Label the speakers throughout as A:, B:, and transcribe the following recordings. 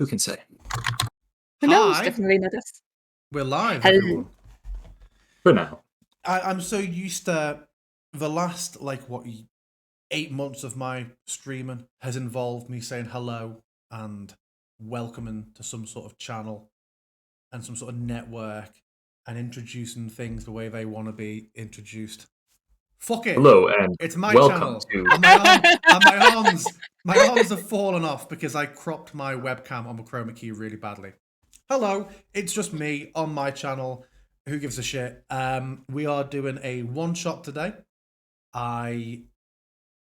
A: Who can say?
B: Who knows?
C: Hi.
B: Definitely not us.
C: We're live,
B: Hello.
C: everyone.
A: For now.
C: I'm so used to the last, 8 months of my streaming has involved me saying hello and welcoming to some sort of channel and some sort of network and introducing things the way they want to be introduced. Fuck it.
A: Hello and
C: It's my
A: welcome
C: channel.
A: to.
C: And my arms have fallen off because I cropped my webcam on the chroma key really badly. Hello, it's just me on my channel. Who gives a shit? We are doing a one-shot today. I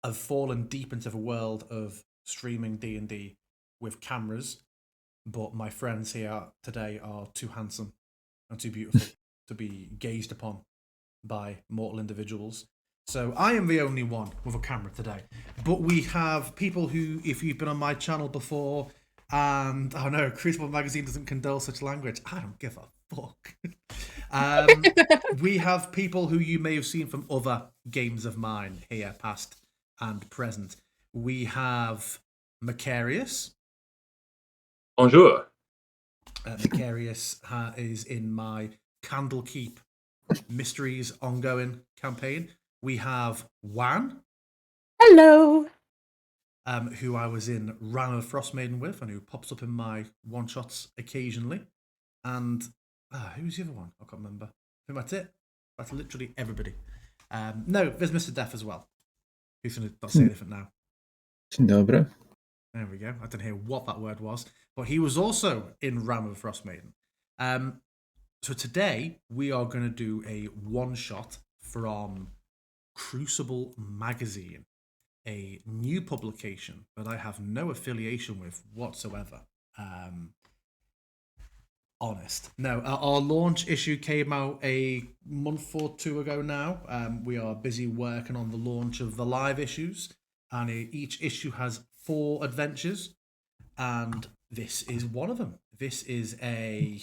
C: have fallen deep into the world of streaming D&D with cameras, but my friends here today are too handsome and too beautiful to be gazed upon by mortal individuals. So I am the only one with a camera today. But we have people who, if you've been on my channel before, and oh no, Crucible Magazine doesn't condone such language. I don't give a fuck. We have people who you may have seen from other games of mine here, past and present. We have Macarius.
A: Bonjour.
C: Macarius is in my Candlekeep Mysteries ongoing campaign. We have Juan.
B: Hello.
C: Who I was in Ram of Frostmaiden with, and who pops up in my one-shots occasionally. And who's the other one? I can't remember. I think that's it. That's literally everybody. No, there's Mr. Death as well. Who's going to not say anything now?
D: Dzień dobry.
C: There we go. I didn't hear what that word was. But he was also in Ram of Frostmaiden. So today, we are going to do a one-shot from Crucible Magazine, a new publication that I have no affiliation with whatsoever. Honest. No, our launch issue came out a month or two ago now. We are busy working on the launch of the live issues, and each issue has 4 adventures, and this is one of them. This is a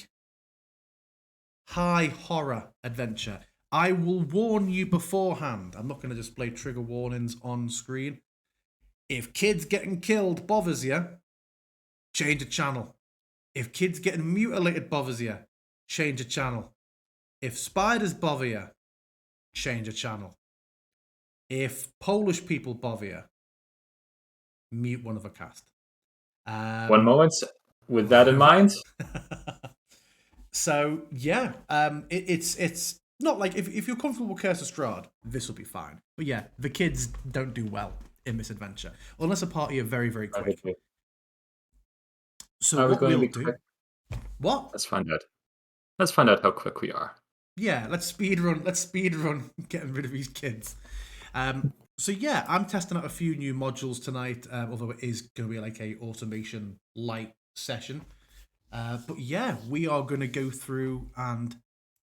C: high horror adventure. I will warn you beforehand. I'm not going to display trigger warnings on screen. If kids getting killed bothers you, change the channel. If kids getting mutilated bothers you, change the channel. If spiders bother you, change the channel. If Polish people bother you, mute one of the cast.
A: One moment. With that in mind.
C: So yeah, it's not like if you're comfortable with Curse of Strahd, this will be fine. But yeah, the kids don't do well in this adventure unless a party are very, very quick.
A: Okay.
C: So
A: Are we
C: what
A: going to
C: we'll
A: be
C: do?
A: quick?
C: What?
A: Let's find out. Let's find out how quick we are.
C: Yeah, let's speed run getting rid of these kids. So yeah, I'm testing out a few new modules tonight, although it is going to be like a automation light session. But yeah, we are going to go through and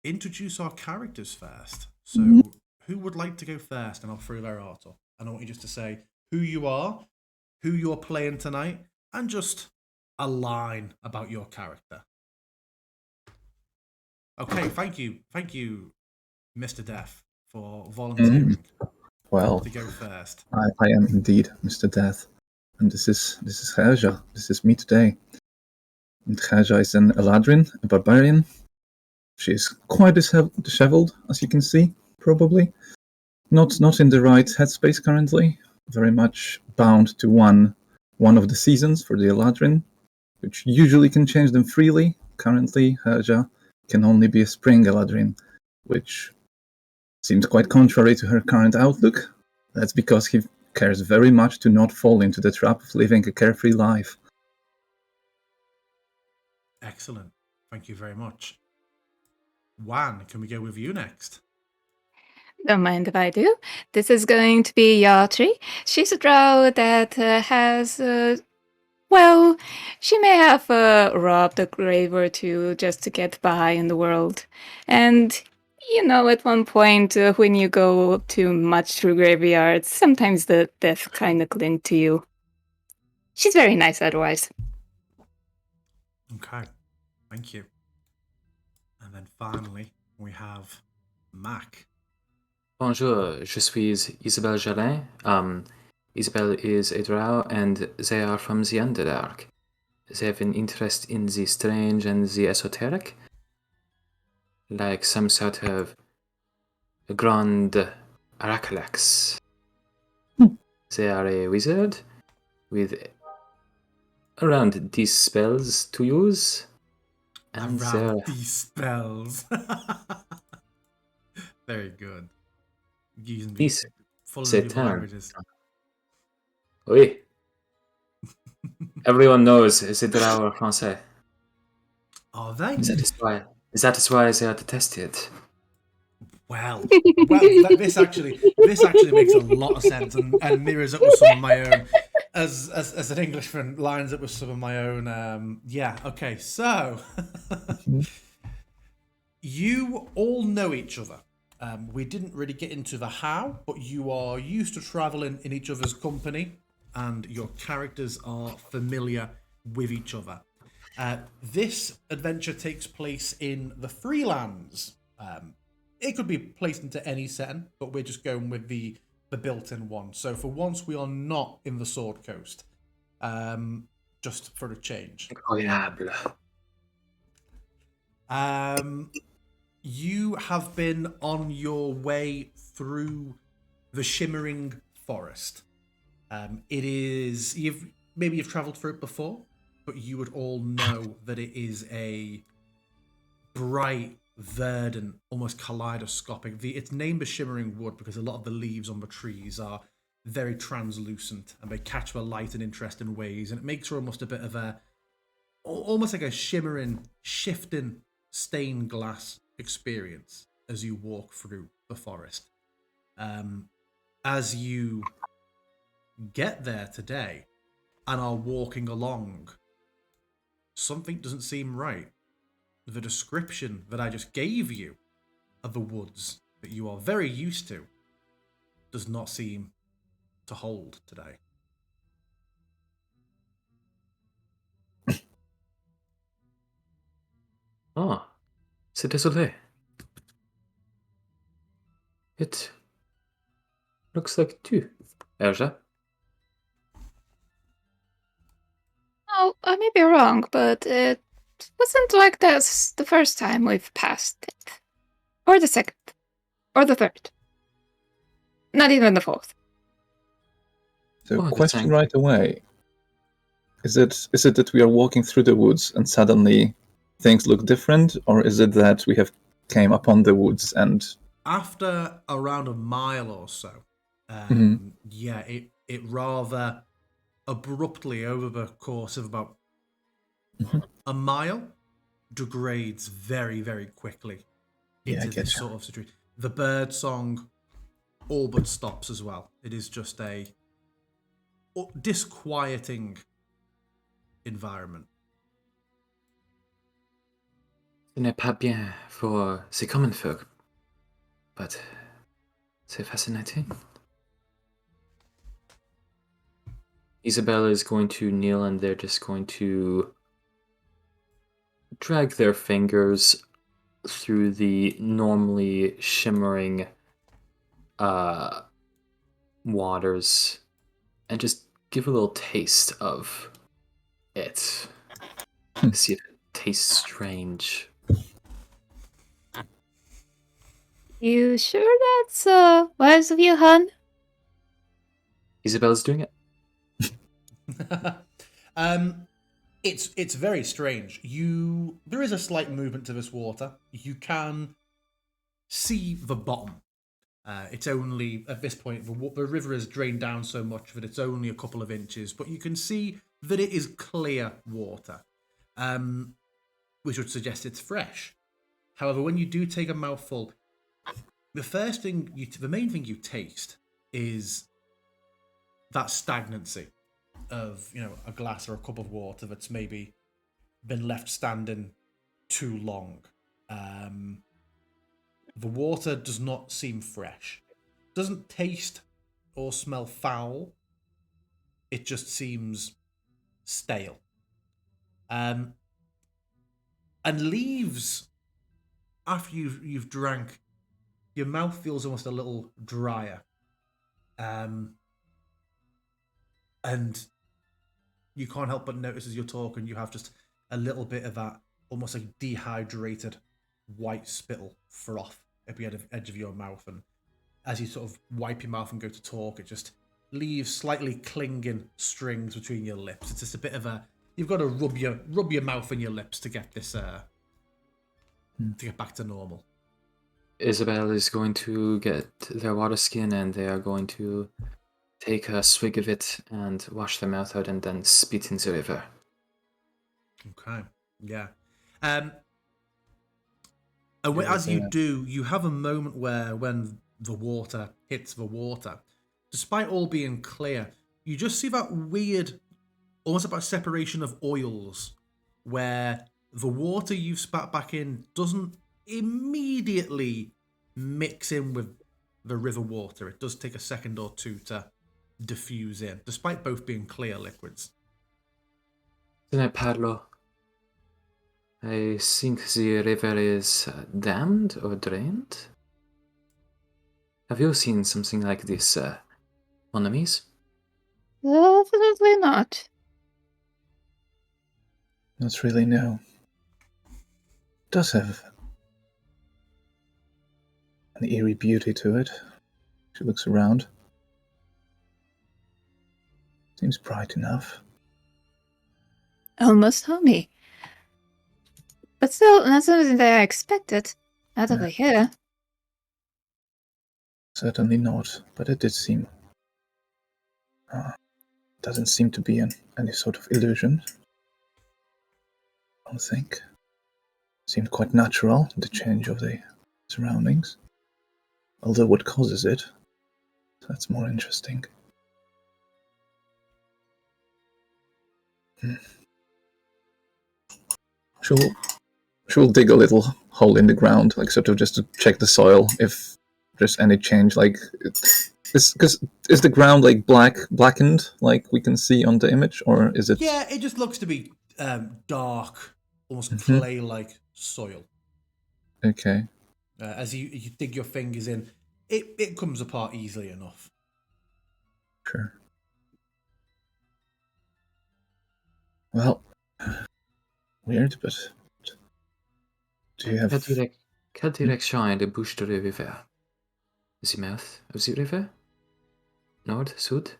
C: introduce our characters first. So who would like to go first? And I'll throw their art up. And I want you just to say who you are, who you're playing tonight, and just a line about your character. Okay, thank you, Mr. Death, for volunteering
D: Well,
C: to go first.
D: I am indeed Mr. Death, and this is Herja. This is me today. And Herja is an Eladrin, a barbarian. She is quite disheveled, as you can see, probably. Not in the right headspace currently. Very much bound to one of the seasons for the Eladrin, which usually can change them freely. Currently, Herja can only be a spring Eladrin, which seems quite contrary to her current outlook. That's because he cares very much to not fall into the trap of living a carefree life.
C: Excellent. Thank you very much. Juan, can we go with you next?
B: Don't mind if I do. This is going to be Yatri. She's a drow that has, well, she may have robbed a grave or two just to get by in the world. And, at one point, when you go too much through graveyards, sometimes the death kind of cling to you. She's very nice otherwise.
C: Okay, thank you. And then finally, we have Mac.
A: Bonjour, je suis Isabelle Jalin. Isabelle is a drow, and they are from the Underdark. they have an interest in the strange and the esoteric, like some sort of grand Arachlex. They are a wizard with around these spells to use, and
C: Around these spells. Very good. Using
A: these
C: full
A: c'est
C: medieval
A: un.
C: languages.
A: Oui. Everyone knows c'est droit français.
C: Are they?
A: That is why they are detested.
C: Well, this actually makes a lot of sense and mirrors up with some of my own. As an Englishman, lines up with some of my own. Yeah. Okay. So you all know each other. We didn't really get into the how, but you are used to traveling in each other's company, and your characters are familiar with each other. This adventure takes place in the Freelands. It could be placed into any setting, but we're just going with the built-in one. So for once, we are not in the Sword Coast, just for a change.
A: Incroyable.
C: You have been on your way through the Shimmering Forest. It is you've traveled through it before, but you would all know that it is a bright, verdant, almost kaleidoscopic. It's named a shimmering wood because a lot of the leaves on the trees are very translucent and they catch the light in interesting ways, and it makes for almost a bit of almost like a shimmering, shifting stained glass experience as you walk through the forest. As you get there today and are walking along, something doesn't seem right. The description that I just gave you of the woods that you are very used to does not seem to hold today.
A: Ah, c'est désolé. It looks like tu, Erja.
B: Oh, I may be wrong, but it wasn't like this the first time we've passed it. Or the second. Or the third. Not even the fourth.
D: So,
A: Oh,
D: question
A: thank
D: right away: is it that we are walking through the woods and suddenly things look different, or is it that we have came upon the woods and
C: After around a mile or so, yeah, it rather abruptly over the course of about a mile degrades very, very quickly into this sort of situation. The bird song all but stops as well. It is just a disquieting environment.
A: Ce n'est pas bien for the common folk, but c'est fascinating. Isabella is going to kneel and they're just going to drag their fingers through the normally shimmering waters and just give a little taste of it. See if it tastes strange.
B: You sure that's wise of you, hun?
A: Isabella's doing it.
C: It's very strange. There is a slight movement to this water. You can see the bottom. It's only at this point the river has drained down so much that it's only a couple of inches, but you can see that it is clear water, which would suggest it's fresh. However, when you do take a mouthful, the main thing you taste is that stagnancy of a glass or a cup of water that's maybe been left standing too long. The water does not seem fresh. Doesn't taste or smell foul. It just seems stale. And leaves, after you've drank, your mouth feels almost a little drier. And you can't help but notice as you're talking, you have just a little bit of that almost like dehydrated white spittle froth at the edge of your mouth. And as you sort of wipe your mouth and go to talk, it just leaves slightly clinging strings between your lips. It's just a bit of a, you've got to rub your mouth and your lips to get this to get back to normal.
A: Isabel is going to get their water skin and they are going to take a swig of it and wash their mouth out and then spit in the river.
C: Okay, yeah. And as you do, you have a moment where when the water hits the water, despite all being clear, you just see that weird, almost about separation of oils, where the water you've spat back in doesn't immediately mix in with the river water. It does take a second or two to diffuse in, despite both being clear liquids.
A: Then Parlo, I think the river is dammed or drained. Have you seen something like this, enemies?
B: Definitely not.
D: Not really, no. It does have an eerie beauty to it. She looks around. Seems bright enough.
B: Almost homey. But still, not something that I expected out of here.
D: Certainly not, but it did seem... doesn't seem to be any sort of illusion. I don't think. Seemed quite natural, the change of the surroundings. Although what causes it, that's more interesting. She'll dig a little hole in the ground, like sort of just to check the soil if there's any change. Like, is the ground like blackened, like we can see on the image, or is it?
C: Yeah, it just looks to be dark, almost clay-like soil.
D: Okay.
C: As you dig your fingers in, it comes apart easily enough.
D: Sure. Well, weird, but do you have...
A: Quelle direction est le bouche de la river? The mouth of the river? North, south,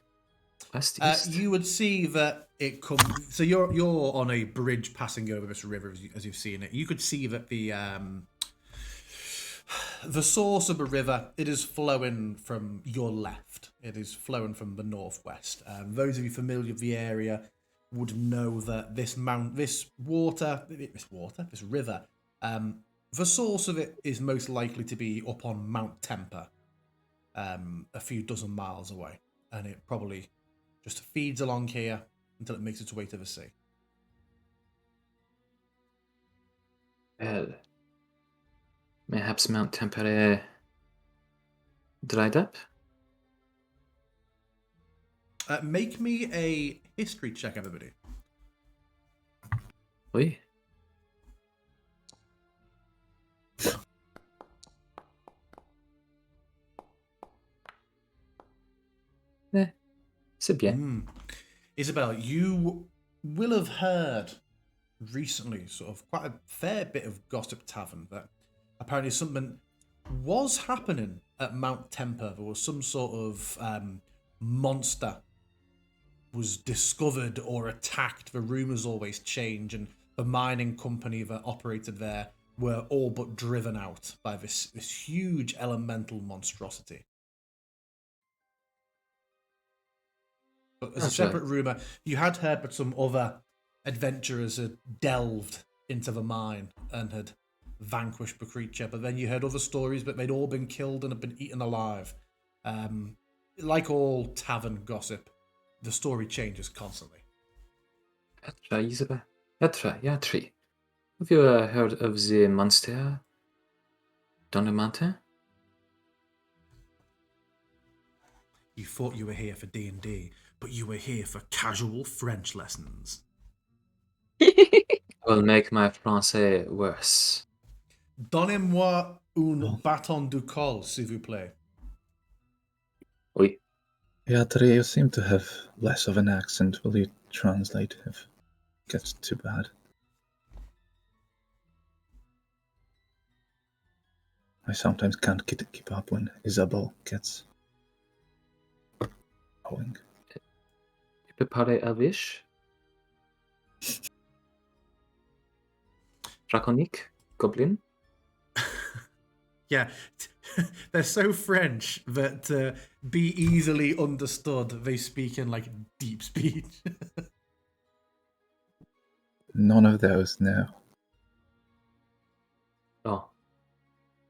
A: west, east?
C: You would see that it comes. So you're on a bridge passing over this river as you've seen it. You could see that the source of the river, it is flowing from your left. It is flowing from the northwest. Those of you familiar with the area would know that this river, the source of it is most likely to be up on Mount Temper, a few dozen miles away, and it probably just feeds along here until it makes its way to the sea.
A: Well, perhaps Mount Temper dried up?
C: Make me a history check, everybody.
A: Oui. C'est bien.
C: Isabel, you will have heard recently sort of quite a fair bit of gossip tavern that apparently something was happening at Mount Temper. There was some sort of monster was discovered or attacked. The rumours always change, and the mining company that operated there were all but driven out by this huge elemental monstrosity. But as a separate rumour, you had heard that some other adventurers had delved into the mine and had vanquished the creature, but then you heard other stories that they'd all been killed and had been eaten alive. Like all tavern gossip, the story changes constantly.
A: Isabel. Yatri. Have you heard of the monster dans le mountain?
C: You thought you were here for D&D, but you were here for casual French lessons.
A: Will make my français worse.
C: Donnez-moi un bâton du col, s'il vous plaît.
A: Oui.
D: Yatri, you seem to have less of an accent. Will you translate if it gets too bad. I sometimes can't keep up when Isabel gets going.
A: Tu peux parler Elvish? Draconique? Goblin?
C: Yeah, they're so French that be easily understood. They speak in like deep speech.
D: None of those, no.
A: Oh,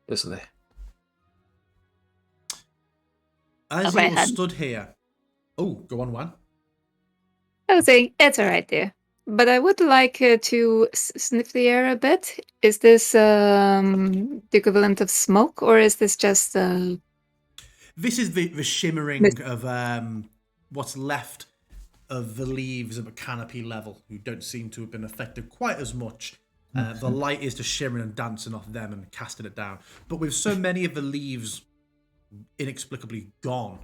A: désolé.
C: As
B: my
C: you're
B: head.
C: stood here, oh, go on, Juan.
B: I was saying, it's all right there. But I would like to sniff the air a bit. Is this the equivalent of smoke, or is this just...
C: This is the shimmering of what's left of the leaves of a canopy level, who don't seem to have been affected quite as much. The light is just shimmering and dancing off them and casting it down. But with so many of the leaves inexplicably gone,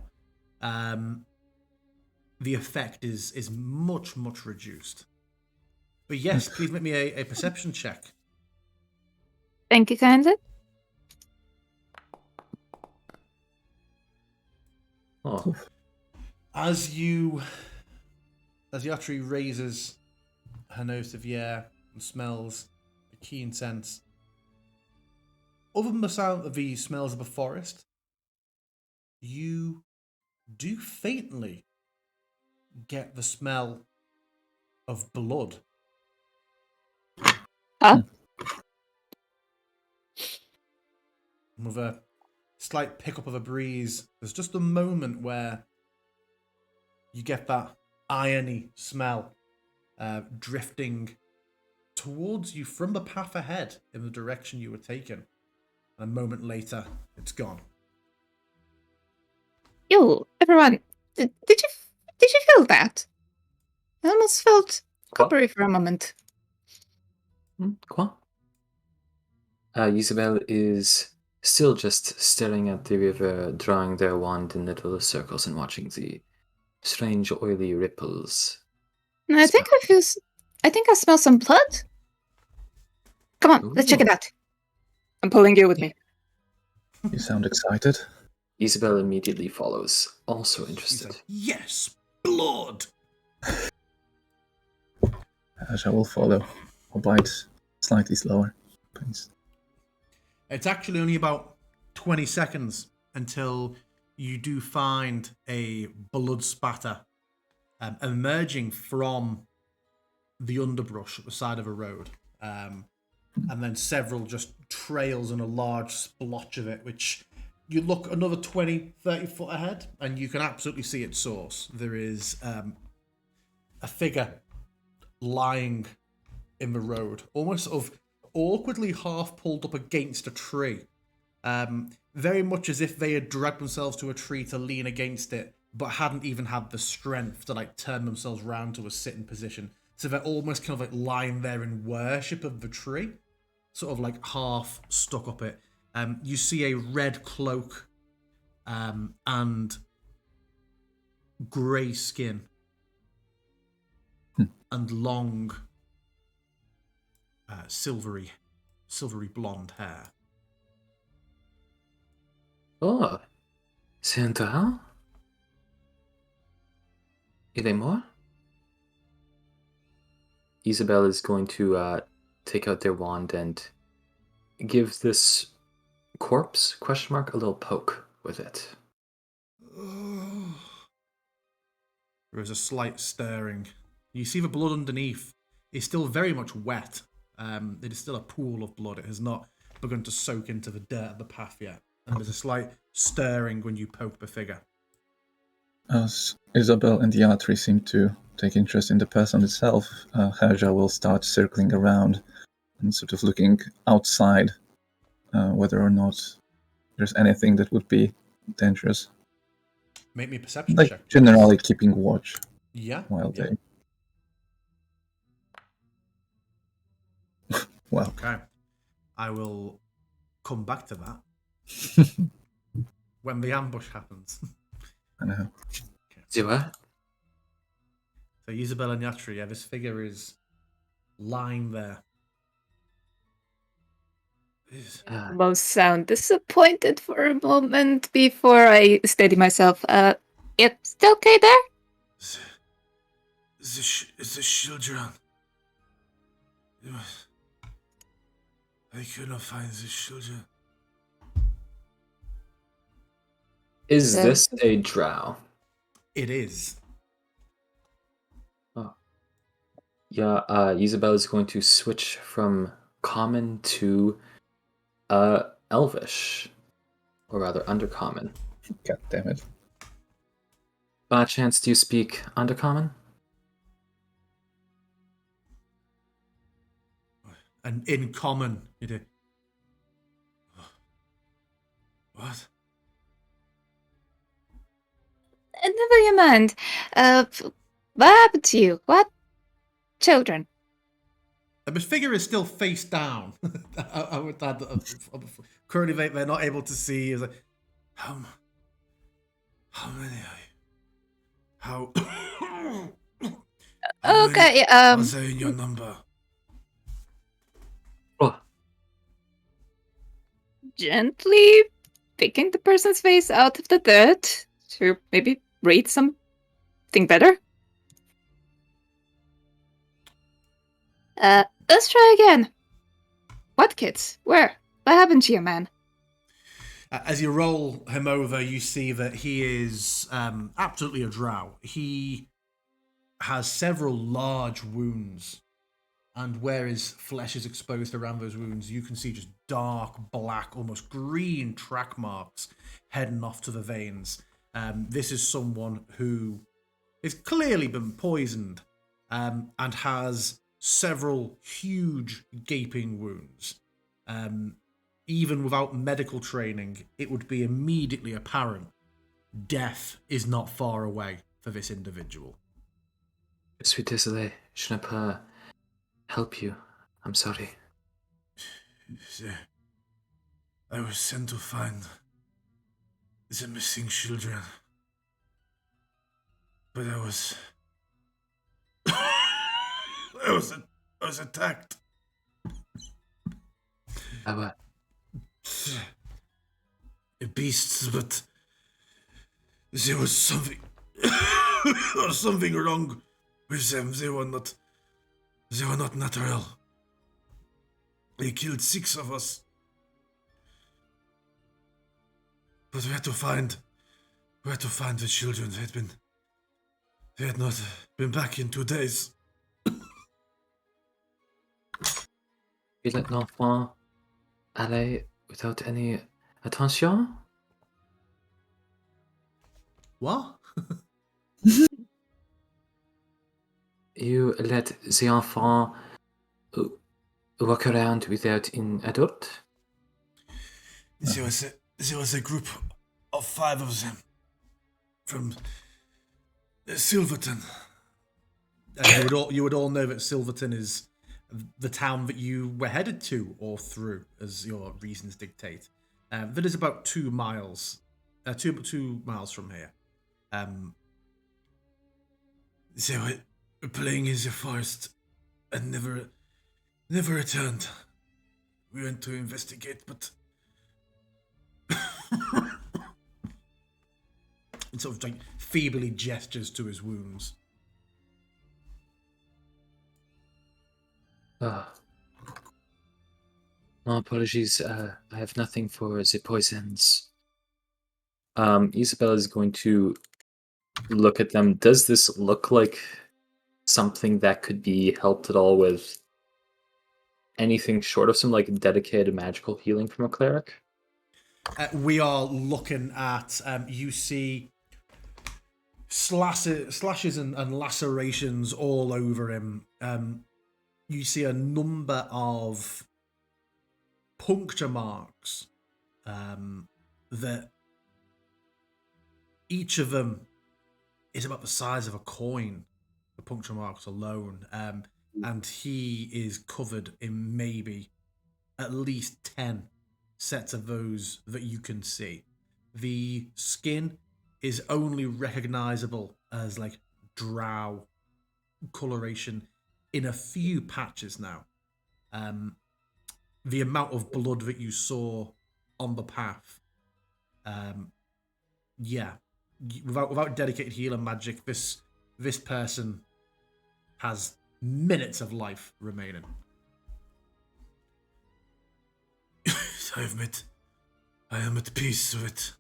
C: the effect is much, much reduced. But yes, please make me a perception check.
B: Thank you, kindly.
A: Oh,
C: As Yatri raises her nose to the air and smells the keen scents, other than the sound of the smells of the forest, you do faintly get the smell of blood.
B: Huh?
C: With a slight pickup of a breeze, there's just a moment where you get that irony smell drifting towards you from the path ahead in the direction you were taken. And a moment later, it's gone.
B: Yo, everyone, did you feel that? I almost felt coppery for a moment.
A: Quoi? Isabel is still just staring at the river, drawing their wand in little circles and watching the strange oily ripples.
B: And I think I think I smell some blood. Come on, let's check
A: Ooh.
B: it out. I'm pulling you with me.
D: You sound excited.
A: Isabel immediately follows, also
C: She's
A: interested.
C: like, yes, blood!
D: As I will follow, albeit slightly slower. Please.
C: It's actually only about 20 seconds until you do find a blood spatter emerging from the underbrush at the side of a road. And then several just trails and a large splotch of it, which you look another 20, 30 foot ahead, and you can absolutely see its source. There is a figure lying in the road, almost sort of awkwardly half pulled up against a tree. Very much as if they had dragged themselves to a tree to lean against it, but hadn't even had the strength to like turn themselves round to a sitting position. So they're almost kind of like lying there in worship of the tree, sort of like half stuck up it. You see a red cloak and grey skin and long silvery blonde hair.
A: Oh, c'est intéressant. Il est mort? Isabel is going to take out their wand and give this corpse, question mark, a little poke with it.
C: There is a slight stirring. You see the blood underneath is still very much wet. It is still a pool of blood. It has not begun to soak into the dirt of the path yet. And there's a slight stirring when you poke the figure.
D: As Isabel and Yatri seem to take interest in the person itself, Herja will start circling around and sort of looking outside whether or not there's anything that would be dangerous.
C: Make me a perception
D: Like
C: check.
D: generally keeping watch
C: Yeah.
D: while
C: yeah.
D: they... Well,
C: Okay. I will come back to that when the ambush happens.
D: I know.
A: Do what?
C: So So Isabel and Yatri, yeah, this figure is lying there.
B: Both sound disappointed for a moment before I steady myself. It's still okay there?
E: The children. I could not find the children.
A: Is this a drow?
C: It is.
A: Oh. Yeah, Isabel is going to switch from common to elvish. Or rather, undercommon.
D: God damn it.
A: By chance, do you speak undercommon?
C: And in common, you do.
E: What?
B: Never you mind. What happened to you? What? Children?
C: The figure is still face down. I would add that currently they're not able to see. Is like,
E: How many are you? How?
B: Okay,
E: Are they in your number?
A: Oh,
B: gently picking the person's face out of the dirt to maybe read something better. Let's try again. What kids? Where? What happened to you, man?
C: as you roll him over, you see that he is absolutely a drow. He has several large wounds, and where his flesh is exposed around those wounds, you can see just dark, black, almost green track marks heading off to the veins. This is someone who has clearly been poisoned and has several huge gaping wounds. Even without medical training, it would be immediately apparent death is not far away for this individual.
A: je suis désolé. Je ne peux help you. I'm sorry.
E: I was sent to find the missing children. But I was attacked.
A: What?
E: Beasts, but there was something something wrong with them. They were not natural. They killed 6 of us. But we had to find the children. They had not been back in 2 days.
A: You let l'enfant aller without any attention?
C: What?
A: You let the enfant walk around without an adult?
E: There was a group of 5 of them from Silverton.
C: You would all know that Silverton is the town that you were headed to or through, as your reasons dictate. That is about 2 miles, 2 miles from here.
E: They were playing in the forest and never returned. We went to investigate, but
C: And sort of like feebly gestures to his wounds.
A: My apologies. I have nothing for the poisons. Isabel is going to look at them. Does this look like something that could be helped at all with anything short of some like dedicated magical healing from a cleric?
C: We are looking at, you see slashes and lacerations all over him. You see a number of puncture marks that each of them is about the size of a coin, the puncture marks alone. And he is covered in maybe at least 10 sets of those that you can see. The skin is only recognizable as like drow coloration in a few patches now. The amount of blood that you saw on the path, yeah, without dedicated healer magic, this person has minutes of life remaining.
E: I admit, I am at peace with it.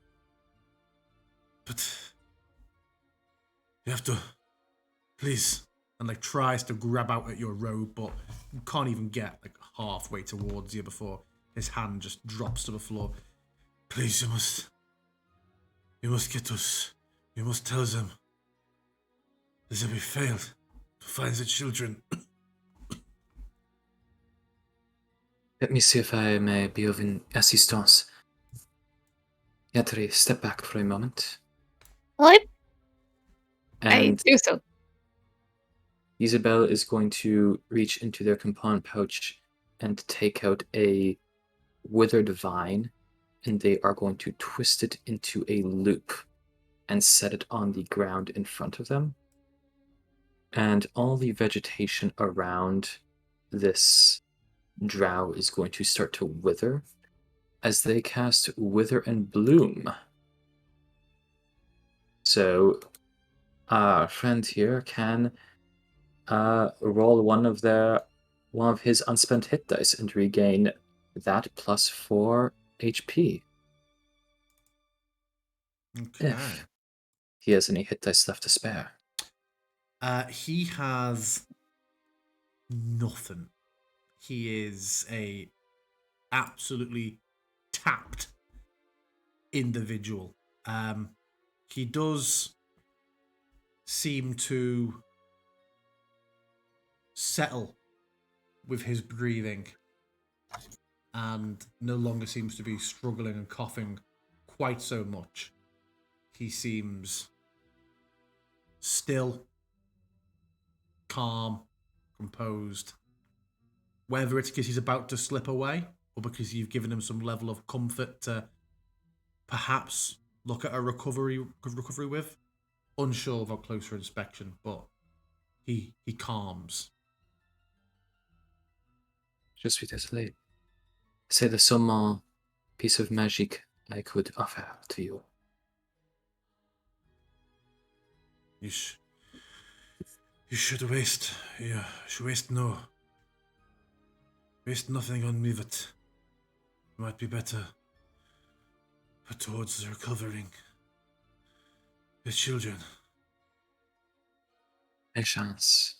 E: But you have to, please.
C: And like tries to grab out at your robe, but you can't even get like halfway towards you before his hand just drops to the floor.
E: Please, you must get us. You must tell them that we failed to find the children.
A: Let me see if I may be of assistance. Yatri, step back for a moment.
B: What? I
A: And
B: do so.
A: Isabel is going to reach into their component pouch and take out a withered vine, and they are going to twist it into a loop and set it on the ground in front of them. And all the vegetation around this drow is going to start to wither as they cast Wither and Bloom. So, our friend here can roll one of his unspent hit dice and regain that plus 4 HP.
C: Okay.
A: If he has any hit dice left to spare.
C: He has nothing. He is a absolutely tapped individual. He does seem to settle with his breathing and no longer seems to be struggling and coughing quite so much. He seems still, calm, composed. Whether it's because he's about to slip away or because you've given him some level of comfort to perhaps look at a recovery with, unsure of a closer inspection, but he calms.
A: Je suis désolé. C'est the seulement piece of magic I could offer to you.
E: You should waste. Yeah, should waste nothing on me that might be better. But towards recovering the children.
A: Patience.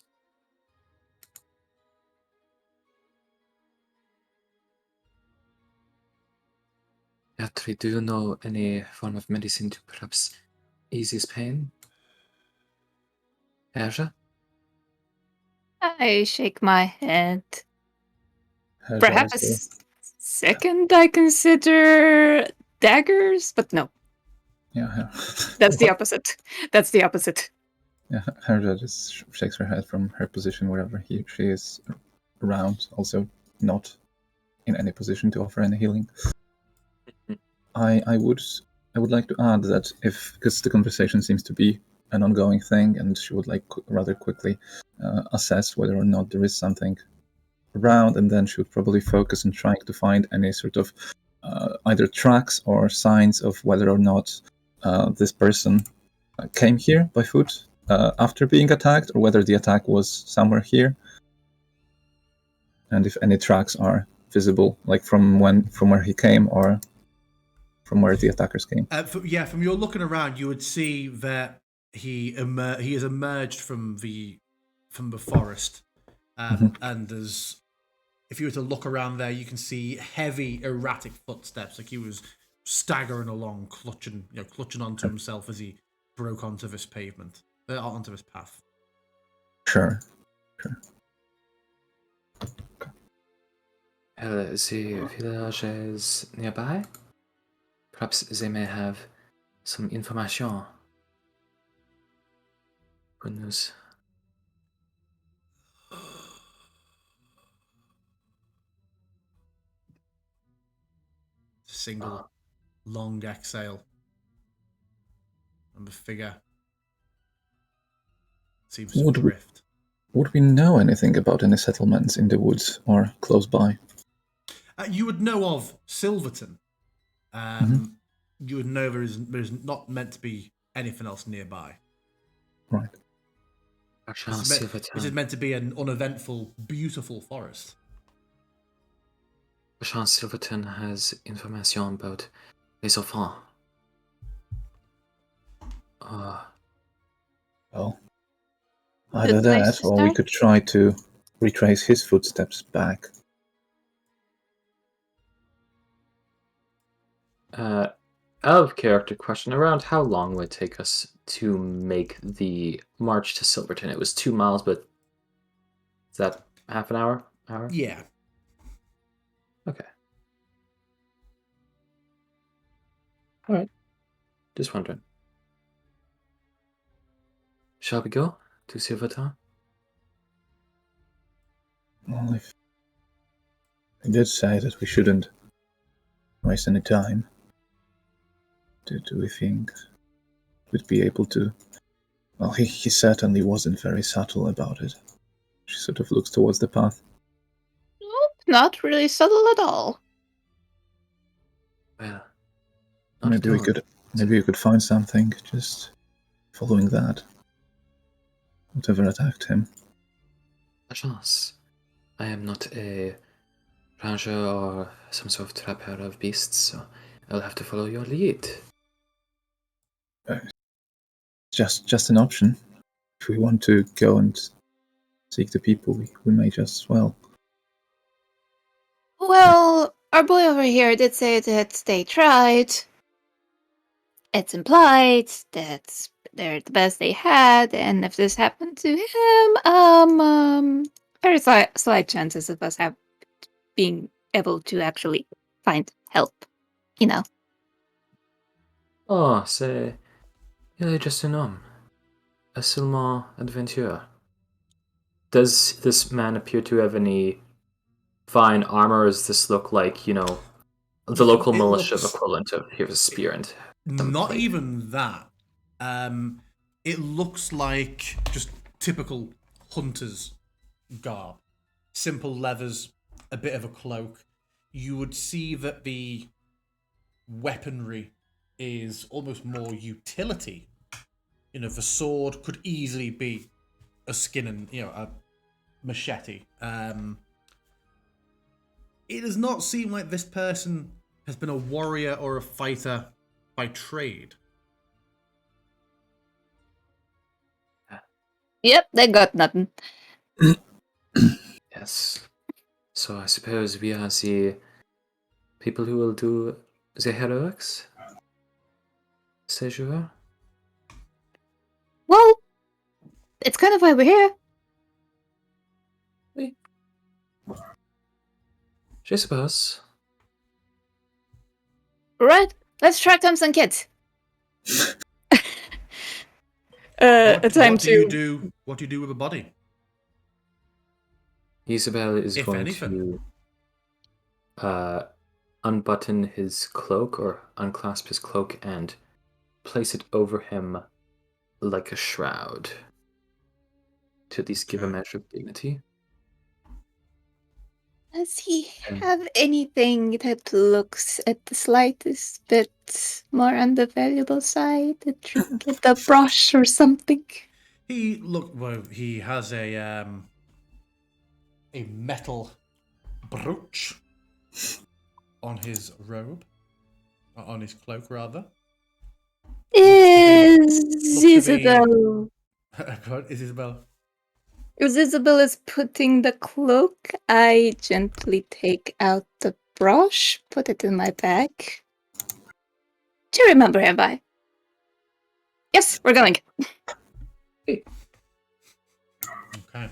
A: Yatri, do you know any form of medicine to perhaps ease his pain? Erja?
B: I shake my head.
D: Herja
B: Perhaps
D: also-
B: second I consider daggers, but no,
D: yeah.
B: that's the opposite. That's the opposite.
D: Yeah, Herja just shakes her head from her position wherever she is around, also not in any position to offer any healing. I would like to add that because the conversation seems to be an ongoing thing, and she would like rather quickly assess whether or not there is something around, and then she would probably focus on trying to find any sort of either tracks or signs of whether or not this person came here by foot after being attacked, or whether the attack was somewhere here, and if any tracks are visible, like from where he came or from where the attackers came.
C: From your looking around, you would see that he has emerged from the forest, and if you were to look around there, you can see heavy, erratic footsteps, like he was staggering along, clutching onto himself as he broke onto this pavement, onto this path.
D: Sure.
A: The village is nearby. Perhaps they may have some information. Good news.
C: Single, long exhale, and the figure seems to drift.
D: Would we know anything about any settlements in the woods or close by?
C: You would know of Silverton. You would know there's not meant to be anything else nearby.
D: Right.
C: This is meant to be an uneventful, beautiful forest.
A: Perchance Silverton has information about les enfants.
D: Well,
B: Good
D: either
B: place
D: that,
B: to
D: or we
B: start.
D: could try to retrace his footsteps back.
A: Out of character question, around how long would it take us to make the march to Silverton? It was 2 miles, but is that half an hour?
C: Yeah.
A: Okay. All right. Just wondering. Shall we go to Silverton?
D: Well, if he did say that we shouldn't waste any time, do we think we'd be able to? Well, he certainly wasn't very subtle about it. She sort of looks towards the path.
B: Nope, not really subtle at all.
A: Well,
D: Maybe we could find something just following that. Whatever attacked him.
A: Perchance. I am not a ranger or some sort of trapper of beasts, so I'll have to follow your lead.
D: Just an option. If we want to go and seek the people, we may just as well.
B: Well, our boy over here did say that they tried. It's implied that they're the best they had, and if this happened to him, very slight chances of us being able to actually find help. You know.
A: Oh, c'est... Il est just un homme. A seulement adventure. Does this man appear to have any fine armor, or does this look like, the local militia equivalent of here's a spear and some
C: Not
A: plate?
C: even that. It looks like just typical hunter's garb. Simple leathers, a bit of a cloak. You would see that the weaponry is almost more utility. The sword could easily be a skin and a machete. It does not seem like this person has been a warrior or a fighter by trade.
B: Yep, they got nothing.
A: Yes. So I suppose we are the people who will do the heroics? C'est jour?
B: Well, it's kind of why we're here.
A: Oui. Je suppose.
B: Right, let's track down some kids.
C: What do you do with a body?
A: Isabel is
C: If
A: going
C: anything.
A: to unbutton his cloak or unclasp his cloak and place it over him like a shroud to at least give a measure of dignity.
B: Does he have anything that looks at the slightest bit more on the valuable side? A trinket, a brush, or something?
C: He has a metal brooch on his robe, on his cloak rather.
B: Is Isabel?
C: Is Isabel?
B: As Isabel is putting the cloak, I gently take out the brush, put it in my bag. To remember him by. Yes, we're going.
C: Okay. The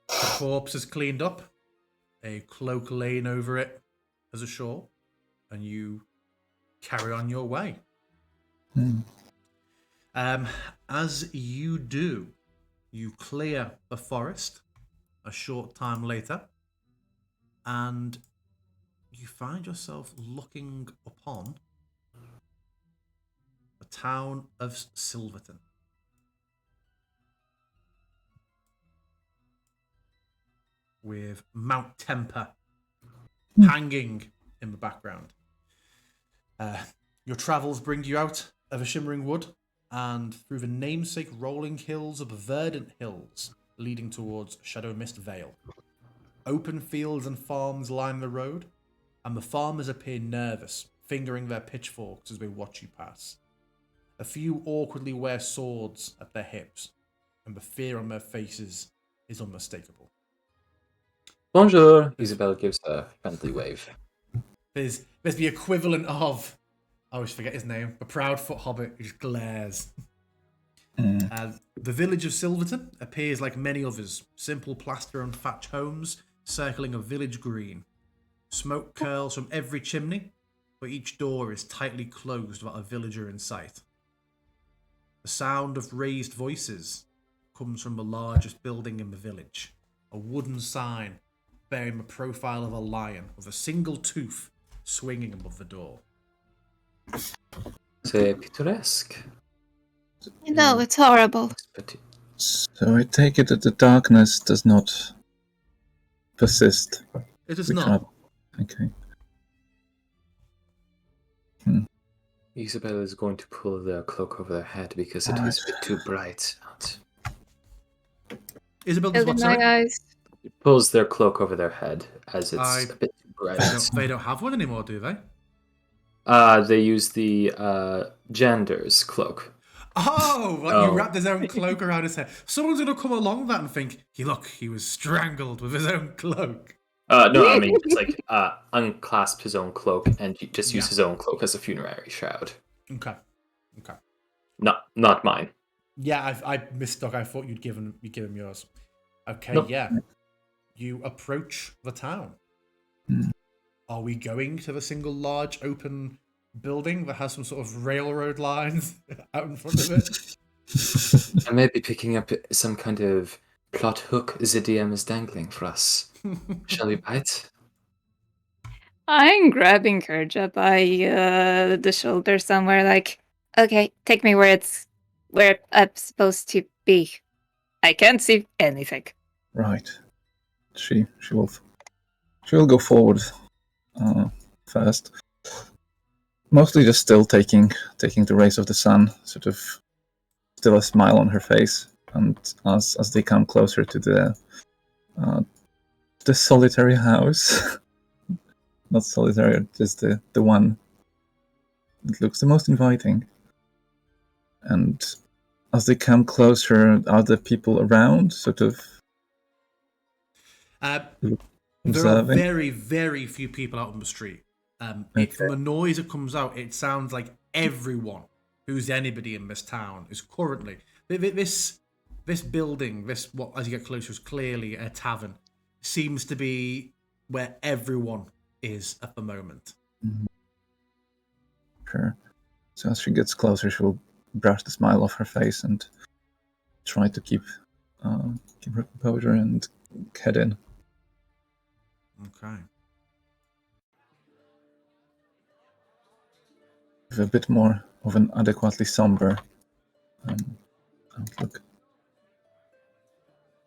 C: corpse is cleaned up, a cloak laying over it as a shawl, and you carry on your way. As you do, you clear the forest a short time later, and you find yourself looking upon the town of Silverton. with Mount Temper hanging in the background. Your travels bring you out of a shimmering wood and through the namesake rolling hills of the verdant hills leading towards Shadow Mist Vale. Open fields and farms line the road, and the farmers appear nervous, fingering their pitchforks as they watch you pass. A few awkwardly wear swords at their hips, and the fear on their faces is unmistakable.
A: Bonjour. Isabel gives a friendly wave.
C: There's the equivalent of, I always forget his name, the Proudfoot Hobbit who just glares. The village of Silverton appears like many others, simple plaster and thatch homes circling a village green. Smoke curls from every chimney, but each door is tightly closed without a villager in sight. The sound of raised voices comes from the largest building in the village, a wooden sign bearing the profile of a lion with a single tooth swinging above the door.
A: C'est pittoresque.
B: No, it's horrible.
A: But
D: So I take it that the darkness does not persist.
C: It is
D: We
C: not.
D: cannot- Okay.
A: Isabel is going to pull their cloak over their head because it is a bit too bright out.
C: Isabel does
B: Open
C: what,
B: my
C: sorry?
B: eyes.
A: Pulls their cloak over their head as it's
C: I-
A: a bit too bright.
C: They don't have one anymore, do they?
A: They use the gender's cloak.
C: Oh, like
A: Oh.
C: you wrapped his own cloak around his head. Someone's going to come along that and think, he was strangled with his own cloak.
A: No, I mean, just like unclasp his own cloak and just use
C: Yeah.
A: his own cloak as a funerary shroud.
C: Okay.
A: Not mine.
C: Yeah, I mistook. I thought you'd give him yours. Okay,
A: Nope.
C: yeah. You approach the town. Are we going to the single large open building that has some sort of railroad lines out in front of it?
A: I may be picking up some kind of plot hook the DM is dangling for us. Shall we bite?
B: I'm grabbing Kerja by the shoulder somewhere, like, okay, take me where I'm supposed to be. I can't see anything.
D: Right. She will go forward first. Mostly just still taking the rays of the sun, sort of still a smile on her face. And as they come closer to the solitary house, not solitary, just the one that looks the most inviting. And as they come closer, are the people around sort of
C: There are
D: observing?
C: very, very few people out on the street. From the noise that comes out, it sounds like everyone who's anybody in this town is currently this building. What as you get closer is clearly a tavern. Seems to be where everyone is at the moment.
D: Sure. So as she gets closer, she will brush the smile off her face and try to keep her composure and head in.
C: Okay.
D: With a bit more of an adequately somber outlook.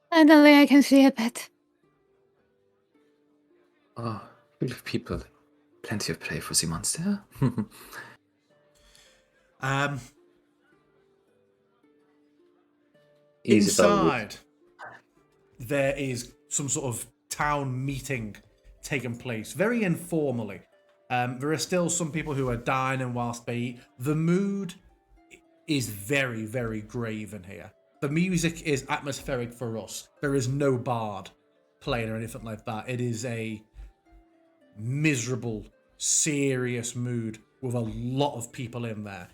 B: Finally, I can see a bit.
A: Oh, full of people. Plenty of prey for the monster. Isabel would-
C: Inside, there is some sort of town meeting taking place, very informally. There are still some people who are dining whilst they eat. The mood is very, very grave in here. The music is atmospheric for us. There is no bard playing or anything like that. It is a miserable, serious mood with a lot of people in there.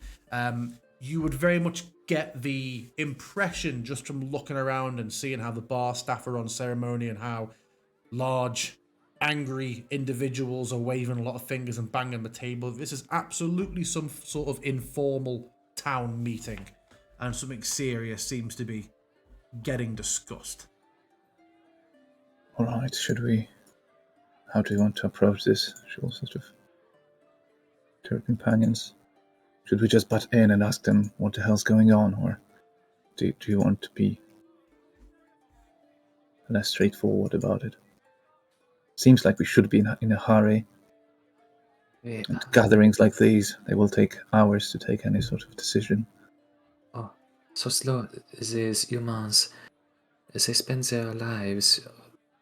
C: You would very much get the impression just from looking around and seeing how the bar staff are on ceremony and how large, angry individuals are waving a lot of fingers and banging the table. This is absolutely some sort of informal town meeting, and something serious seems to be getting discussed.
D: All right, how do you want to approach this? She will sort of to her companions. Should we just butt in and ask them what the hell's going on, or do you want to be less straightforward about it? seems like we should be in a hurry.
A: Yeah.
D: And gatherings like these, they will take hours to take any sort of decision.
A: Oh, so slow. These humans, they spend their lives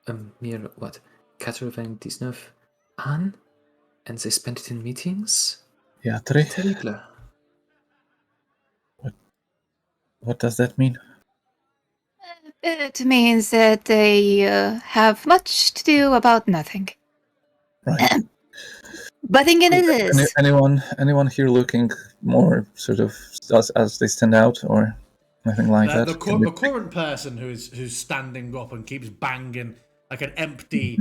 A: a mere, 99 ans? And they spend it in meetings?
D: Yatri,
A: Terrible.
D: what does that mean?
B: It means that they have much to do about nothing.
D: Right.
B: Butting in it is.
D: Anyone here looking more sort of as they stand out or anything like that?
C: The current person who's standing up and keeps banging like an empty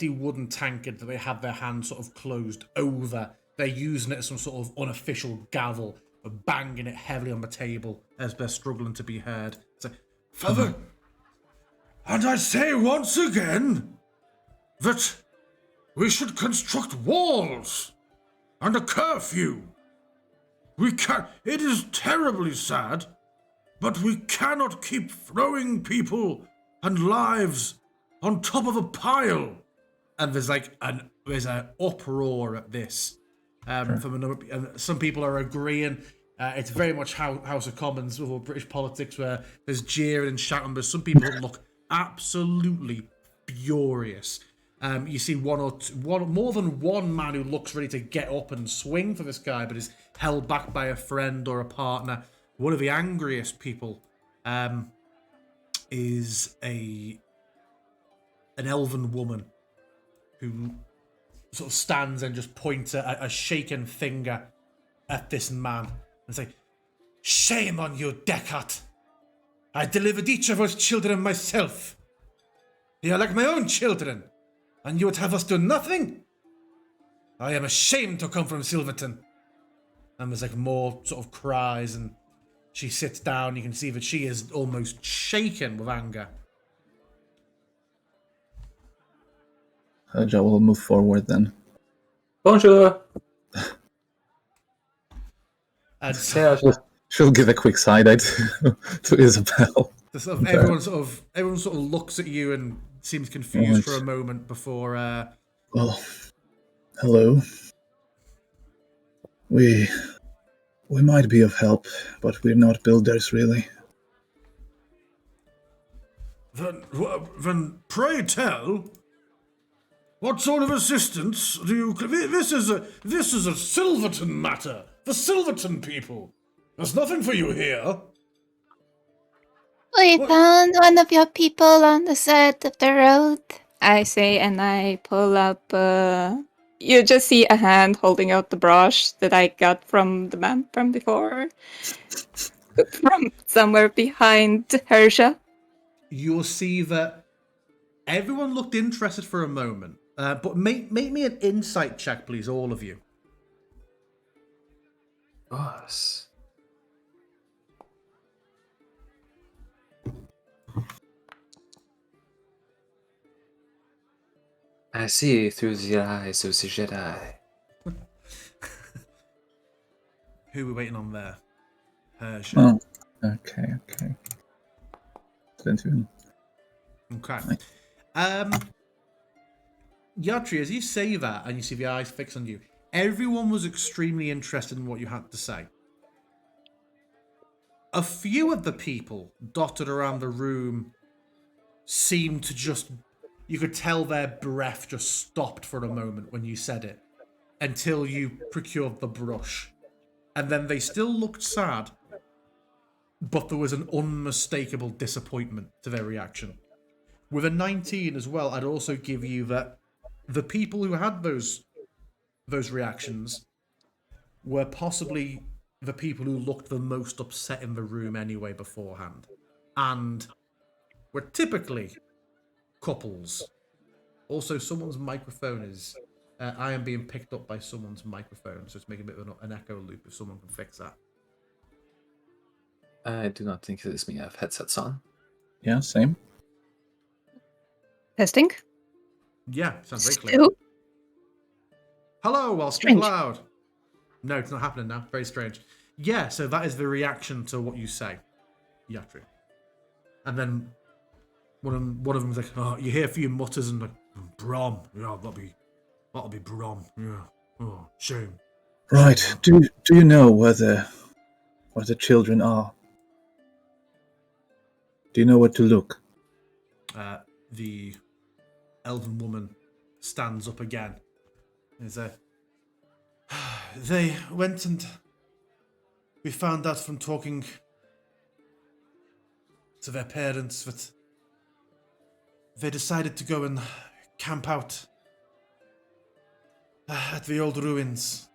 C: wooden tankard that they have their hand sort of closed over. They're using it as some sort of unofficial gavel, but banging it heavily on the table as they're struggling to be heard. It's like,
E: Father, and I say once again that we should construct walls and a curfew. We can. It is terribly sad, but we cannot keep throwing people and lives on top of a pile.
C: and there's an uproar at this from a number. And some people are agreeing. It's very much House of Commons or British politics, where there's jeering and shouting, but some people look absolutely furious. You see more than one man who looks ready to get up and swing for this guy, but is held back by a friend or a partner. One of the angriest people is an elven woman who sort of stands and just points a shaken finger at this man and say, "Shame on you, Deckard! I delivered each of us children myself. They are like my own children, and you would have us do nothing? I am ashamed to come from Silverton." And there's like more sort of cries, and she sits down. You can see that she is almost shaken with anger.
D: Herja will move forward then.
A: Bonjour.
C: And so,
D: She'll give a quick side eye to Isabel.
C: everyone sort of looks at you and seems confused for a moment before.
D: Well, hello. We might be of help, but we're not builders, really.
E: Then pray tell, what sort of assistance do you? This is a Silverton matter. The Silverton people. There's nothing for you here.
B: We found one of your people on the side of the road, I say, and I pull up. You just see a hand holding out the brush that I got from the man from before, from somewhere behind Herja.
C: You'll see that everyone looked interested for a moment, but make me an insight check, please, all of you.
A: Boss. I see through the eyes of the Jedi.
C: Who are we waiting on there? Herja.
D: Oh, okay. Didn't even...
C: Okay. Yatri, as you say that and you see the eyes fixed on you, everyone was extremely interested in what you had to say. A few of the people dotted around the room seemed to just... You could tell their breath just stopped for a moment when you said it, until you procured the brush. And then they still looked sad, but there was an unmistakable disappointment to their reaction. With a 19 as well, I'd also give you that the people who had those reactions were possibly the people who looked the most upset in the room anyway beforehand. And were typically couples. Also, someone's microphone is... I am being picked up by someone's microphone, so it's making a bit of an echo loop if someone can fix that.
A: I do not think it is me. I have headsets on.
D: Yeah, same.
B: Testing.
C: Yeah, sounds very clear.
B: Still?
C: Hello, I'll speak
B: Strange.
C: loud. No, it's not happening now. Very strange. Yeah, so that is the reaction to what you say, Yatri. And then one of them's like, "Oh," you hear a few mutters and like,
E: Brom. Yeah, that'll be Brom. Yeah. Oh, shame.
D: Right. Do you know where the children are? Do you know where to look?
C: The elven woman stands up again. They went and we found out from talking to their parents that they decided to go and camp out at the old ruins.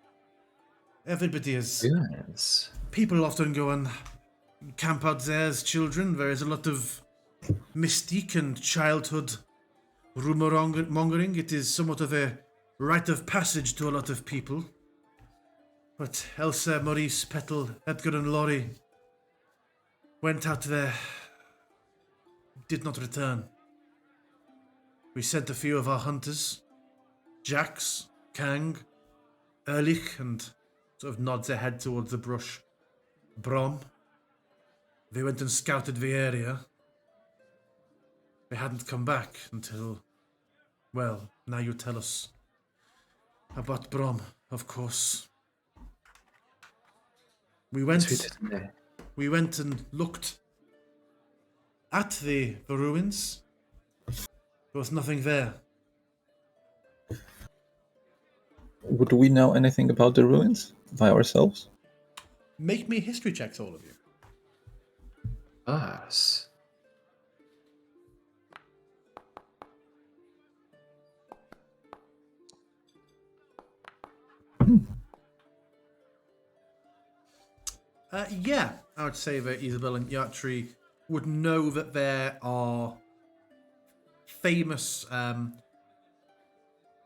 C: Everybody is...
A: Yes.
C: People often go and camp out there as children. There is a lot of mystique and childhood rumor mongering. It is somewhat of a rite of passage to a lot of people. But Elsa, Maurice, Petal, Edgar and Laurie went out there, did not return. We sent a few of our hunters, Jax, Kang, Erlich, and sort of nods their head towards the brush. Brom. They went and scouted the area. They hadn't come back until... Well, now you tell us about Brom, of course. We went and looked at the ruins. There was nothing there.
D: Would we know anything about the ruins by ourselves?
C: Make me history checks, all of you.
A: Us.
C: Yeah, I would say that Isabel and Yatri would know that there are famous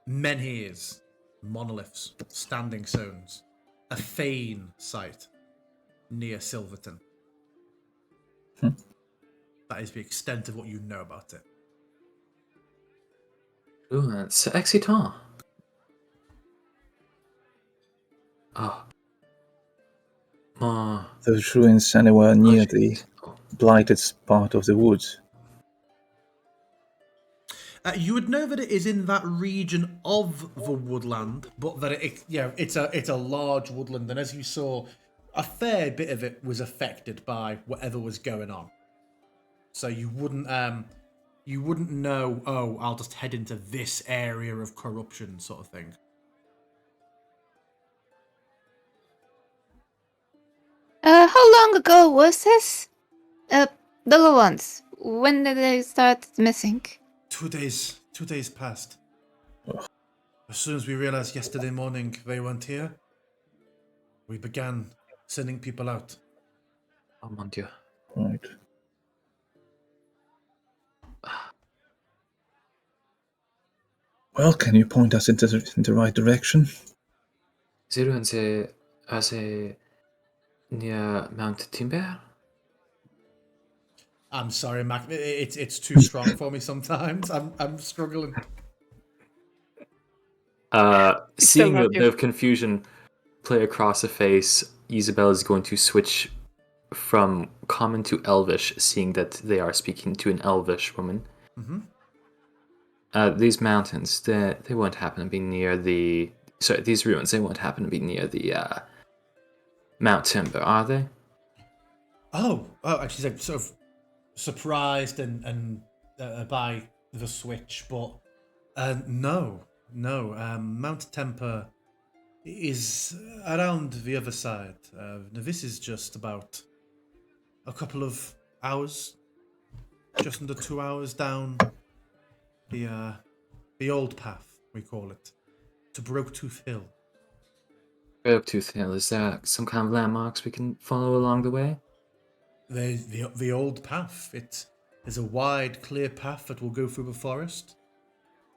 C: menhirs, monoliths, standing stones, a fane site near Silverton. That is the extent of what you know about it.
A: C'est excitant. Ah.
D: Those ruins anywhere near the blighted part of the woods?
C: You would know that it is in that region of the woodland, but that it's a large woodland, and as you saw, a fair bit of it was affected by whatever was going on. So you wouldn't know. Oh, I'll just head into this area of corruption, sort of thing.
B: How long ago was this? The little ones. When did they start missing?
C: 2 days. 2 days passed. As soon as we realized yesterday morning they weren't here, we began sending people out.
A: Oh mon Dieu.
D: Right. Well, can you point us in the right direction?
A: The ruins are near Mount Timber?
C: I'm sorry, Mac. It's too strong for me sometimes. I'm struggling.
A: Seeing a bit of confusion play across her face, Isabel is going to switch from common to Elvish, seeing that they are speaking to an Elvish woman.
C: Mm-hmm.
A: These mountains, they won't happen to be near the... Sorry, these ruins, they won't happen to be near the Mount Timber, are they?
C: Oh, actually, like, sort of surprised and by the switch, but no. Mount Temper is around the other side. This is just about a couple of hours, just under 2 hours down the old path, we call it, to Broke-Tooth Hill.
A: Broke-Tooth Hill, is there some kind of landmarks we can follow along the way?
C: The old path. It is a wide, clear path that will go through the forest.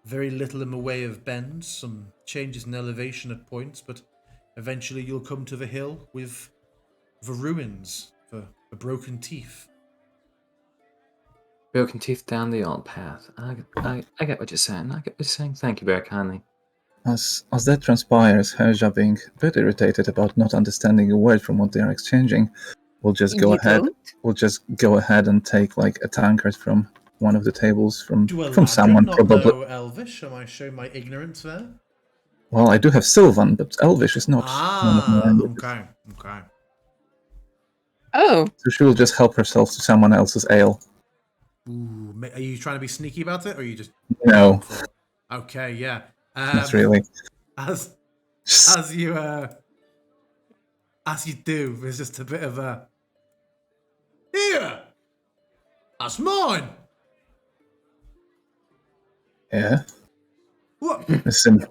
C: Very little in the way of bends, some changes in elevation at points, but eventually you'll come to the hill with the ruins, the broken teeth.
A: Broken teeth down the old path. I get what you're saying. Thank you very kindly.
D: As that transpires, Herja being a bit irritated about not understanding a word from what they are exchanging, we'll just go ahead.
B: Don't?
D: We'll just go ahead and take like a tankard from one of the tables from
C: Do a
D: someone,
C: not
D: probably.
C: know Elvish? Am I showing my ignorance there?
D: Well, I do have Sylvan, but Elvish is not one of my languages.
C: Okay.
B: Oh,
D: So she will just help herself to someone else's ale.
C: Ooh, are you trying to be sneaky about it, or are you just
D: No,
C: Okay, yeah.
D: not really.
C: As you do, there's just a bit of a here. That's mine.
D: Yeah.
C: What?
D: Listen,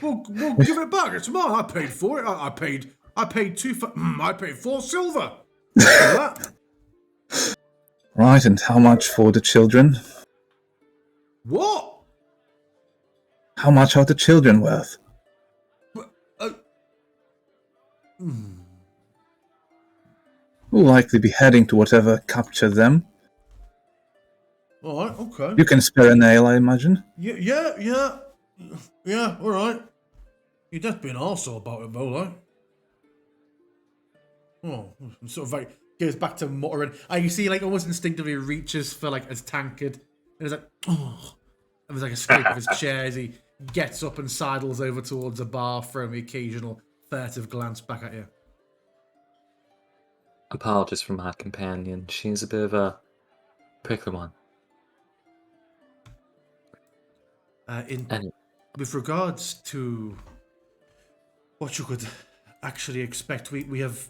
C: Well, give it back. It's mine. I paid for it. I paid I paid 4 silver for that.
D: right, and how much for the children?
C: What?
D: How much are the children worth? We'll likely be heading to whatever captured them.
C: All right. Okay.
D: You can spare a nail, I imagine.
C: Yeah. All right. You don't be an arsehole about it, though, like. Oh, sort of like goes back to muttering. You see, like almost instinctively reaches for like his tankard, and it's like, oh, and there's like a scrape of his chair as he gets up and sidles over towards a bar, throwing the occasional furtive glance back at you.
A: Apologies for my companion. She's a bit of a prickly one.
C: With regards to what you could actually expect, we have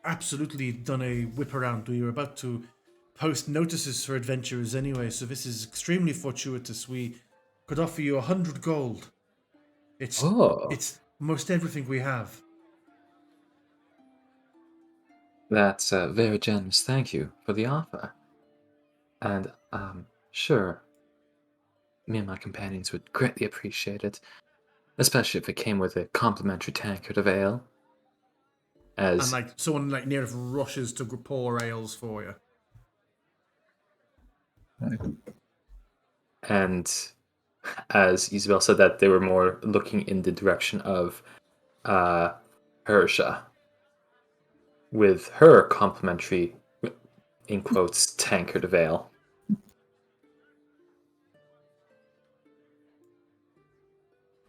C: absolutely done a whip around. We were about to post notices for adventurers anyway, so this is extremely fortuitous. We could offer you 100 gold. It's most everything we have.
A: That's very generous. Thank you for the offer. And sure, me and my companions would greatly appreciate it, especially if it came with a complimentary tankard of ale.
C: And like someone like near rushes to pour ales for you.
D: Right.
A: And as Isabel said that, they were more looking in the direction of Hersha, with her complimentary, in quotes, tankard of ale.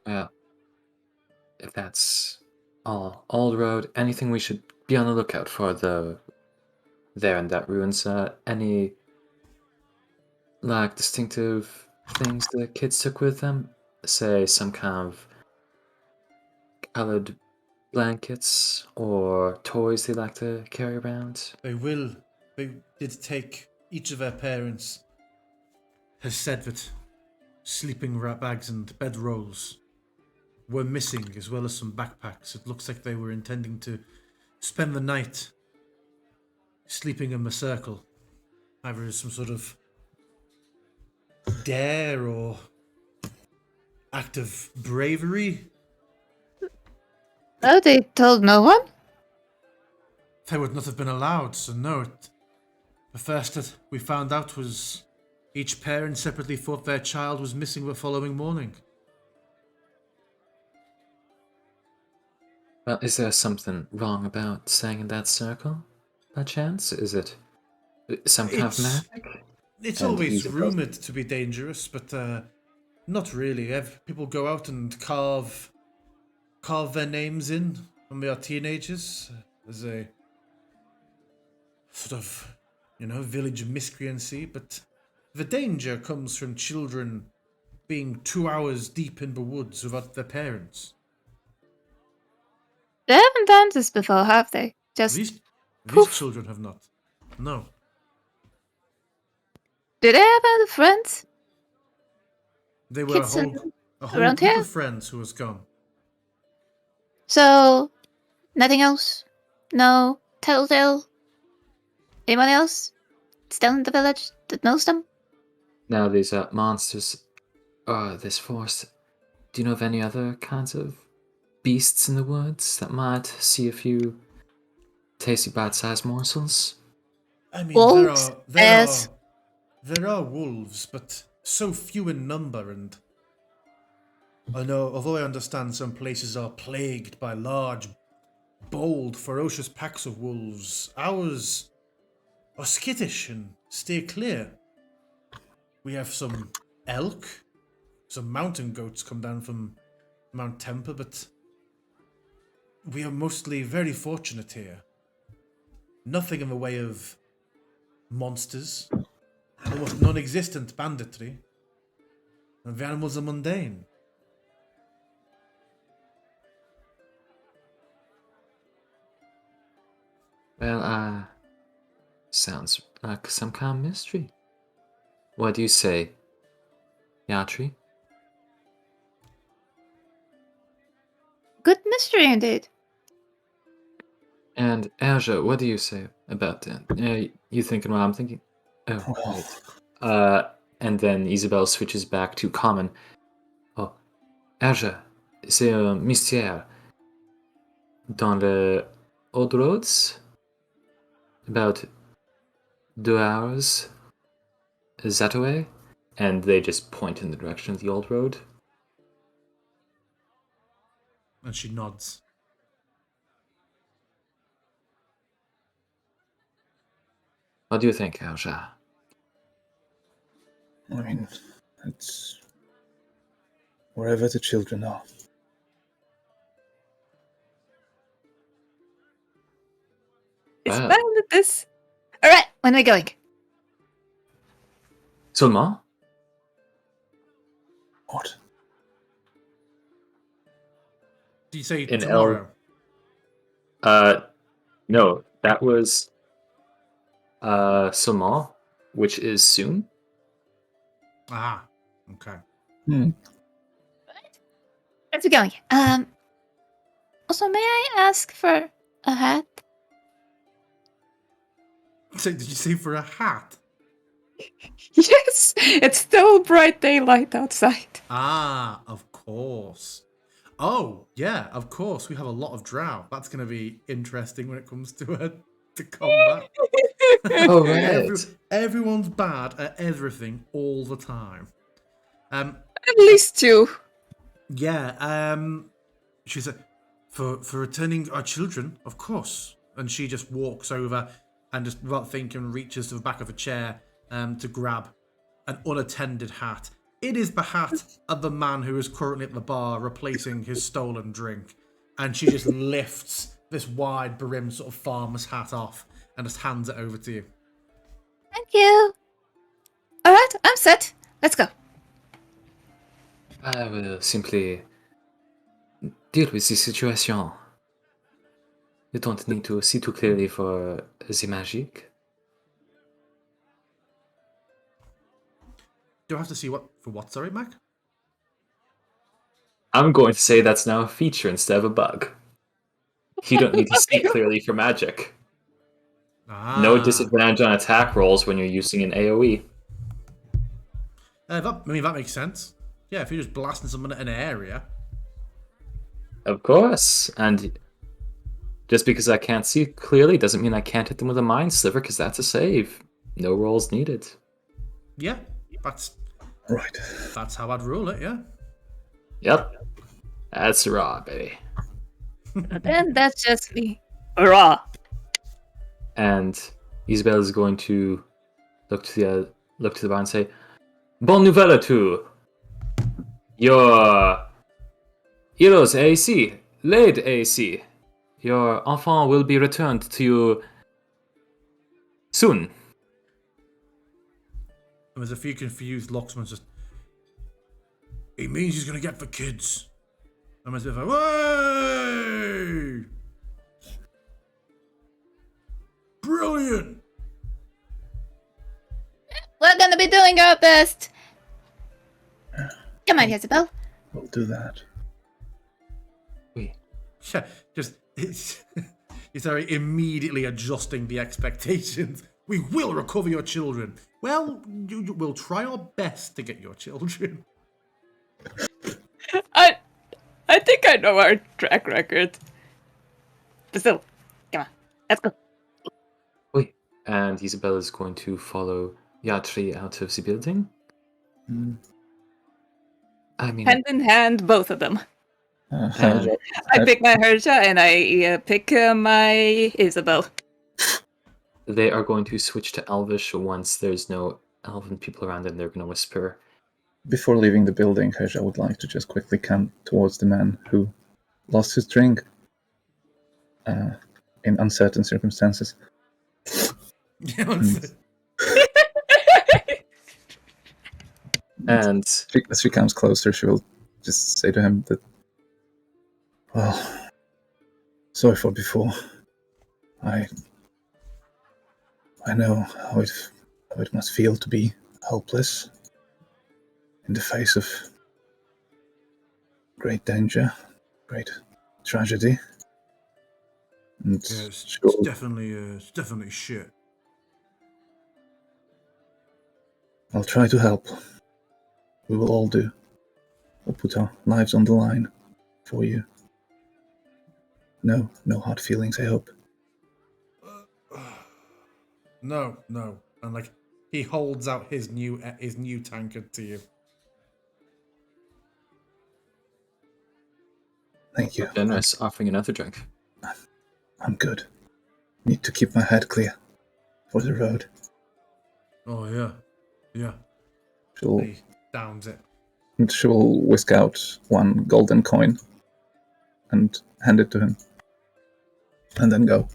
A: Yeah. If that's all the road, anything we should be on the lookout for there in that ruins? Any like distinctive things the kids took with them? Say some kind of colored blankets or toys they like to carry around?
C: They did take, each of their parents has said that sleeping bags and bedrolls were missing, as well as some backpacks. It looks like they were intending to spend the night sleeping in the circle, either as some sort of dare or act of bravery.
B: oh, they told no one?
C: They would not have been allowed, so no. The first that we found out was each parent separately thought their child was missing the following morning.
A: Well, is there something wrong about staying in that circle, by chance? Is it some kind of magic?
C: It's
A: And
C: always
A: Isabel-
C: rumored to be dangerous, but not really. People go out and carve their names in when they are teenagers as a sort of, village miscreancy. But the danger comes from children being 2 hours deep in the woods without their parents.
B: They haven't done this before, have they? Just
C: These
B: poof.
C: children have not. No.
B: Do they have other friends?
C: They were
B: Kids
C: a whole
B: around
C: group
B: here?
C: of friends who was gone.
B: So, nothing else? No Tattletale? Anyone else still in the village that knows them?
A: Now these monsters, this forest. Do you know of any other kinds of beasts in the woods that might see a few tasty bite-sized morsels?
C: I mean,
B: Wolves? Bears?
C: there are wolves, but so few in number, and although I understand some places are plagued by large, bold, ferocious packs of wolves, ours are skittish and steer clear. We have some elk, some mountain goats come down from Mount Temper, but we are mostly very fortunate here. Nothing in the way of monsters, almost non-existent banditry, and the animals are mundane.
A: Well, sounds like some kind of mystery. What do you say, Yatri?
B: Good mystery indeed.
A: And Erja, what do you say about that? You thinking what I'm thinking? Oh,
D: Well,
A: wait. And then Isabelle switches back to common. Oh, Erja, c'est un mystère. Dans le Old Roads, about 2 hours that way, and they just point in the direction of the old road.
C: And she nods.
A: What do you think, Erja?
D: I mean, it's wherever the children are.
B: It's
A: Well.
B: fine with this. All right, when are we going?
A: Seulement?
D: What?
C: Do you say
A: In
C: tomorrow?
A: No, that was seulement, which is soon.
C: Ah, okay.
B: Where's we going? Also, may I ask for a hat?
C: So did you say for a hat?
B: Yes, it's still bright daylight outside.
C: Ah, of course. Oh, yeah, of course. We have a lot of drow. That's going to be interesting when it comes to combat.
A: Oh, right.
C: Everyone's bad at everything all the time.
B: At least two.
C: Yeah, she said, for returning our children, of course. And she just walks over and just without thinking reaches to the back of a chair to grab an unattended hat. It is the hat of the man who is currently at the bar replacing his stolen drink. And she just lifts this wide brimmed sort of farmer's hat off and just hands it over to you.
B: Thank you. All right, I'm set. Let's go.
A: I will simply deal with the situation. You don't need to see too clearly for the magic.
C: Do I have to see what for what? Sorry, Mac.
A: I'm going to say that's now a feature instead of a bug. You don't need to see clearly for magic. No disadvantage on attack rolls when you're using an AoE.
C: That makes sense. Yeah, if you're just blasting someone in an area.
A: Of course, and just because I can't see clearly doesn't mean I can't hit them with a Mind Sliver, because that's a save. No rolls needed.
C: Yeah, that's
D: Right.
C: That's how I'd rule it. Yeah.
A: Yep, that's raw, baby.
B: Then that's just me. Raw.
A: And Isabelle is going to look to the bar and say, "Bonne nouvelle à tous. Your heroes AC, laid AC. Your enfant will be returned to you soon."
C: And there's a few confused locksmen just. He means he's gonna get the kids. And there's a bit of a, way! Brilliant!
B: We're gonna be doing our best. Come on, Isabel.
D: We'll do that.
A: Wait.
C: Yeah, just it's very immediately adjusting the expectations. We will recover your children. Well, we'll try our best to get your children.
B: I think I know our track record. But still, come on, let's go.
A: Wait. And Isabelle is going to follow Yatri out of the building. I mean,
B: Hand in hand, both of them.
A: and
B: I pick my Herja and I pick my Isabel.
A: they are going to switch to Elvish once there's no elven people around and they're going to whisper.
D: Before leaving the building, Herja would like to just quickly come towards the man who lost his drink in uncertain circumstances.
A: And
D: As she comes closer, she will just say to him that, well, sorry for before. I know how it must feel to be helpless in the face of great danger, great tragedy. And
E: Yeah, it's
D: she'll,
E: definitely shit.
D: I'll try to help. We will all do. We'll put our lives on the line for you. No hard feelings, I hope.
C: No. And like he holds out his new tankard to you.
D: Thank you.
A: generous, offering another drink.
D: I'm good. Need to keep my head clear for the road.
E: Oh yeah.
C: He downs it.
D: She'll whisk out one golden coin and hand it to him. And then go.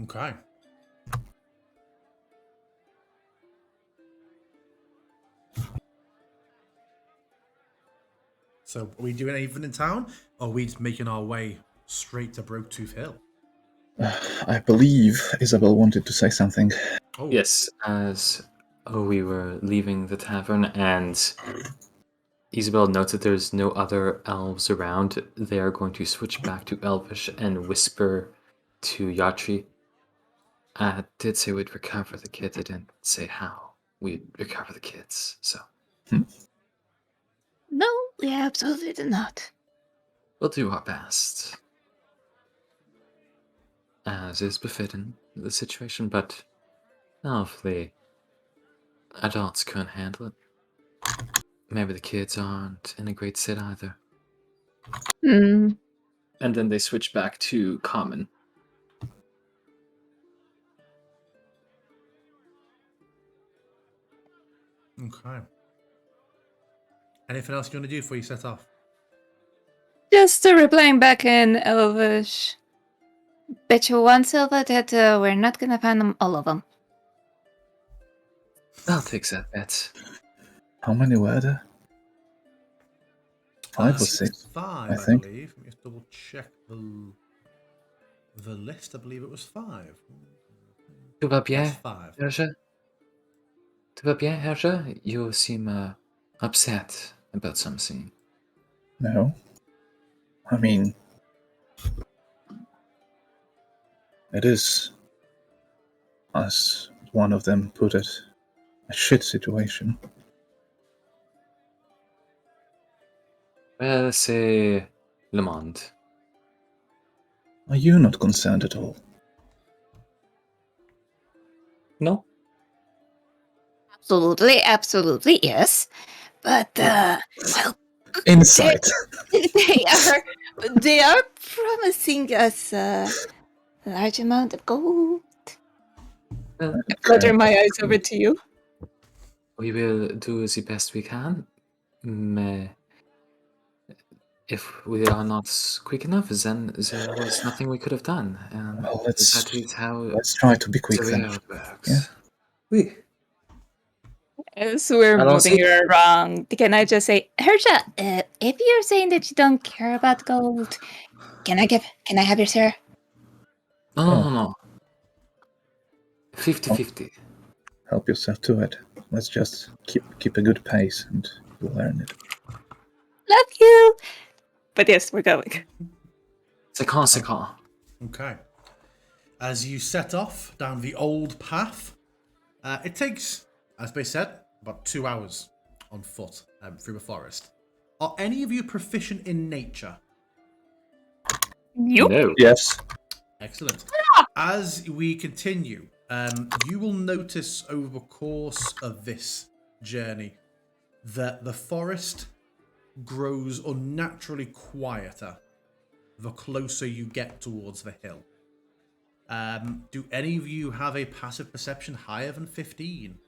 C: Okay. So, are we doing anything in town, or are we just making our way straight to Broketooth Hill?
D: I believe Isabel wanted to say something.
C: Oh,
A: Yes, as we were leaving the tavern and Isabel notes that there's no other elves around, they are going to switch back to Elvish and whisper to Yatri. I did say we'd recover the kids. I didn't say how we'd recover the kids, so.
B: No, we absolutely did not.
A: We'll do our best. As is befitting the situation, but hopefully adults couldn't handle it. Maybe the kids aren't in a great state either.
B: Hmm.
A: And then they switch back to common.
C: okay. Anything else you want to do before you set off?
B: Just replying back in Elvish. Bet you one silver that we're not gonna find them, all of them.
A: I'll take that bet.
D: How many were there? 5 or 6?
C: 5,
D: I think.
C: believe. Let me just double check the list. I believe it was 5.
A: Tout va bien,
C: Yes, 5.
A: Herja? Tout va bien, Herja? You seem upset about something.
D: No. I mean, it is, as one of them put it, a shit situation.
A: Well, c'est le monde.
D: Are you not concerned at all?
A: No?
B: Absolutely, yes. But well,
D: Insight.
B: they are promising us a large amount of gold.
A: Well,
B: Flutter my eyes over to you.
A: we will do the best we can. Mais if we are not quick enough, then there was nothing we could have done. And
D: Well,
A: that is how
D: let's try to be quick
A: the
D: then.
A: world works.
D: Yeah.
A: Oui.
B: So we're
A: Alors,
B: moving
A: c'est-
B: you around. Can I just say, Herja, if you're saying that you don't care about gold, can I have your share?
A: No. 50-50.
D: Help yourself to it. Let's just keep a good pace and you'll earn it.
B: Love you. But yes, we're going.
A: C'est quand.
C: Okay. As you set off down the old path, it takes, as they said, about 2 hours on foot through the forest. Are any of you proficient in nature?
B: You?
A: No.
D: Yes.
C: Excellent. As we continue, you will notice over the course of this journey that the forest grows unnaturally quieter the closer you get towards the hill. Do any of you have a passive perception higher than 15?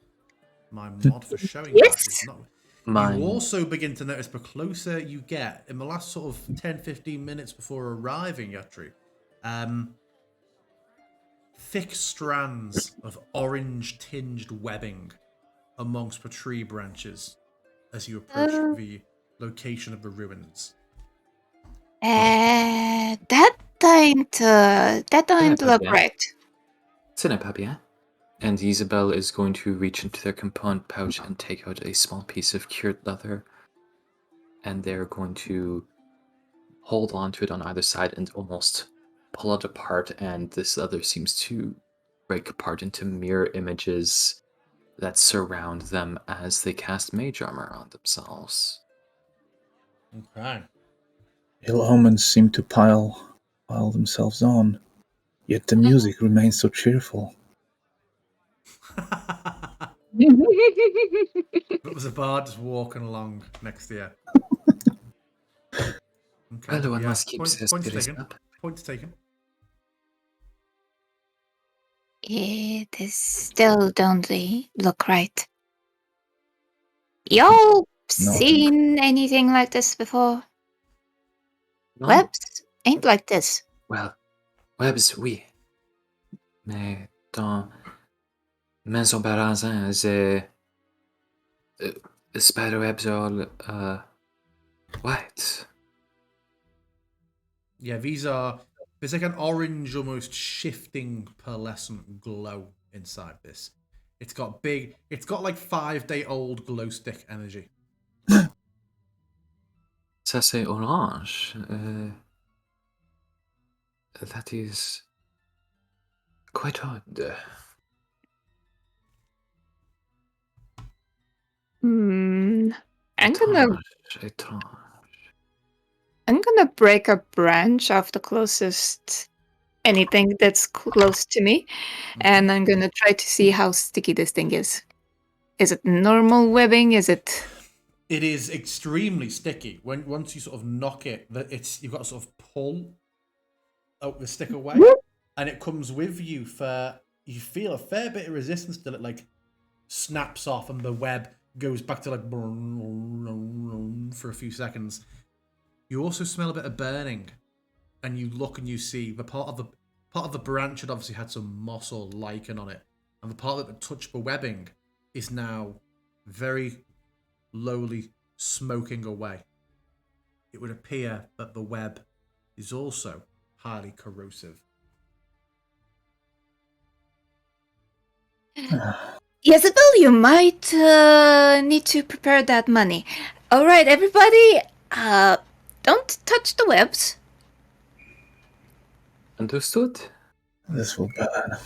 C: My mod for showing that is
B: Yes.
C: not.
A: Mine.
C: You also begin to notice the closer you get, in the last sort of 10-15 minutes before arriving, Yatri, thick strands of orange-tinged webbing amongst the tree branches as you approach the location of the ruins.
B: That don't look
A: Yeah.
B: right.
A: Ce n'est pas bien. And Isabel is going to reach into their component pouch and take out a small piece of cured leather. And they're going to hold onto it on either side and almost pull it apart. And this leather seems to break apart into mirror images that surround them as they cast mage armor on themselves.
C: Okay.
D: Ill omens seem to pile themselves on, yet the music remains so cheerful.
C: But was a bard just walking along next to you. Okay.
A: Well, one
C: Yeah.
A: must keep their
C: Points
A: spirits
C: taken.
A: up.
C: Points taken.
B: This still don't look right. Y'all seen anything like this before?
A: No?
B: Webs ain't like this.
A: Well, webs, oui. Mais dans Maison Barazin, the spider webs are all white.
C: Yeah, there's like an orange, almost shifting pearlescent glow inside this. It's got like 5-day-old glow stick energy.
A: Ça c'est orange. That is quite odd.
B: I'm
A: Étrange.
B: gonna break a branch off the closest anything that's close to me, and I'm gonna try to see how sticky this thing is. Is it normal webbing? Is it?
C: It is extremely sticky. Once you sort of knock it, you've got to sort of pull out the stick away, and it comes with you you feel a fair bit of resistance till it like snaps off and the web goes back to like for a few seconds. You also smell a bit of burning, and you look and you see the part of the branch had obviously had some moss or lichen on it, and the part that touched the webbing is now very lowly smoking away. It would appear that the web is also highly corrosive.
B: Isabel, you might need to prepare that money. All right, everybody, don't touch the webs.
A: Understood?
D: This will burn.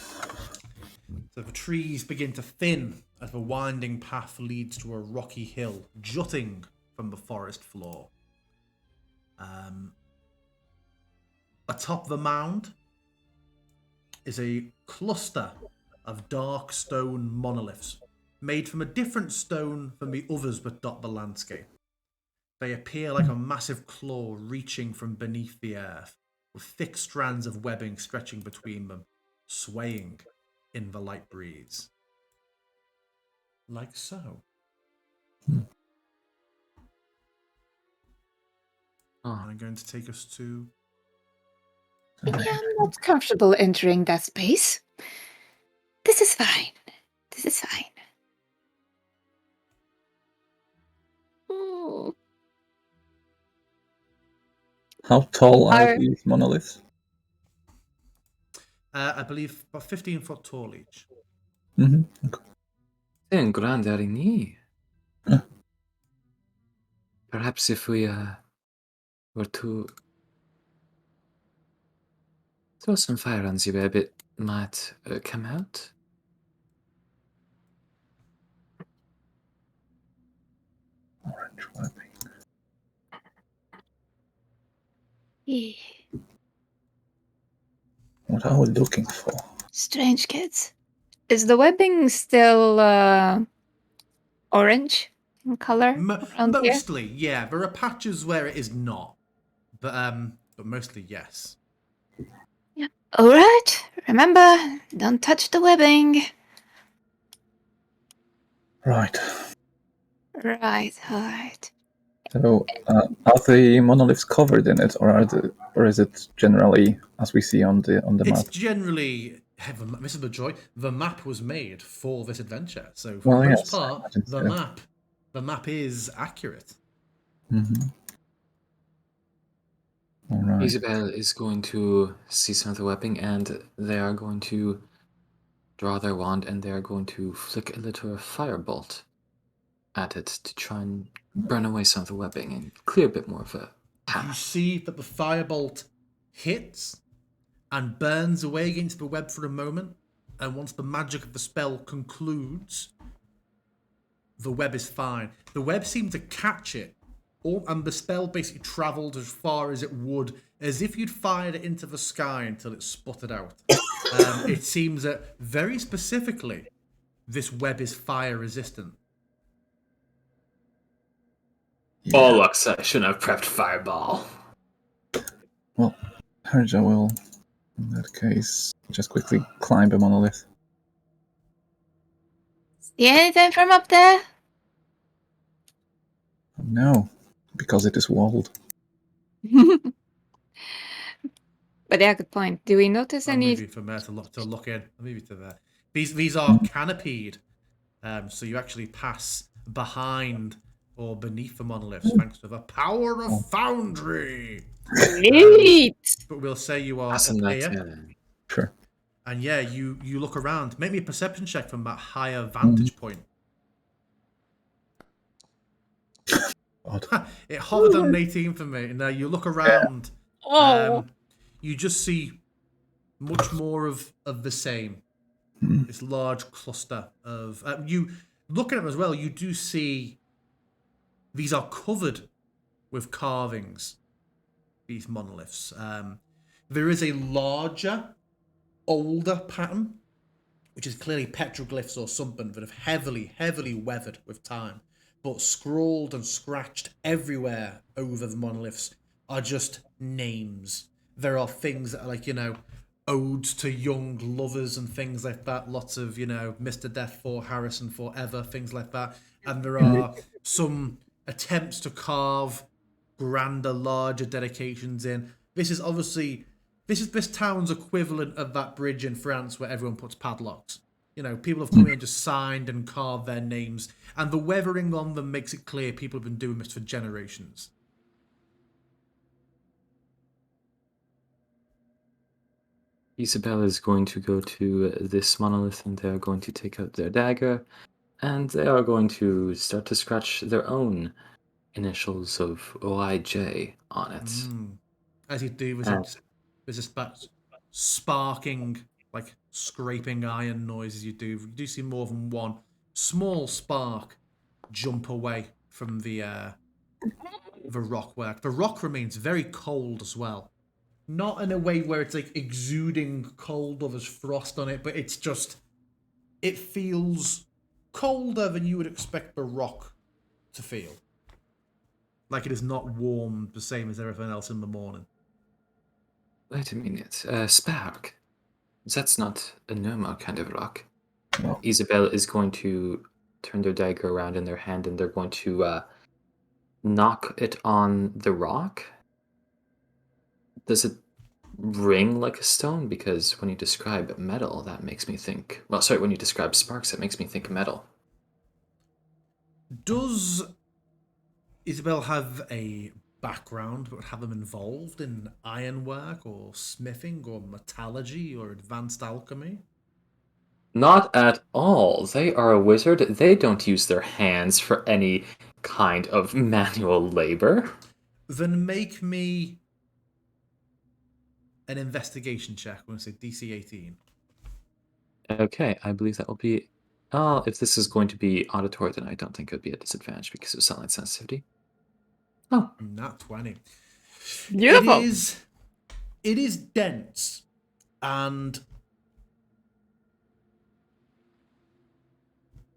C: So the trees begin to thin as the winding path leads to a rocky hill jutting from the forest floor. Atop the mound is a cluster of dark stone monoliths made from a different stone than the others that dot the landscape. They appear like a massive claw reaching from beneath the earth, with thick strands of webbing stretching between them, swaying in the light breeze. Like so. I'm going to take us to...
B: Yeah, I'm not comfortable entering that space. This is fine. This is fine. Ooh.
D: How tall are these monoliths?
C: I believe about 15 foot tall each.
D: Mm-hmm. Okay.
A: C'est une grande araignée. Perhaps if we were to throw some fire on the web, it might come out.
D: Orange webbing.
B: Yeah.
D: What are we looking for?
B: Strange kids. Is the webbing still orange in color around here?
C: Mostly, yeah. There are patches where it is not, but mostly yes.
B: Yeah. All right. Remember, don't touch the webbing.
D: Right.
B: Right, alright.
D: So, are the monoliths covered in it, or is it generally as we see on the
C: It's
D: map?
C: generally, Mrs. Bejoy, the map was made for this adventure. So for
D: Well,
C: the most
D: yes, I
C: part,
D: imagine so.
C: the map is accurate.
D: Mm-hmm. All right.
A: Isabel is going to see some of the webbing, and they are going to draw their wand, and they are going to flick a little firebolt at it to try and burn away some of the webbing and clear a bit more of a
C: You
A: path.
C: see that the firebolt hits and burns away against the web for a moment, and once the magic of the spell concludes, the web is fine. The web seemed to catch it, and the spell basically travelled as far as it would, as if you'd fired it into the sky until it sputtered out. It seems that, very specifically, this web is fire resistant.
D: Yeah.
A: Bollocks, I shouldn't have prepped fireball.
D: Well, Herja will, in that case, just quickly climb a monolith.
B: See anything from up there?
D: No, because it is walled.
B: But yeah, good point. Do we notice
C: I'll
B: any?
C: move you from there to look in. I'll move you to there. These are canopied, so you actually pass behind or beneath the monoliths thanks to the power of Foundry.
B: Neat.
C: But we'll say you are
A: That's
C: up
A: a
C: here,
A: nice,
D: Sure.
C: and yeah, you look around. Make me a perception check from that higher vantage point.
D: Odd.
C: It hovered on an 18 for me. And now you look around.
B: Oh.
C: You just see much more of the same. This large cluster of you looking at them as well. You do see these are covered with carvings. These monoliths. There is a larger, older pattern, which is clearly petroglyphs or something that have heavily weathered with time. But scrawled and scratched everywhere over the monoliths are just names. There are things that are like, odes to young lovers and things like that. Lots of, Mr. Death for Harrison Forever, things like that. And there are some attempts to carve grander, larger dedications in. This is obviously, this town's equivalent of that bridge in France where everyone puts padlocks. People have come in and just signed and carved their names, and the weathering on them makes it clear people have been doing this for generations.
A: Isabel is going to go to this monolith, and they are going to take out their dagger, and they are going to start to scratch their own initials of OIJ on it.
C: As you do, there's this sparking, like scraping iron noises you do. You do see more than one small spark jump away from the rockwork. The rock remains very cold as well. Not in a way where it's like exuding cold or there's frost on it, but it's just, it feels colder than you would expect the rock to feel. Like it is not warm the same as everything else in the morning.
A: Wait a minute, spark. That's not a normal kind of rock.
D: No.
A: Isabel is going to turn their dagger around in their hand, and they're going to knock it on the rock. Does it ring like a stone? Because when you describe metal, that makes me think... Well, sorry, when you describe sparks, it makes me think metal.
C: Does Isabel have a background that would have them involved in ironwork or smithing or metallurgy or advanced alchemy?
A: Not at all. They are a wizard. They don't use their hands for any kind of manual labor.
C: Then make me an investigation check. I'm going to say DC 18.
A: Okay, I believe that will be... Oh, if this is going to be auditory, then I don't think it would be a disadvantage because of sunlight sensitivity. Oh.
C: Not 20.
B: Beautiful.
C: It is dense and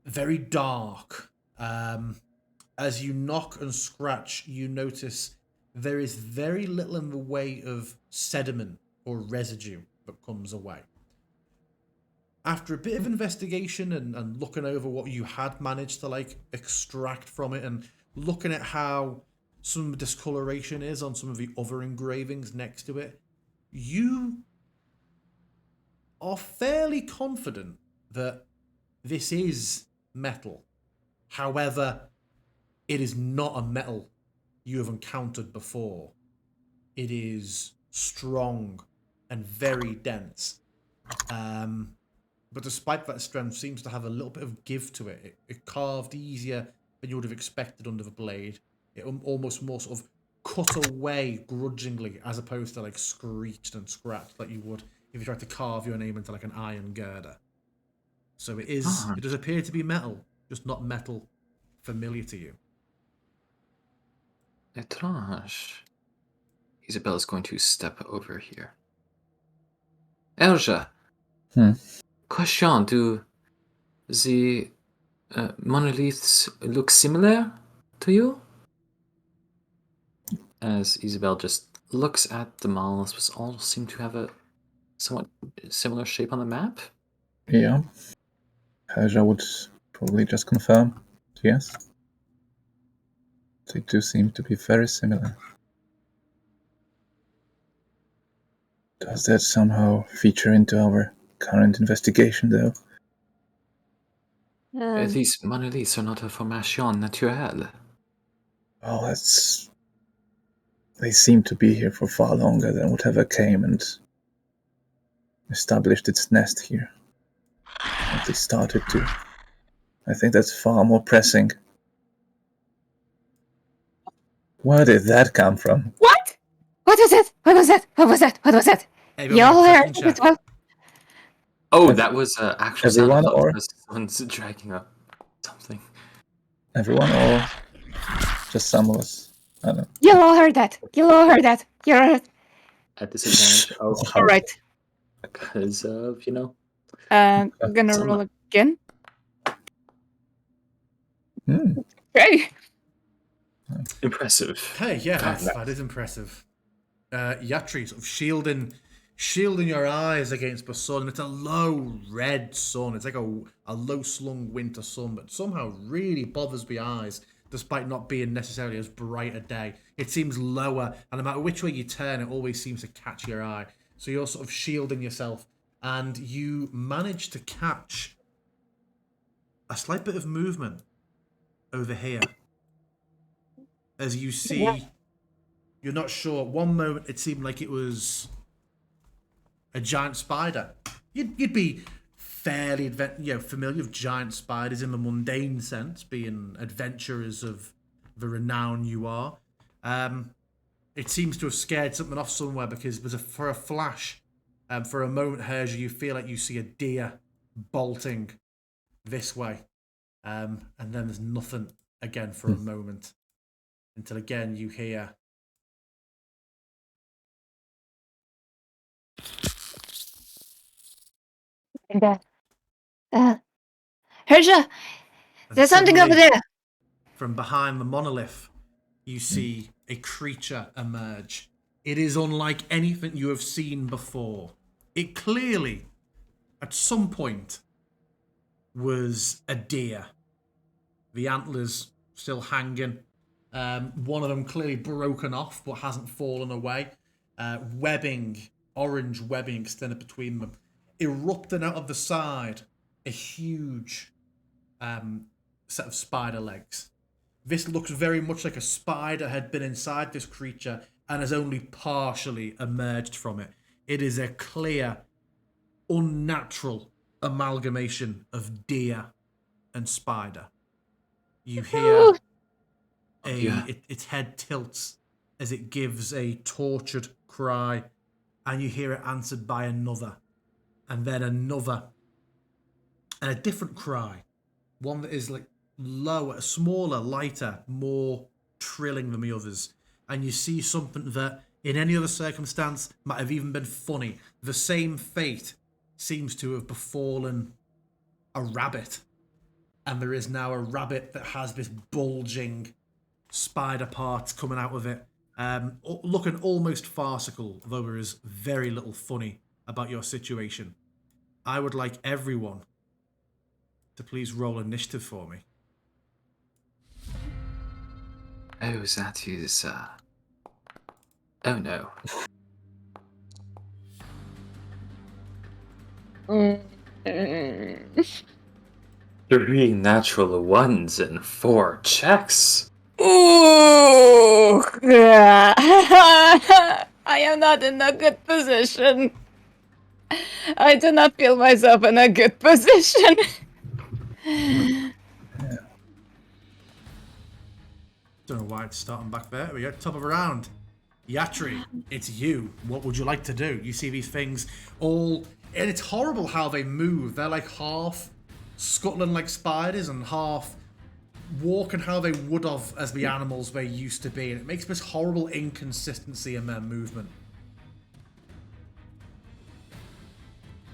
C: very dark. As you knock and scratch, you notice there is very little in the way of sediment or residue that comes away. after a bit of investigation and looking over what you had managed to like extract from it and looking at how some discoloration is on some of the other engravings next to it, you are fairly confident that this is metal. However, it is not a metal you have encountered before. It is strong and very dense. But despite that strength, seems to have a little bit of give to it. It carved easier than you would have expected under the blade. It almost more sort of cut away grudgingly, as opposed to like screeched and scratched like you would if you tried to carve your name into like an iron girder. So it is. It does appear to be metal, just not metal familiar to you.
A: Étrange. Isabel is going to step over here. Erja. Question, do the monoliths look similar to you? As Isabel just looks at the monoliths, which all seem to have a somewhat similar shape on the map.
D: Yeah. Haja would probably just confirm. Yes. They do seem to be very similar. Does that somehow feature into our current investigation, though?
A: These monoliths are not a formation naturelle.
D: Oh, they seem to be here for far longer than whatever came and established its nest here. At least started to. I think that's far more pressing. Where did that come from?
B: What? What was it? What was that? What was that? What was that? Y'all heard it? Well,
A: Oh, that was actual sound
D: everyone
A: effect
D: or
A: because someone's dragging up something.
D: everyone or just some of us? I don't know.
B: you all heard that. You all heard that. You all heard.
A: At disadvantage. Oh,
B: All right.
A: because of, you know.
B: Gonna
A: Some-
B: roll again.
D: Hmm.
B: Okay.
A: Impressive.
C: Hey, yeah, that is impressive. Yatri sort of shielding your eyes against the sun. It's a low red sun. It's like a low slung winter sun, but somehow really bothers the eyes, despite not being necessarily as bright a day. It seems lower, and no matter which way you turn, it always seems to catch your eye. So you're sort of shielding yourself, and you manage to catch a slight bit of movement over here. As you see, you're not sure. One moment it seemed like it was a giant spider. You'd be fairly familiar with giant spiders in the mundane sense, being adventurers of the renown you are. It seems to have scared something off somewhere because for a flash, for a moment, Herja, you feel like you see a deer bolting this way. And then there's nothing again for a moment. Until again you hear...
B: Herja, there's something over
C: suddenly,
B: there.
C: from behind the monolith, you see a creature emerge. It is unlike anything you have seen before. It clearly, at some point, was a deer. The antlers still hanging. One of them clearly broken off, but hasn't fallen away. Orange webbing extended between them. Erupting out of the side, a huge set of spider legs. This looks very much like a spider had been inside this creature and has only partially emerged from it. It is a clear, unnatural amalgamation of deer and spider. You hear its head tilts as it gives a tortured cry, and you hear it answered by another, and then another, and a different cry. One that is like lower, smaller, lighter, more trilling than the others. And you see something that, in any other circumstance, might have even been funny. The same fate seems to have befallen a rabbit. And there is now a rabbit that has this bulging spider parts coming out of it. Looking almost farcical, though there is very little funny about your situation. I would like everyone to please roll initiative for me.
A: Oh, that is, oh no. 3 natural 1s and 4 checks.
B: Ooh! I am not in a good position. I do not feel myself in a good position.
C: Don't know why it's starting back there. We got top of a round. Yatri, it's you. What would you like to do? You see these things all... And it's horrible how they move. They're like half scuttling like spiders and half walking how they would have as the animals they used to be. And it makes this horrible inconsistency in their movement.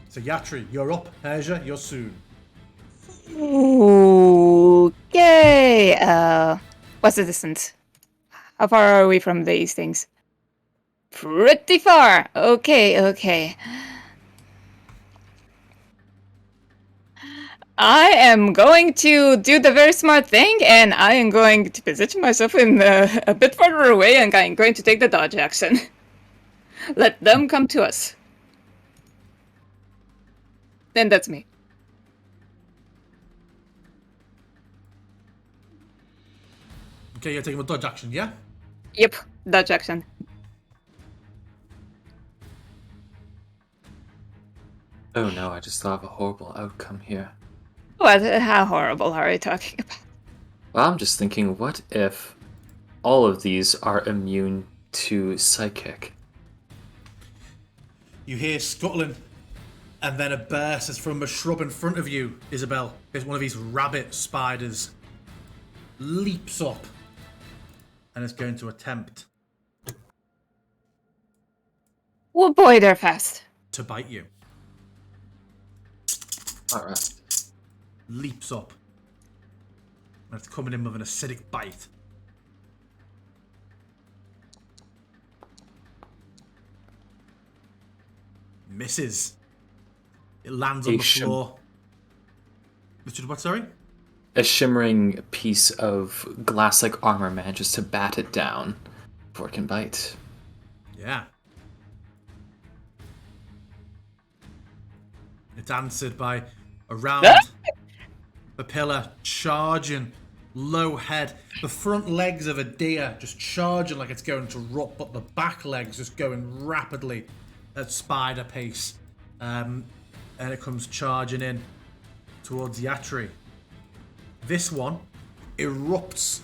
C: So Yatri, you're up. Persia, you're soon.
B: Okay. What's the distance? How far are we from these things? Pretty far. Okay. I am going to do the very smart thing, and I am going to position myself in a bit further away, and I'm going to take the dodge action. Let them come to us. Then that's me.
C: Okay, you're taking a dodge action, yeah?
B: Yep, dodge action.
A: Oh no, I just thought of a horrible outcome here.
B: What? How horrible are you talking about?
A: Well, I'm just thinking, what if all of these are immune to psychic?
C: You hear scuttling, and then a burst is from a shrub in front of you, Isabel. There's one of these rabbit spiders. Leaps up, and is going to attempt
B: Oh boy, they're fast.
C: to bite you.
A: Alright.
C: Leaps up. And it's coming in with an acidic bite. Misses. It lands on the floor. Richard, what, sorry?
A: A shimmering piece of glass-like armor manages to bat it down before it can bite.
C: Yeah. It's answered by a round, the pillar charging, low head, the front legs of a deer just charging like it's going to rut, but the back legs just going rapidly at spider pace. And it comes charging in towards Yatri. This one erupts.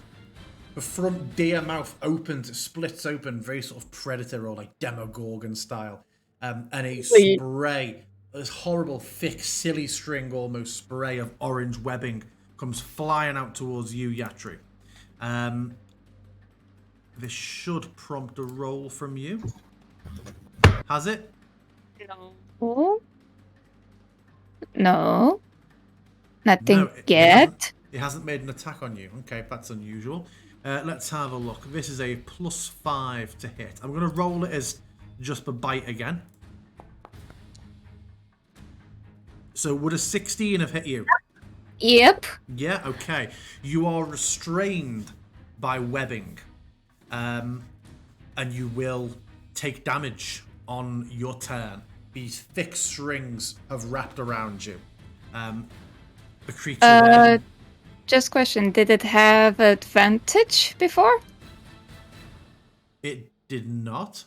C: The front deer mouth opens, it splits open, very sort of predator or like Demogorgon style. And a spray, this horrible, thick, silly string almost spray of orange webbing comes flying out towards you, Yatri. This should prompt a roll from you. Has it?
B: No. Nothing
C: No,
B: yet.
C: It hasn't made an attack on you. Okay, that's unusual. Let's have a look. This is a +5 to hit. I'm going to roll it as just the bite again. So would a 16 have hit you?
B: Yep.
C: Yeah, okay. You are restrained by webbing. And you will take damage on your turn. These thick strings have wrapped around you. The creature...
B: Just question, did it have advantage before?
C: It did not.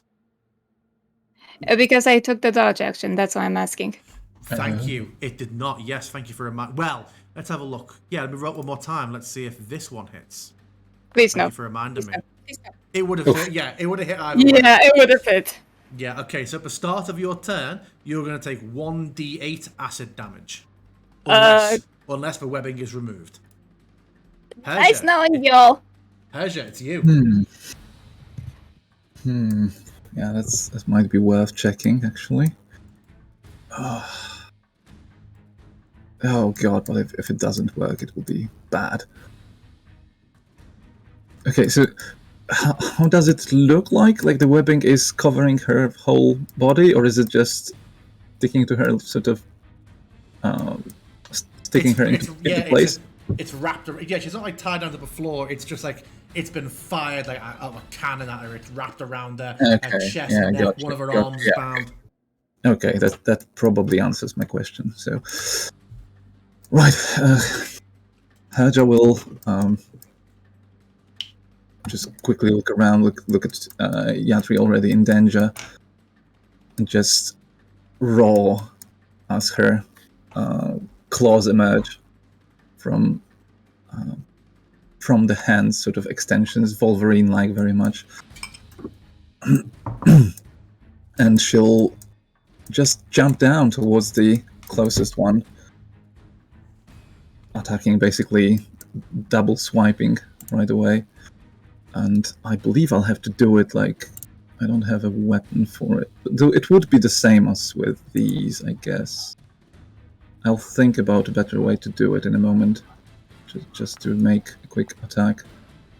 B: Because I took the dodge action, that's why I'm asking.
C: Thank you. It did not. Yes, thank you for reminding. Well, let's have a look. Yeah, let me roll one more time. Let's see if this one hits.
B: Please
C: Thank
B: no.
C: you for reminding me.
B: Please no.
C: It would have hit. Yeah, it would have hit either way.
B: Yeah, it would have hit.
C: Yeah, okay. So at the start of your turn, you're going to take 1d8 acid damage. Unless the webbing is removed. Persia,
B: Nice knowing y'all.
C: Persia, it's you.
D: Yeah, that might be worth checking, actually. Oh god, but if it doesn't work, it will be bad. Okay, so how does it look like? Like the webbing is covering her whole body, or is it just sticking to her sort of sticking her into place.
C: It's wrapped around. Yeah, she's not like tied down to the floor. It's just like it's been fired like out of a cannon at her. It's wrapped around her, her chest and neck. One of her arms is bound.
D: Okay, that probably answers my question. So, right, Herja will just quickly look around, look at Yatri already in danger, and just roar as her claws emerge from the hands, sort of extensions, Wolverine-like very much. And she'll just jump down towards the closest one, attacking, basically double swiping right away. And I believe I'll have to do it like I don't have a weapon for it. Though it would be the same as with these, I guess. I'll think about a better way to do it in a moment. Just to make a quick attack.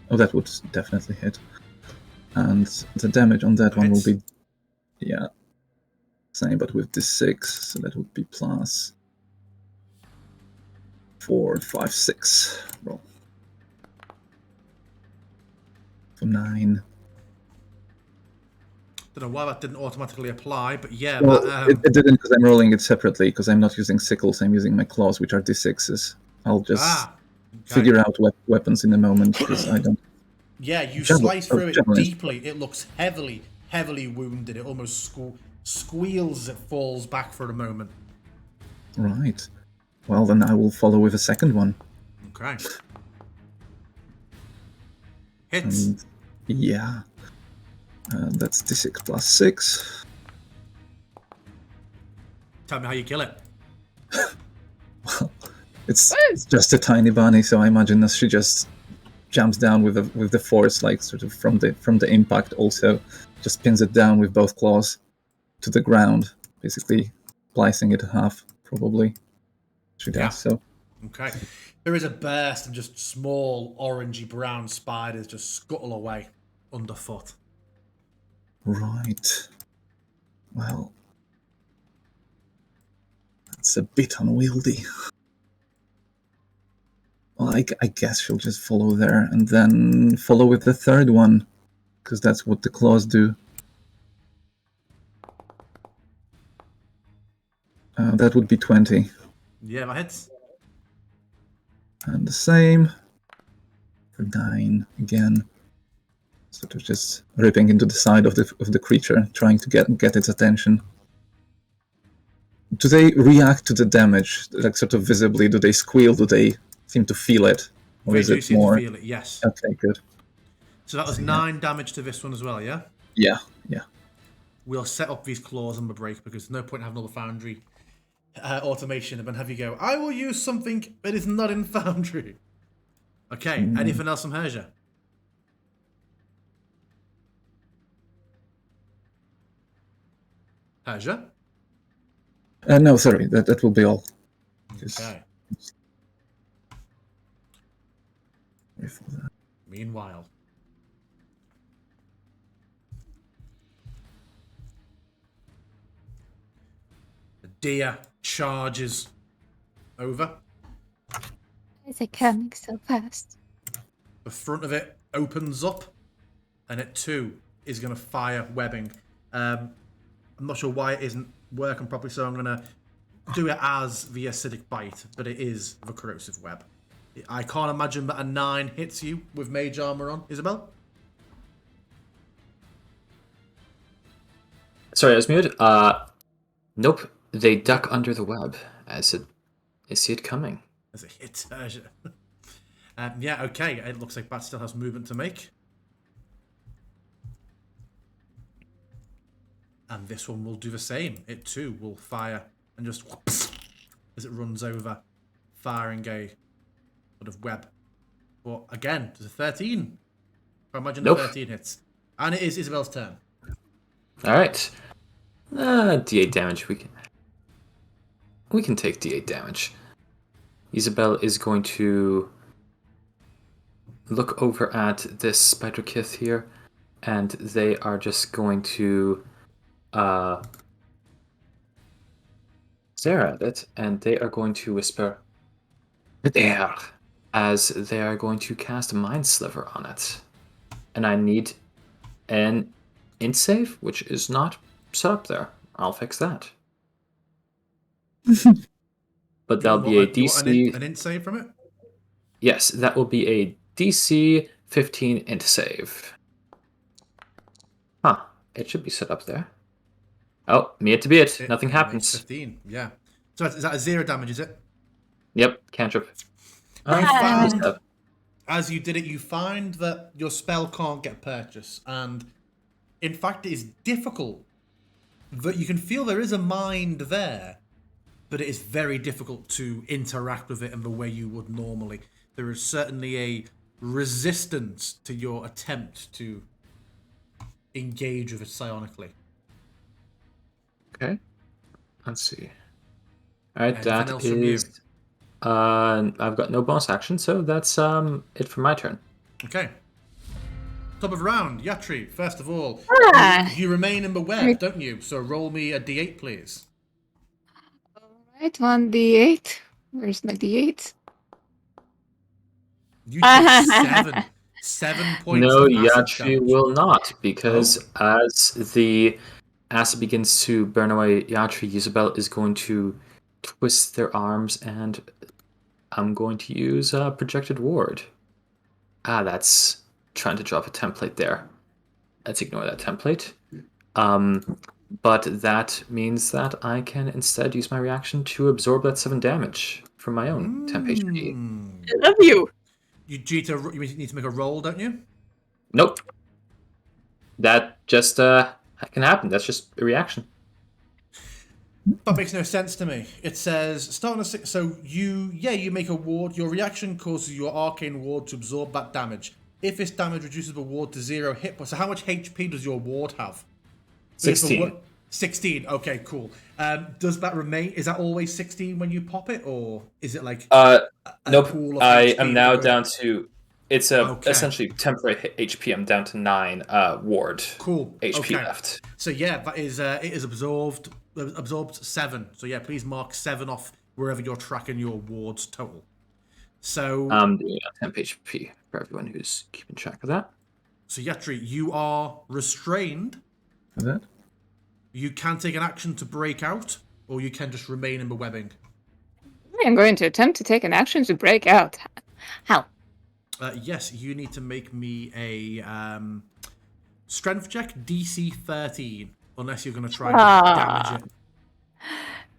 D: Oh, that would definitely hit. And the damage on that one will be... Yeah. Same, but with the 6. So that would be plus 4, 5, 6. Roll. For 9.
C: Don't know why that didn't automatically apply, but yeah.
D: Well,
C: that,
D: it didn't because I'm rolling it separately, because I'm not using sickles, I'm using my claws, which are d6s. I'll just figure out weapons in a moment, because I don't...
C: Yeah, you slice through it deeply. It looks heavily wounded. It almost squeals as it falls back for a moment.
D: Right. Well, then I will follow with a second one.
C: Okay. Hits.
D: And, yeah. That's d6 plus 6.
C: Tell me how you kill it.
D: Well, it's just a tiny bunny, so I imagine as she just jumps down with the force, like sort of from the impact, also just pins it down with both claws to the ground, basically slicing it in half, probably. She does so.
C: Okay. There is a burst and just small orangey brown spiders just scuttle away underfoot.
D: Right. Well, that's a bit unwieldy. Well, I guess she'll just follow there and then follow with the third one, because that's what the claws do. That would be 20.
C: Yeah, that hits.
D: And the same for 9 again. Sort of just ripping into the side of the creature, trying to get its attention. Do they react to the damage, like sort of visibly? Do they squeal? Do they seem to feel it? Or
C: they do seem to feel it, yes.
D: Okay, good.
C: So that was 9 damage to this one as well, yeah?
D: Yeah.
C: We'll set up these claws on the break because there's no point in having another Foundry automation and then have you go, I will use something that is not in Foundry. Okay, anything else from Herja? Herja?
D: No, sorry, that will be all.
C: Okay. Meanwhile. The deer charges over.
B: Why is it coming so fast?
C: The front of it opens up, and it too is going to fire webbing. I'm not sure why it isn't working properly, so I'm going to do it as the acidic bite, but it is the corrosive web. I can't imagine that a 9 hits you with mage armor on, Isabel.
A: Sorry, I was muted. Nope. They duck under the web as they see it coming.
C: As it hits Herja. Yeah, okay. It looks like Bat still has movement to make. And this one will do the same. It too will fire and just whoops, as it runs over, firing a sort of web. But again, there's a 13. I imagine the 13 hits. And it is Isabel's turn.
A: Alright. D8 damage. We can take D8 damage. Isabel is going to look over at this spider kith here, and they are just going to stare at it, and they are going to whisper, "There," as they are going to cast a Mind Sliver on it. And I need an int save, which is not set up there. I'll fix that. But that'll be a
C: You want
A: DC.
C: an int save from it?
A: Yes, that will be a DC 15 int save. Huh. It should be set up there. Oh, me it to be it. Nothing happens.
C: 15, yeah. So is that a 0 damage, is it?
A: Yep, cantrip.
C: You found,
A: Step.
C: as you did it, you find that your spell can't get purchased. And in fact, it is difficult. That you can feel there is a mind there, but it is very difficult to interact with it in the way you would normally. There is certainly a resistance to your attempt to engage with it psionically.
A: Okay. Let's see. Alright,
C: Anything
A: that
C: else from you?
A: is... I've got no bonus action, so that's it for my turn.
C: Okay. Top of round, Yatri, first of all. You remain in the web, don't you? So roll me a d8, please.
B: Alright, 1d8. Where's my d8?
C: You take 7. 7 points
A: No,
C: of acid
A: Yatri
C: damage.
A: will not, because as the acid begins to burn away Yatri, Isabel is going to twist their arms, and I'm going to use Projected Ward. That's trying to drop a template there. Let's ignore that template. But that means that I can instead use my reaction to absorb that 7 damage from my own temp HP.
B: I love you.
C: You need to make a roll, don't you?
A: Nope. That just can happen. That's just a reaction.
C: That makes no sense to me. It says start on a 6. So you make a ward. Your reaction causes your arcane ward to absorb that damage. If this damage reduces the ward to 0 hit points. So how much HP does your ward have?
A: 16.
C: 16. Okay, cool. Does that remain? Is that always 16 when you pop it, or is it like
A: nope.
C: pool of
A: I
C: HP
A: am now
C: that
A: down to. It's a
C: Okay.
A: essentially temporary HP. I'm down to 9 ward.
C: Cool.
A: HP
C: Okay.
A: left.
C: So yeah, that is it is absorbed 7. So yeah, please mark 7 off wherever you're tracking your wards total. So
A: I'm doing temp HP for everyone who's keeping track of that.
C: so Yatri, you are restrained.
D: For that?
C: You can take an action to break out, or you can just remain in the webbing.
B: I am going to attempt to take an action to break out. How?
C: Yes, you need to make me a strength check, DC 13, unless you're going to try and damage it.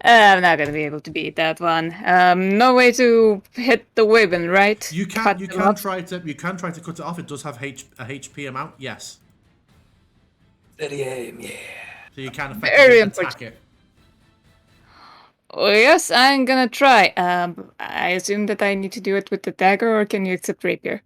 B: I'm not going to be able to beat that one. No way to hit the weapon, right?
C: You can try to cut it off. It does have a HP amount. Yes.
A: Steady aim, yeah.
C: So you can
B: Very
C: effectively
B: important.
C: attack it.
B: Oh, yes, I'm gonna try. I assume that I need to do it with the dagger, or can you accept rapier?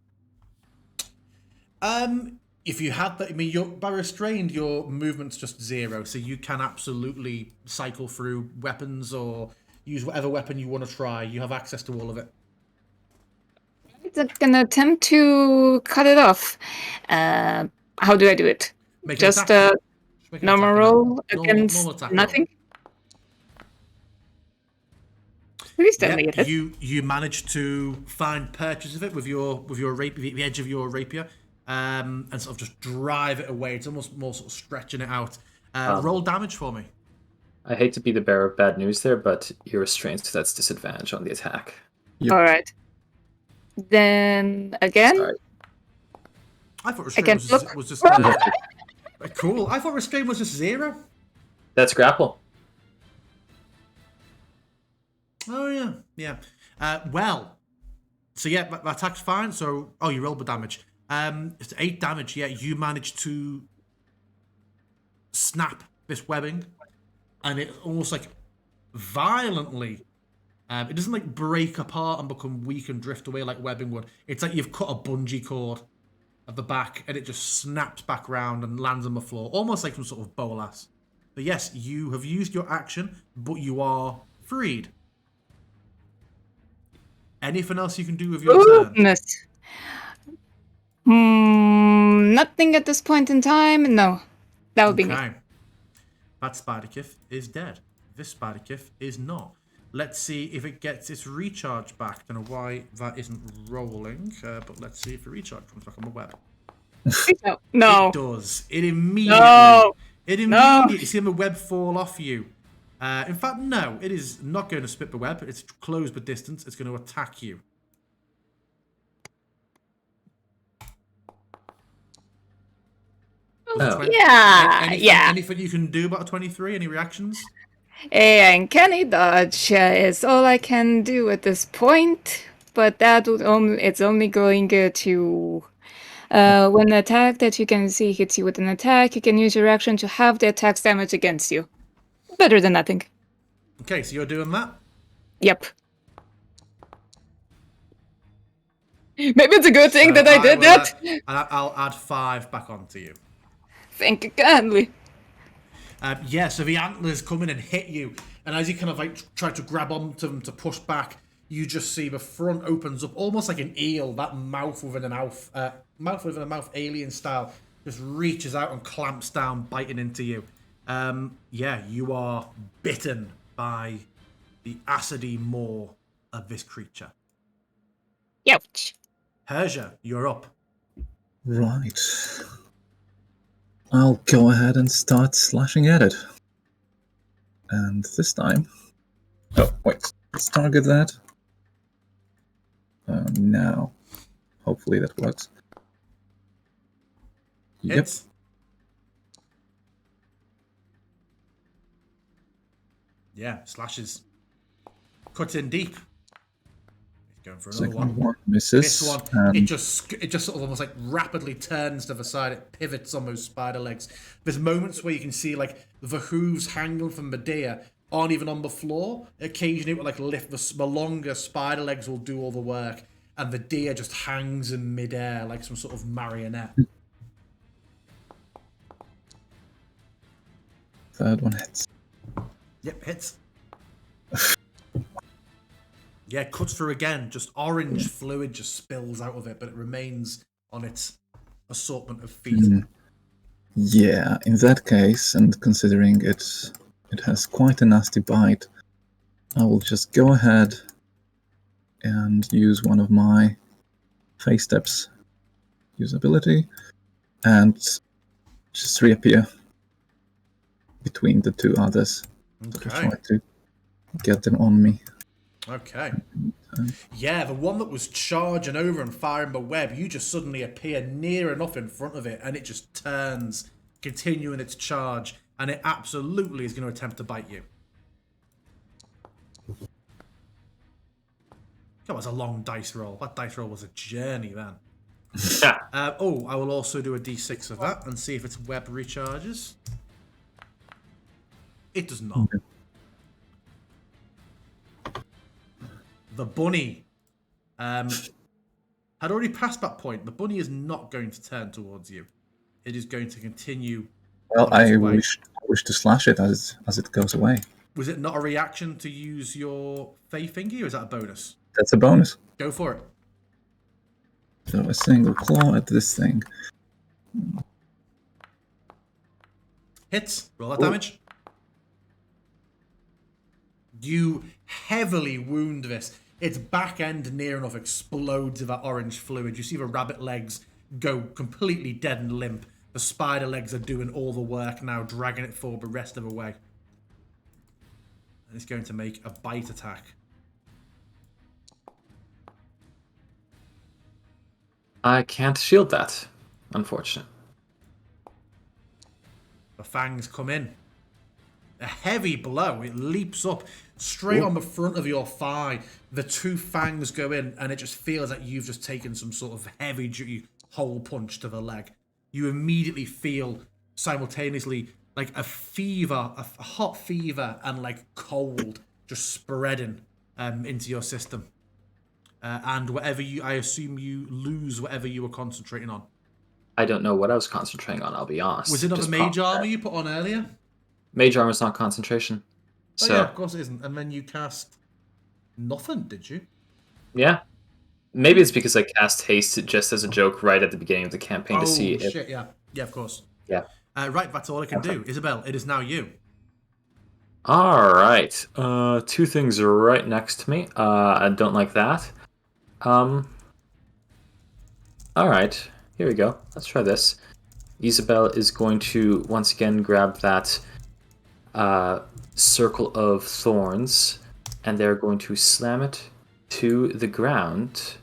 C: If you have that, I mean, you're by restrained, your movement's just 0, so you can absolutely cycle through weapons or use whatever weapon you want to try. You have access to all of it.
B: I'm gonna attempt to cut it off. How do I do it?
C: Make an
B: Just
C: attack. Just make an
B: normal
C: attack
B: roll
C: Normal
B: against
C: attack roll.
B: nothing? Please tell me
C: Yeah,
B: it.
C: you managed to find purchase of it with your the edge of your rapier, and sort of just drive it away. It's almost more sort of stretching it out. Roll damage for me.
A: I hate to be the bearer of bad news there, but you're restrained, so that's disadvantage on the attack.
D: Yep.
B: All right. Then again.
A: Sorry.
C: I thought restraint
B: Again,
C: was just cool. I thought restraint was just 0.
A: That's grapple.
C: Oh yeah. Well, so yeah, that attack's fine. So you rolled the damage. It's 8 damage. Yeah, you managed to snap this webbing, and it almost like violently. It doesn't like break apart and become weak and drift away like webbing would. It's like you've cut a bungee cord at the back, and it just snaps back round and lands on the floor, almost like some sort of bolas. But yes, you have used your action, but you are freed. Anything else you can do with your turn?
B: Goodness. Nothing at this point in time. No, that would be me.
C: Okay. That Spider-Kith is dead. this spider kiff is not. Let's see if it gets its recharge back. Don't know why that isn't rolling, but let's see if the recharge comes back on the web.
B: No.
C: It does. It immediately.
B: No.
C: It
B: No.
C: immediately. See the web fall off you. In fact, no. It is not going to spit the web. It's closed the distance. It's going to attack you.
A: Oh.
C: Anything you can do about a 23? Any reactions?
B: A uncanny dodge is all I can do at this point, but that would it's only going to when the attack that you can see hits you with an attack, you can use your action to have the attack's damage against you. Better than nothing.
C: Okay, so you're doing that?
B: Yep. Maybe it's a good thing that I did that.
C: I'll add 5 back onto you.
B: Thank you kindly.
C: Yeah, so the antlers come in and hit you, and as you kind of like try to grab onto them to push back, you just see the front opens up almost like an eel. That mouth within a mouth alien style just reaches out and clamps down, biting into you. Yeah, you are bitten by the acidy maw of this creature.
B: Ouch.
C: Persia, you're up.
D: Right. I'll go ahead and start slashing at it. And this time... Oh, wait. Let's target that. Now. Hopefully that works. Yep.
C: Hits. Yeah, slashes. Cuts in deep. Going for another
D: Second
C: one.
D: misses.
C: This one, it just sort of almost like rapidly turns to the side. It pivots on those spider legs. There's moments where you can see like the hooves hanging from the deer aren't even on the floor. Occasionally, it will like lift the longer spider legs will do all the work, and the deer just hangs in midair like some sort of marionette.
D: Third one hits.
C: Yep, hits. Yeah, cuts through again. Just orange fluid just spills out of it, but it remains on its assortment of feet.
D: Yeah, in that case, and considering it has quite a nasty bite, I will just go ahead and use one of my face steps usability and just reappear between the two others.
C: Okay.
D: To try to get them on me.
C: Okay. Yeah, the one that was charging over and firing the web, you just suddenly appear near enough in front of it, and it just turns, continuing its charge, and it absolutely is going to attempt to bite you. That was a long dice roll. That dice roll was a journey then.
A: Yeah.
C: I will also do a d6 of that and see if its web recharges. It does not.
D: Okay.
C: The bunny had already passed that point. The bunny is not going to turn towards you. It is going to continue.
D: Well,
C: on its
D: I
C: way.
D: wish to slash it as it goes away.
C: Was it not a reaction to use your Fey Fingy, or is that a bonus?
D: That's a bonus.
C: Go for it.
D: So a single claw at this thing.
C: Hits. Roll that damage. You heavily wound this. Its back end near enough explodes of that orange fluid. You see the rabbit legs go completely dead and limp. The spider legs are doing all the work now, dragging it forward the rest of the way. And it's going to make a bite attack.
A: I can't shield that, unfortunately.
C: The fangs come in. A heavy blow. It leaps up straight on the front of your thigh. The two fangs go in, and it just feels like you've just taken some sort of heavy-duty hole punch to the leg. You immediately feel simultaneously like a fever, a hot fever, and like cold just spreading into your system. And I assume you lose whatever you were concentrating on.
A: I don't know what I was concentrating on, I'll be honest.
C: Was it not the
A: Just
C: mage
A: combat.
C: armor you put on earlier?
A: Mage armor's not concentration.
C: Oh
A: So,
C: yeah, of course it isn't. And then you cast nothing, did you?
A: yeah. Maybe it's because I cast haste just as a joke right at the beginning of the campaign to see if...
C: shit, yeah. Yeah, of course.
A: Yeah.
C: Right, that's all I can do. Isabel, it is now you.
A: Alright. Two things are right next to me. I don't like that. Alright. Here we go. Let's try this. Isabel is going to once again grab that circle of thorns, and they're going to slam it to the ground.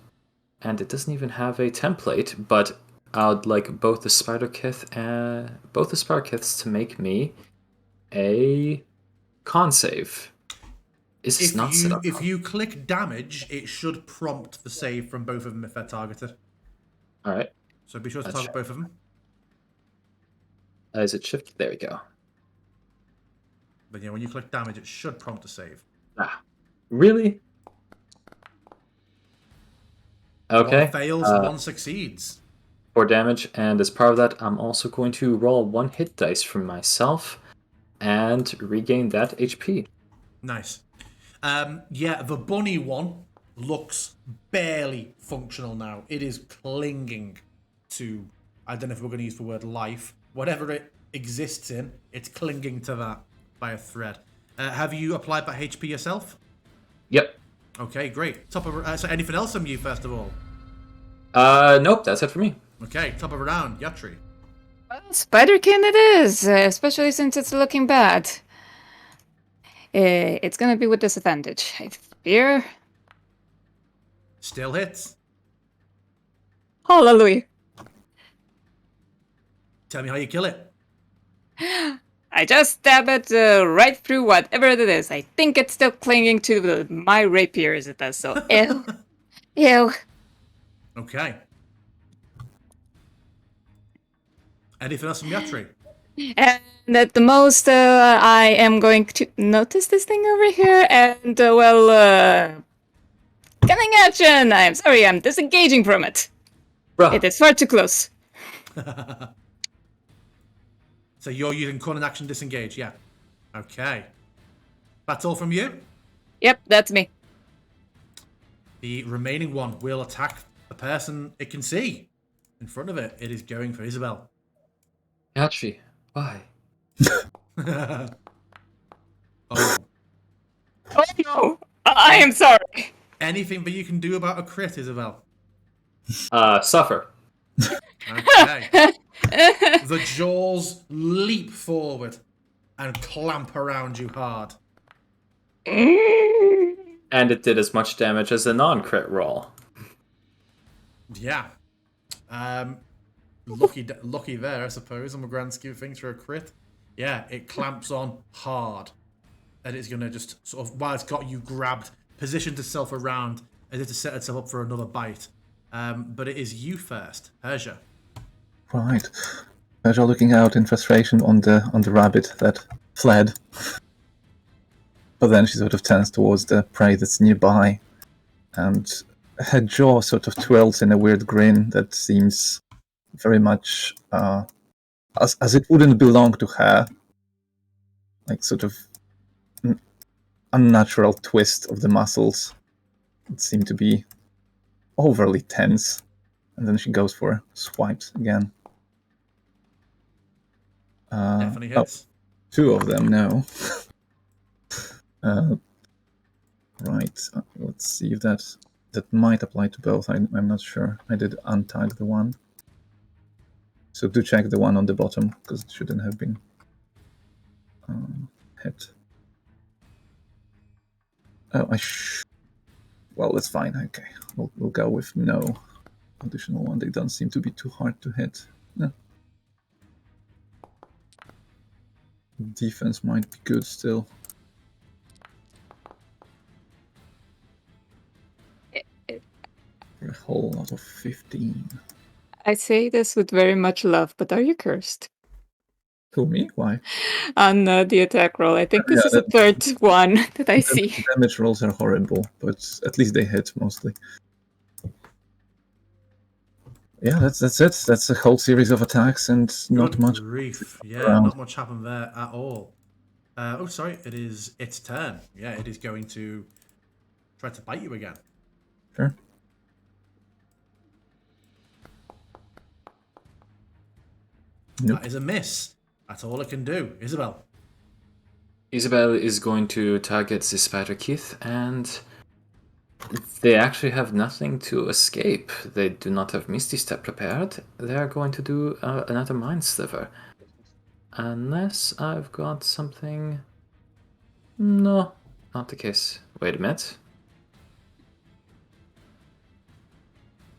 A: And it doesn't even have a template, but I'd like both the spider kith and both the spider kiths to make me a con save. Is this not set up?
C: If you click damage, it should prompt the save from both of them if they're targeted.
A: All right.
C: So be sure to
A: Let's
C: target
A: try.
C: both of them.
A: Is it shift? There we go.
C: But yeah, when you click damage, it should prompt a save.
A: Ah, really? Okay.
C: One fails, one succeeds.
A: 4 damage, and as part of that, I'm also going to roll 1 hit dice from myself and regain that HP.
C: Nice. Yeah, the bunny one looks barely functional now. It is clinging to, I don't know if we're going to use the word life, whatever it exists in, it's clinging to that by a thread. Have you applied that HP yourself?
A: Yep.
C: Okay, great. Top of so anything else from you first of all?
A: Nope, that's it for me.
C: Okay, top of a round, Yatri.
B: Well, Spiderkin it is, especially since it's looking bad. It's gonna be with disadvantage, I fear.
C: Still hits.
B: Hallelujah.
C: Tell me how you kill it.
B: I just stab it right through whatever it is. I think it's still clinging to my rapier as it does so. Ew. Ew.
C: Okay. Anything else from Yatri?
B: And at the most, I am going to notice this thing over here and, cunning action! I'm sorry, I'm disengaging from it.
A: Bruh.
B: It is far too close.
C: So you're using cunning action disengage, yeah. Okay. That's all from you?
B: Yep, that's me.
C: The remaining one will attack the person it can see in front of it. It is going for Isabel.
A: Yachi, why?
C: Oh.
B: Oh no! I am sorry!
C: Anything that you can do about a crit, Isabel?
A: Suffer.
C: Okay. The jaws leap forward and clamp around you hard.
A: And it did as much damage as a non-crit roll.
C: Yeah. Lucky there, I suppose, on the grand scheme of things for a crit. Yeah, it clamps on hard. And it's going to just sort of, while it's got you grabbed, positioned itself around as if to set itself up for another bite. But it is you first, Persia.
D: Right. Persia looking out in frustration on the rabbit that fled. But then she sort of turns towards the prey that's nearby, and her jaw sort of twirls in a weird grin that seems very much as it wouldn't belong to her. Like sort of unnatural twist of the muscles that seem to be overly tense. And then she goes for swipes again.
C: Definitely hits.
D: 2 of them, no. Right, let's see if that might apply to both. I'm not sure. I did untag the one. So do check the one on the bottom, because it shouldn't have been hit. Oh, well, that's fine. Okay, we'll go with no additional one. They don't seem to be too hard to hit. No. Defense might be good still. For a whole lot of 15.
B: I say this with very much love, but are you cursed?
D: Who, me? Why?
B: On the attack roll. I think this
D: Yeah,
B: is the third one that I see.
D: Damage rolls are horrible, but at least they hit mostly. Yeah, that's it. That's a whole series of attacks and not
C: Good
D: much.
C: grief. Yeah,
D: around.
C: not much happened there at all. Oh, sorry. It is its turn. Yeah, it is going to try to bite you again.
D: Sure. Nope.
C: That is a miss. That's all it can do. Isabel.
A: Isabel is going to target the spider Keith, and they actually have nothing to escape. They do not have Misty Step prepared. They are going to do another Mind Sliver. Unless I've got something... No, not the case. Wait a minute.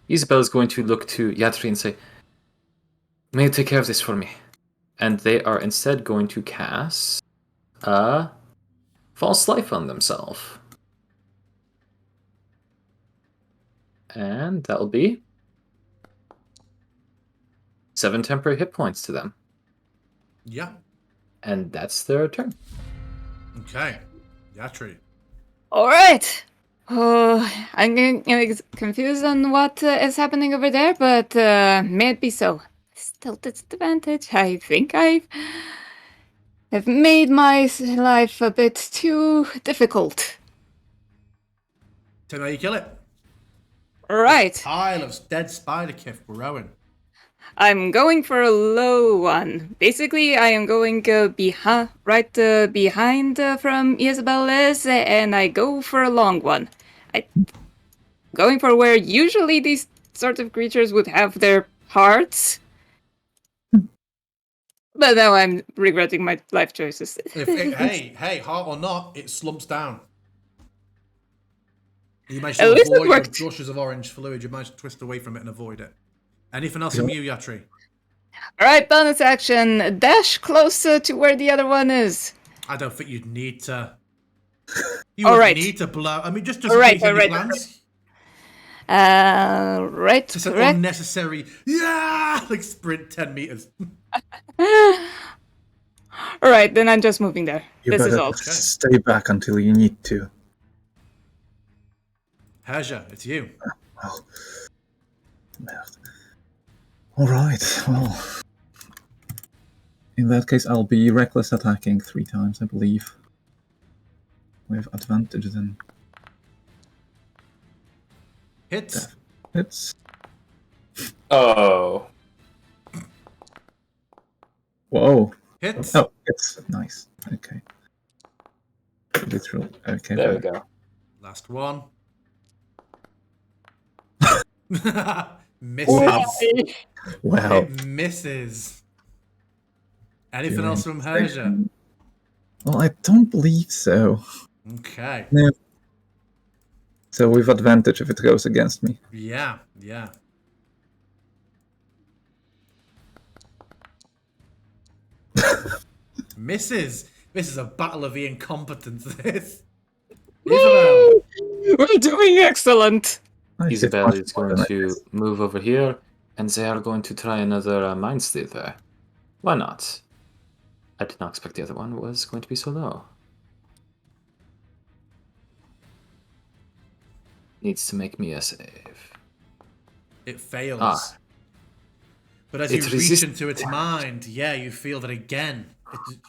A: Isabel is going to look to Yatri and say, "May you take care of this for me?" And they are instead going to cast a False Life on themselves. And that'll be 7 temporary hit points to them.
C: Yeah.
A: And that's their turn.
C: Okay. Yatri.
B: All right. Oh, I'm getting confused on what is happening over there, but may it be so. Still disadvantage. I think I've made my life a bit too difficult.
C: Tell me how you kill it.
B: All right.
C: Pile of dead spider kiff growing.
B: I'm going for a low one. Basically, I am going behind from Isabel's, and I go for a long one. Going for where usually these sort of creatures would have their hearts. But now I'm regretting my life choices.
C: Hey, heart or not, it slumps down. You managed
B: At
C: to
B: least it
C: avoid the
B: worked.
C: gushes of orange fluid. You managed to twist away from it and avoid it. Anything else from you, Yatri?
B: Alright, bonus action. Dash closer to where the other one is.
C: I don't think you'd need to. You would
B: Alright.
C: need to blow. I mean, just in
B: Alright,
C: case any
B: alright,
C: plans.
B: Right,
C: Just an
B: correct.
C: unnecessary, like sprint 10 meters.
B: Alright, then I'm just moving there.
D: You
B: This is
D: better
B: all.
D: stay back until you need to.
C: Herja, it's you.
D: Oh. Alright, well. In that case, I'll be reckless attacking 3 times, I believe. With advantage then.
C: Hits.
D: It's...
A: Oh.
D: Whoa.
C: Hits.
D: Oh, it's nice. Okay. Literal. Okay.
A: There we go.
C: Last one. Misses.
D: Wow. Wow.
C: It misses. Anything
D: You're
C: else from Herja?
D: Well, I don't believe so.
C: Okay.
D: No. So with advantage if it goes against me.
C: Yeah, yeah. Misses. This is a battle of the incompetence, this. Isabel.
B: We're doing excellent.
D: I hit
A: Isabel
D: much
A: is
D: more
A: going
D: than I
A: to
D: did.
A: move over here, and they are going to try another Mind Sliver. Why not? I did not expect the other one was going to be so low. Needs to make me a save.
C: It fails.
A: Ah.
C: But as
A: It
C: you reach
A: resists
C: into its mind, yeah, you feel that again.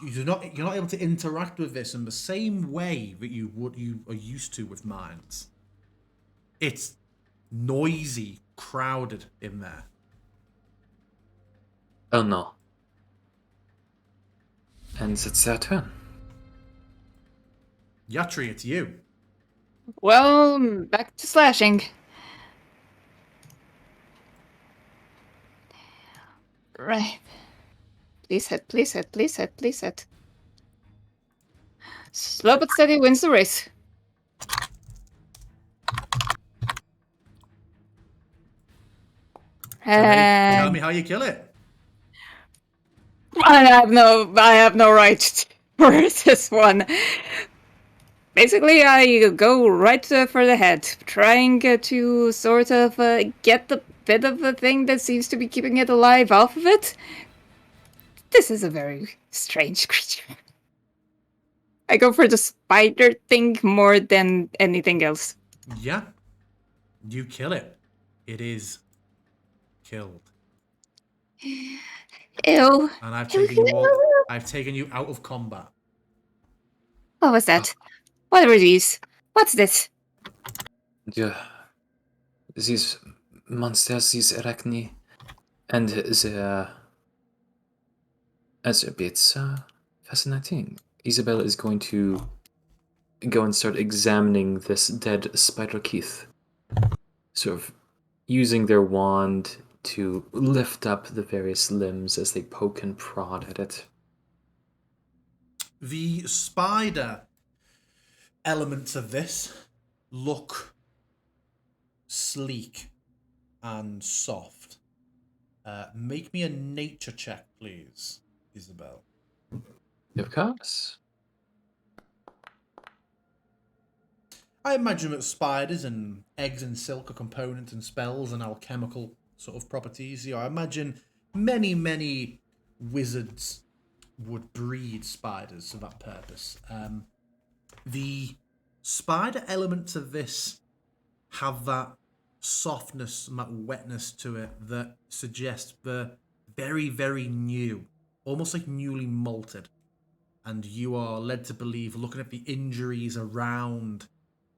C: You're not able to interact with this in the same way that you are used to with minds. It's noisy, crowded in there.
A: Oh no. And it's their turn.
C: Yatri, it's you.
B: Well, back to slashing. Right. Please hit, please hit, please hit, please hit. Slow but steady wins the race.
C: Tell me how you kill it.
B: I have no right for this one. Basically, I go right for the head, trying to sort of get the bit of the thing that seems to be keeping it alive off of it. This is a very strange creature. I go for the spider thing more than anything else.
C: Yeah. You kill it. It is killed.
B: Ew.
C: And I've taken you out of combat.
B: What was that? What were these? What's this?
A: Yeah. These monsters, these Arachne, and they're a bit fascinating. Isabel is going to go and start examining this dead spider Keith, sort of using their wand to lift up the various limbs as they poke and prod at it.
C: The spider elements of this look sleek and soft. Make me a nature check, please, Isabel.
A: Of course.
C: I imagine that spiders and eggs and silk are components and spells and alchemical sort of properties. I imagine many wizards would breed spiders for that purpose. The spider elements of this have that softness and that wetness to it that suggests they're very new, almost like newly malted. And you are led to believe, looking at the injuries around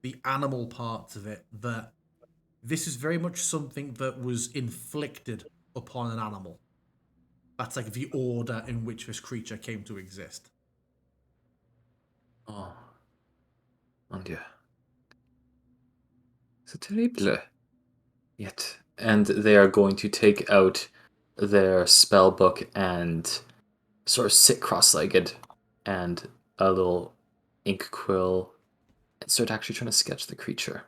C: the animal parts of it, that this is very much something that was inflicted upon an animal. That's like the order in which this creature came to exist.
A: Oh. Mon Dieu. C'est terrible. Yet. And they are going to take out their spell book and sort of sit cross-legged and a little ink quill and start actually trying to sketch the creature.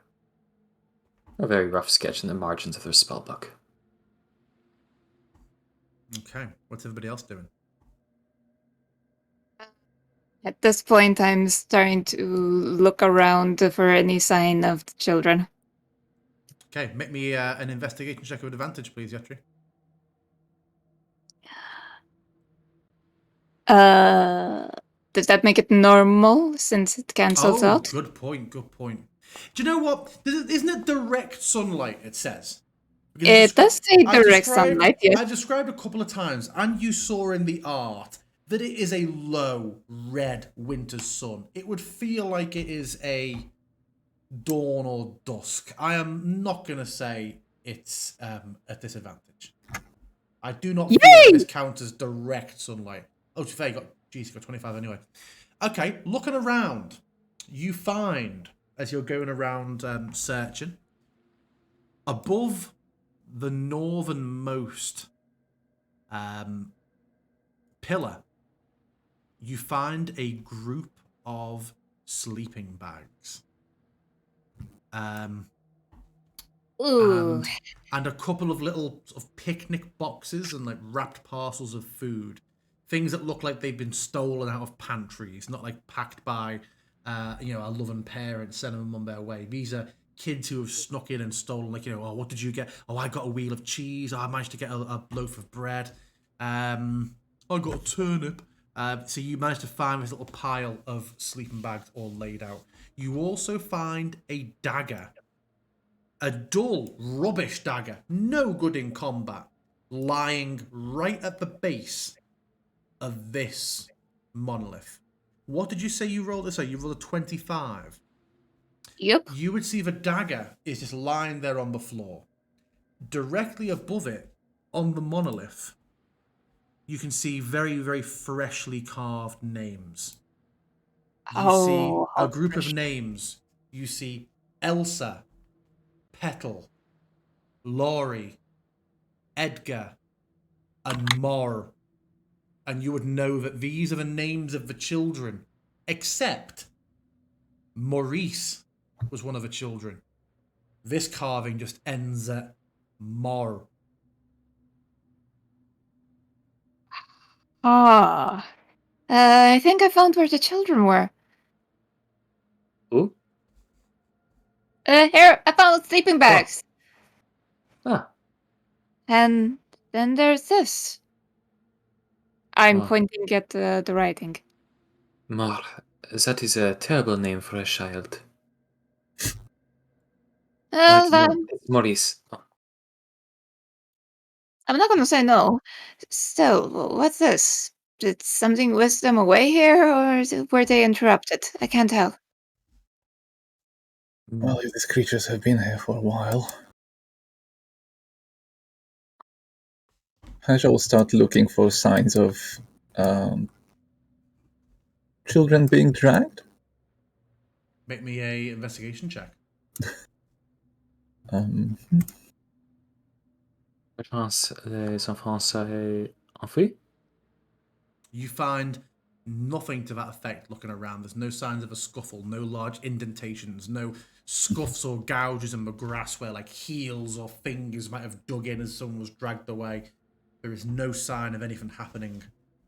A: A very rough sketch in the margins of their spell book.
C: Okay, what's everybody else doing?
B: At this point, I'm starting to look around for any sign of the children.
C: Okay, make me an investigation check with advantage, please, Yatri.
B: Does that make it normal since it cancels out?
C: Good point. Do you know what? Isn't it direct sunlight, it says?
B: It does say direct sunlight, yes.
C: I described a couple of times, and you saw in the art that it is a low red winter's sun. It would feel like it is a dawn or dusk. I am not going to say it's a disadvantage. I do not feel that this counts as direct sunlight. Oh, to be fair, you got 25 anyway. Okay, looking around, you find, as you're going around searching, above the northernmost pillar, you find a group of sleeping bags.
B: Ooh.
C: And a couple of little sort of picnic boxes and like wrapped parcels of food. Things that look like they've been stolen out of pantries, not like packed by a loving parent sending them on their way. These are kids who have snuck in and stolen, like, oh, what did you get? Oh, I got a wheel of cheese. Oh, I managed to get a loaf of bread. I got a turnip. So you managed to find this little pile of sleeping bags all laid out. You also find a dagger. A dull, rubbish dagger, no good in combat, lying right at the base of this monolith. What did you say you rolled this? So you rolled a 25.
B: Yep.
C: You would see the dagger is just lying there on the floor. Directly above it, on the monolith, you can see very freshly carved names. You see a group of names. You see Elsa, Petal, Laurie, Edgar, and Mor. And you would know that these are the names of the children, except Maurice was one of the children. This carving just ends at Mor.
B: I think I found where the children were.
A: Ooh.
B: Here, I found sleeping bags.
A: Ah.
B: And then there's this. I'm
A: Wow.
B: pointing at the writing.
A: Mar, that is a terrible name for a child. It's Maurice. Oh.
B: I'm not gonna say no. So, what's this? Did something whisk them away here, or were they interrupted? I can't tell.
D: Well, if these creatures have been here for a while, Haja will start looking for signs of children being dragged?
C: Make me a investigation check.
A: Perchance les enfants seraient enfuis?
C: You find nothing to that effect looking around. There's no signs of a scuffle, no large indentations, no scuffs or gouges in the grass where like heels or fingers might have dug in as someone was dragged away. There is no sign of anything happening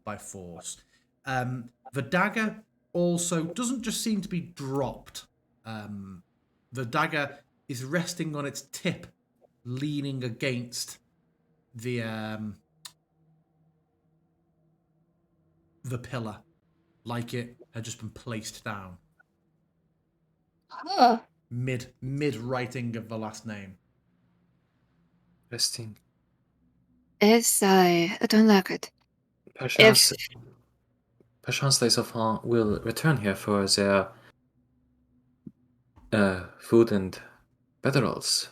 C: by force. The dagger also doesn't just seem to be dropped. The dagger is resting on its tip, leaning against the pillar, like it had just been placed down.
B: Huh.
C: Mid writing of the last name.
A: Resting.
B: I don't like it.
A: Perchance les enfants will return here for their food and bedrolls.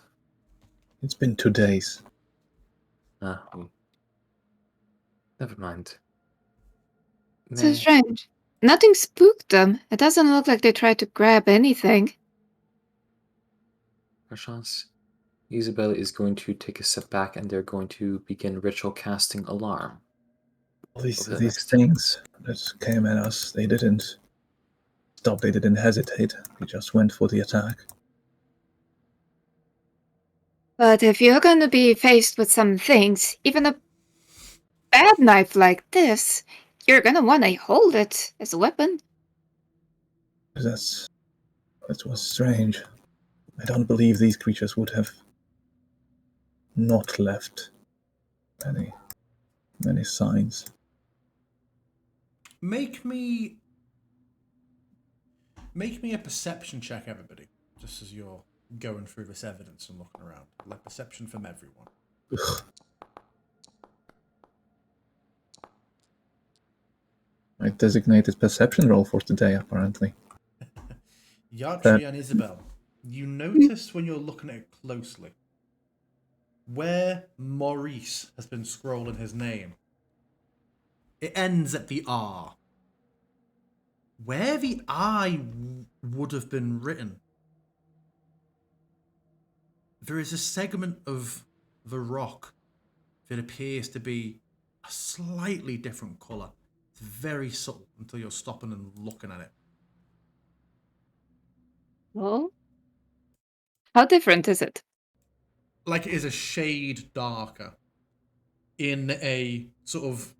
D: It's been 2 days.
A: Never mind.
B: So strange. Nothing spooked them. It doesn't look like they tried to grab anything.
A: Perchance Isabel is going to take a step back and they're going to begin ritual casting alarm.
D: All these
A: Over the next-
D: things that came at us, they didn't stop, they didn't hesitate. They just went for the attack.
B: But if you're going to be faced with some things, even a bad knife like this, you're going to want to hold it as a weapon.
D: That was strange. I don't believe these creatures would have not left many signs.
C: Make me a perception check, everybody, just as you're going through this evidence and looking around. Like perception from everyone.
D: Ugh. My designated perception roll for today, apparently.
C: Yatri and Isabel, you notice when you're looking at it closely, where Maurice has been scrolling his name, it ends at the R. Where the I would have been written, there is a segment of the rock that appears to be a slightly different colour. It's very subtle until you're stopping and looking at it.
B: Well, how different is it?
C: Like it is a shade darker in a sort of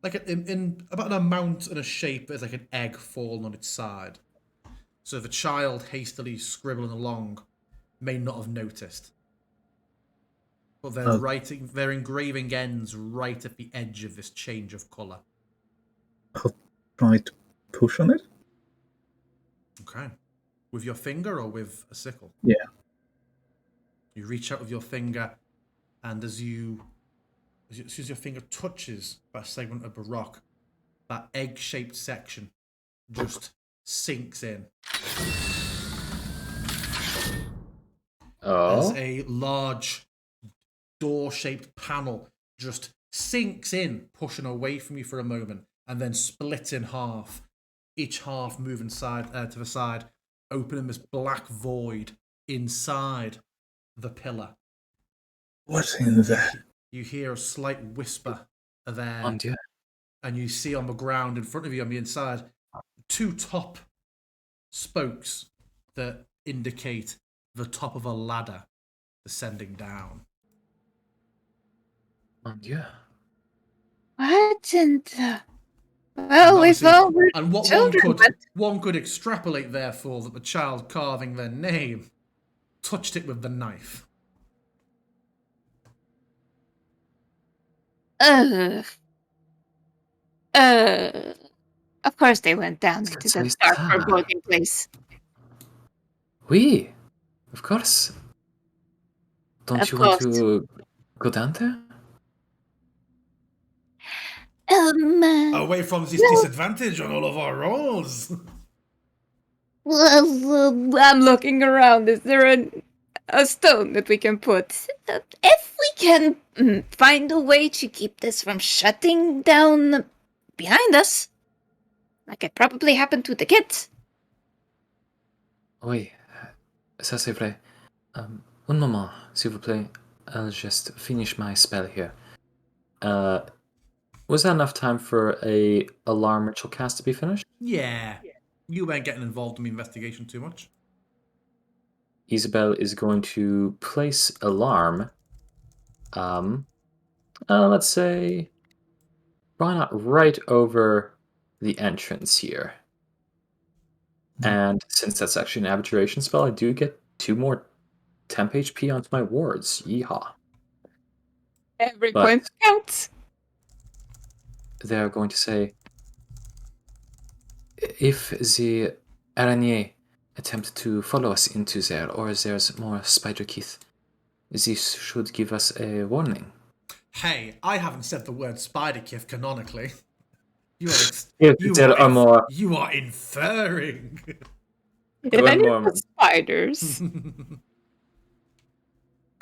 C: like in about an amount and a shape as like an egg falling on its side. So the child hastily scribbling along may not have noticed. But their engraving ends right at the edge of this change of colour.
D: I'll try to push on it.
C: Okay. With your finger or with a sickle?
D: Yeah.
C: You reach out with your finger, and as soon as your finger touches that segment of the rock, that egg-shaped section just sinks in. As a large door-shaped panel just sinks in, pushing away from you for a moment, and then splits in half, each half moving to the side, opening this black void inside the pillar.
D: What's in there?
C: You hear a slight whisper of air,
A: Mon Dieu.
C: and you see on the ground in front of you on the inside 2 top spokes that indicate the top of a ladder descending down.
A: Mon Dieu.
B: What in the... Well, we found the
C: And what
B: children,
C: one could extrapolate, therefore, that the child carving their name touched it with the knife.
B: Of course they went down into
A: so
B: the dark
A: sad.
B: foreboding place.
A: Oui, of course. Don't
B: Of
A: you want
B: course.
A: to go down there?
C: Away from this disadvantage on all of our rolls.
B: I'm looking around. Is there a stone that we can put? If we can find a way to keep this from shutting down behind us. Like it probably happened to the kids.
A: Oui, ça c'est vrai. Un moment, s'il vous plaît. I'll just finish my spell here. Was that enough time for a alarm ritual cast to be finished?
C: Yeah. You weren't getting involved in the investigation too much.
A: Isabel is going to place alarm. Let's say, why not right over the entrance here? And since that's actually an abjuration spell, I do get 2 more temp HP onto my wards. Yeehaw.
B: Every
A: But-
B: point counts.
A: They're going to say, if the araignée attempt to follow us into there, or there's more spider teeth, this should give us a warning.
C: Hey, I haven't said the word spider kith canonically. You are
A: If there are more,
C: you are inferring.
B: If
A: One
B: any
A: more
B: of the
A: moment.
B: spiders.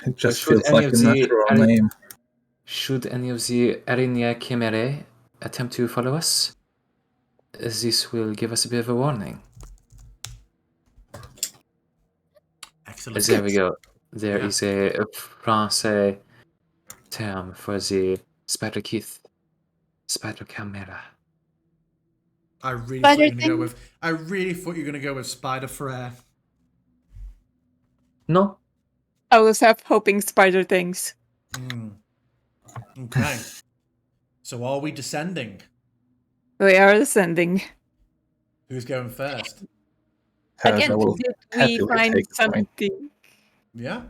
D: It just
A: should
D: feels
A: any
D: like
A: of
D: a
A: the
D: natural
A: araignée-
D: name.
A: should any of the araignée chimerae attempt to follow us, this will give us a bit of a warning.
C: Excellent.
A: There we go. There
C: Yeah.
A: is a Francais term for the spider teeth. Spider chimera.
C: I really
B: Spider
C: thought you were gonna go
B: thing?
C: with. I really thought you were gonna go with spider frere.
A: No,
B: I was half hoping spider things.
C: Okay. So are we descending?
B: We are ascending.
C: Who's going first?
B: Again,
D: I will
B: did we
D: happily
B: find
D: take the point.
B: something?
C: Yeah.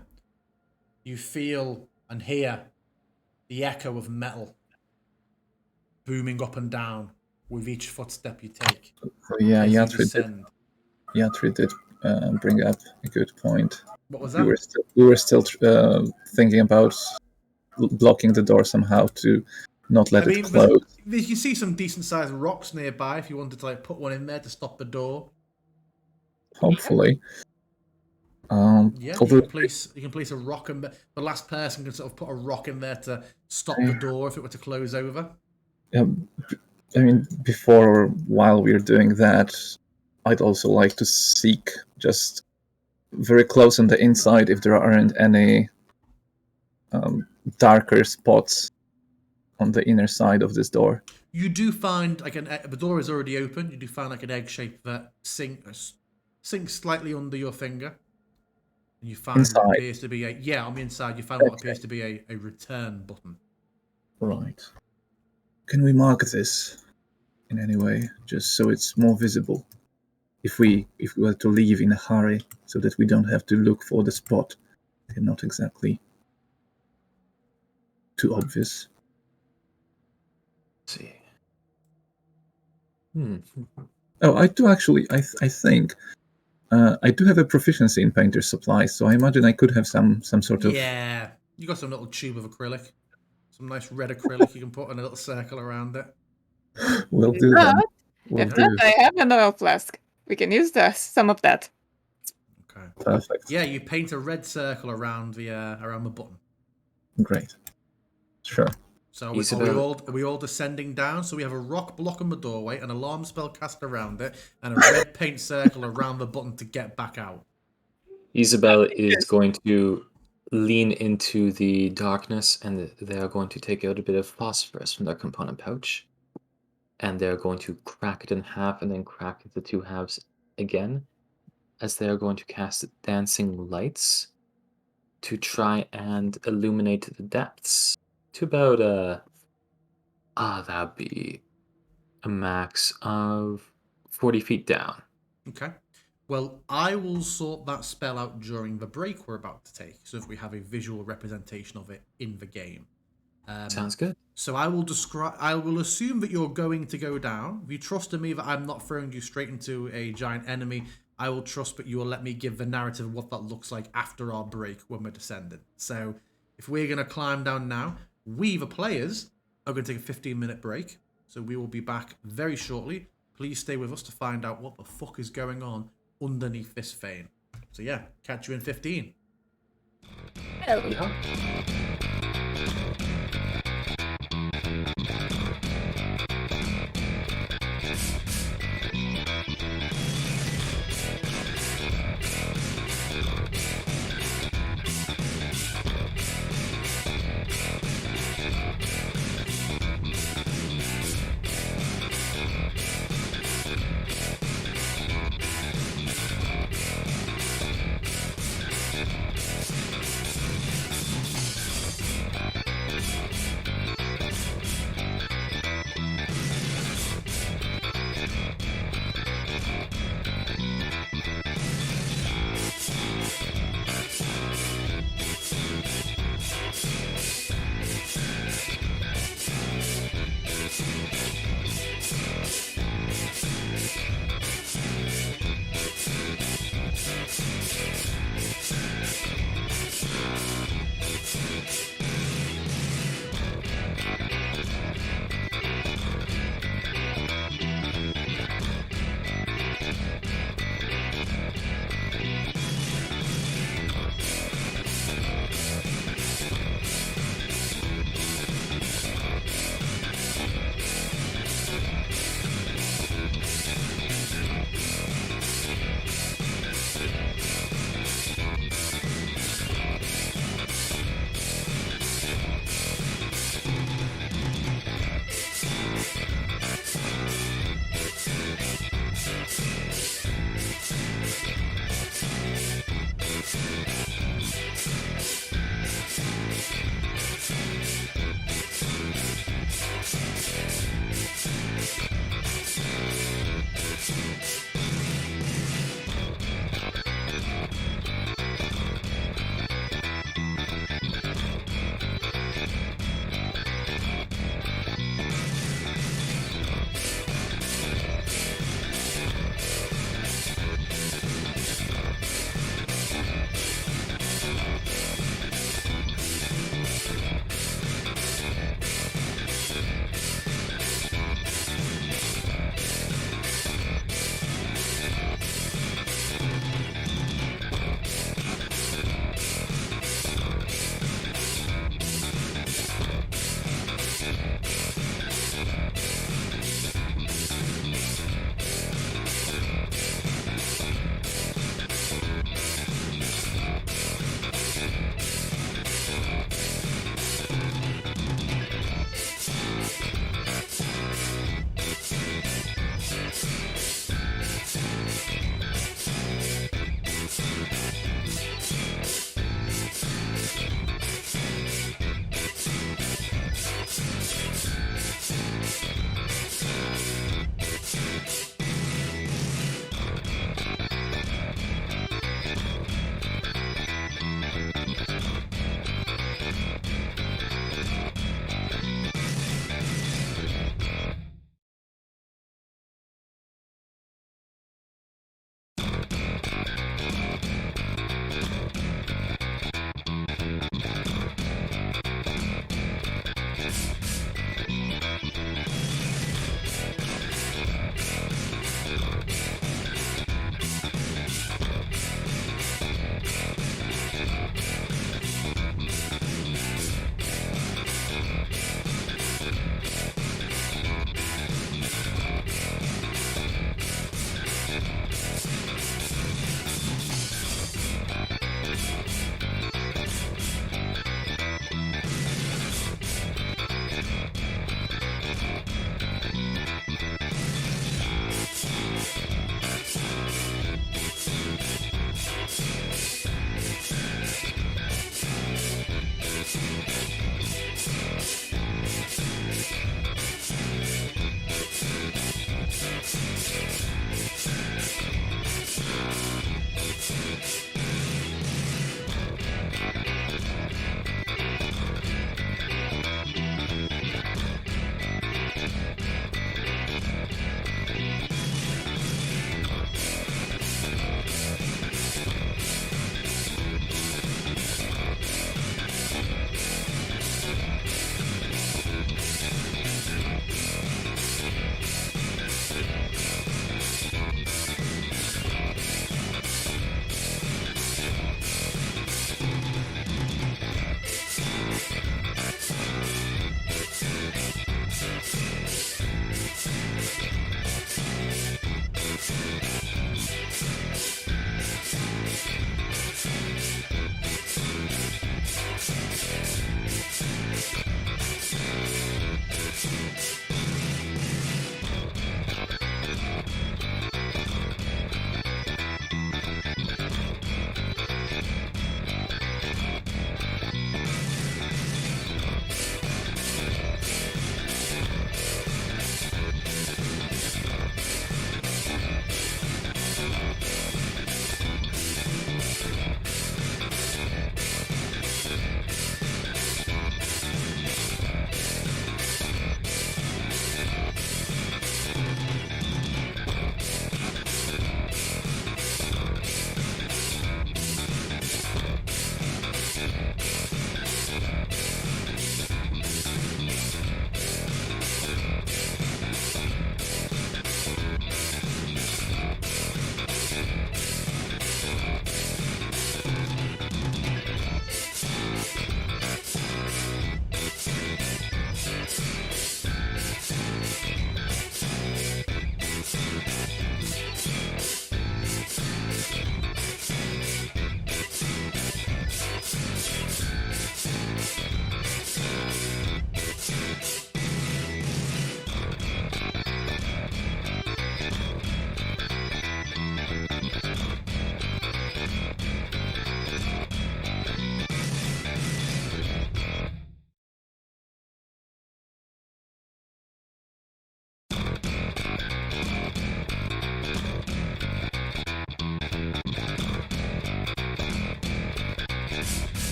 C: You feel and hear the echo of metal booming up and down with each footstep you take.
D: So yeah,
C: as you
D: Yatri
C: descend.
D: did bring up a good point.
C: What was
D: We
C: that?
D: were still thinking about blocking the door somehow to not let it close.
C: You can see some decent sized rocks nearby if you wanted to like put one in there to stop the door.
D: Hopefully.
C: Yeah,
D: although
C: you can place a rock in there. The last person can sort of put a rock in there to stop the door if it were to close over.
D: I mean, before or while we're doing that, I'd also like to seek just very close on the inside if there aren't any darker spots on the inner side of this door.
C: You do find like the door is already open. You do find like an egg shape that sinks slightly under your finger, and you find
D: Inside.
C: what appears to be on the inside. You find what appears to be a return button.
D: Right. Can we mark this in any way, just so it's more visible? If we were to leave in a hurry, so that we don't have to look for the spot, they're not exactly too obvious.
A: Let's see.
D: Oh, I do actually. I think I do have a proficiency in painter's supplies, so I imagine I could have some sort of.
C: Yeah, you got some little tube of acrylic, some nice red acrylic you can put in a little circle around it.
D: We'll do that.
B: But
D: We'll
B: if
D: do.
B: not, I have an oil flask. We can use some of that.
C: Okay.
D: Perfect.
C: Yeah, you paint a red circle around the button.
D: Great. Sure.
C: So
A: Isabel.
C: are we all descending down? So we have a rock block on the doorway, an alarm spell cast around it, and a red paint circle around the button to get back out.
A: Isabel is going to lean into the darkness, and they are going to take a little bit of phosphorus from their component pouch, and they're going to crack it in half and then crack the two halves again, as they are going to cast dancing lights to try and illuminate the depths to about that'd be a max of 40 feet down.
C: Okay. Well, I will sort that spell out during the break we're about to take, so if we have a visual representation of it in the game.
A: Sounds good.
C: So I will assume that you're going to go down. If you trust in me that I'm not throwing you straight into a giant enemy, I will trust that you will let me give the narrative of what that looks like after our break when we're descending. So if we're going to climb down now, we, the players, are going to take a 15-minute break. So we will be back very shortly. Please stay with us to find out what the fuck is going on underneath this vein. So yeah, catch you in 15.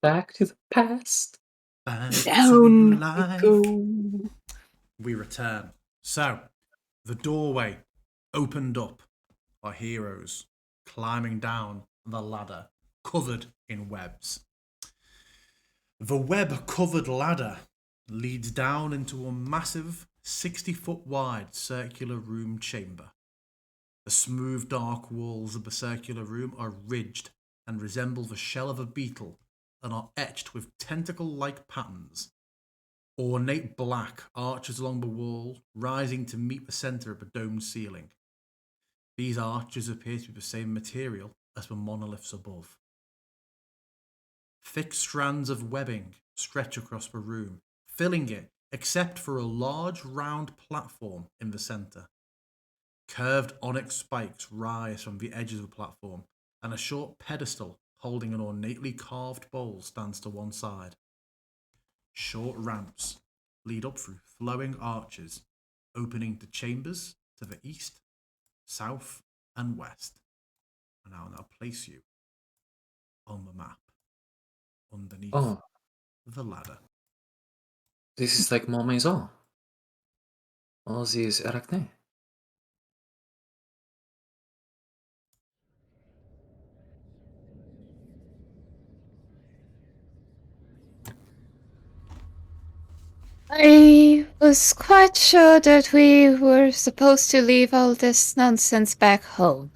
A: back to the past.
C: Back
B: Down
C: to
B: we
C: life.
B: go.
C: We return. So, the doorway opened up. Our heroes climbing down the ladder, covered in webs. The web-covered ladder leads down into a massive 60-foot wide circular room chamber. The smooth dark walls of the circular room are ridged and resemble the shell of a beetle and are etched with tentacle-like patterns. Ornate black arches along the wall, rising to meet the centre of the domed ceiling. These arches appear to be the same material as the monoliths above. Thick strands of webbing stretch across the room, filling it except for a large round platform in the centre. Curved onyx spikes rise from the edges of the platform, and a short pedestal holding an ornately carved bowl stands to one side. Short ramps lead up through flowing arches, opening to chambers to the east, south, and west. And I'll now place you on the map underneath
A: Oh,
C: the ladder.
A: this is like mon maison. All these Arachne.
B: I was quite sure that we were supposed to leave all this nonsense back home.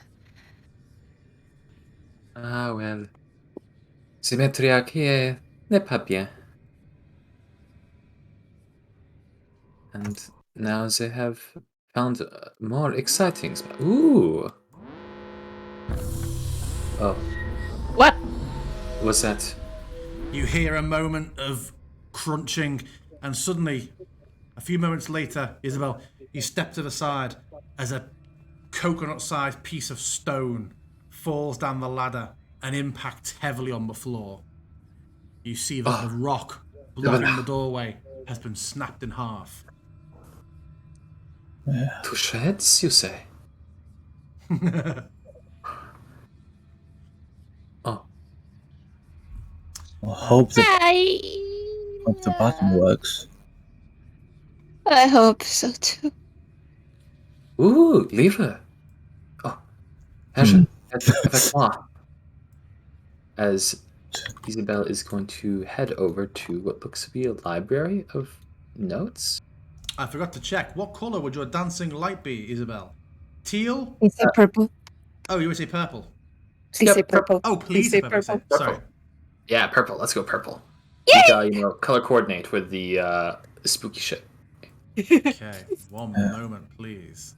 A: Ah, well. Ce matriarche n'est pas bien. And now they have found more exciting. Ooh! Oh,
B: What?
A: was that?
C: You hear a moment of crunching, and suddenly, a few moments later, Isabel, you step to the side as a coconut-sized piece of stone falls down the ladder and impacts heavily on the floor. You see that the rock blocking the doorway has been snapped in half.
A: To shreds, you say? Oh,
D: I hope the button
B: I
D: works.
B: hope so too.
A: ooh, lever. Oh, Herrscher, avec moi. As Isabel is going to head over to what looks to be a library of notes.
C: I forgot to check. What colour would your dancing light be, Isabel? Teal?
B: Please say purple.
C: Oh, you would say purple.
B: Please
A: Yep,
B: say purple.
C: Oh, please say purple.
A: Purple.
C: Sorry.
A: Yeah, purple. Let's go purple.
B: Yay!
A: You know, color coordinate with the spooky shit.
C: Okay, one moment, please.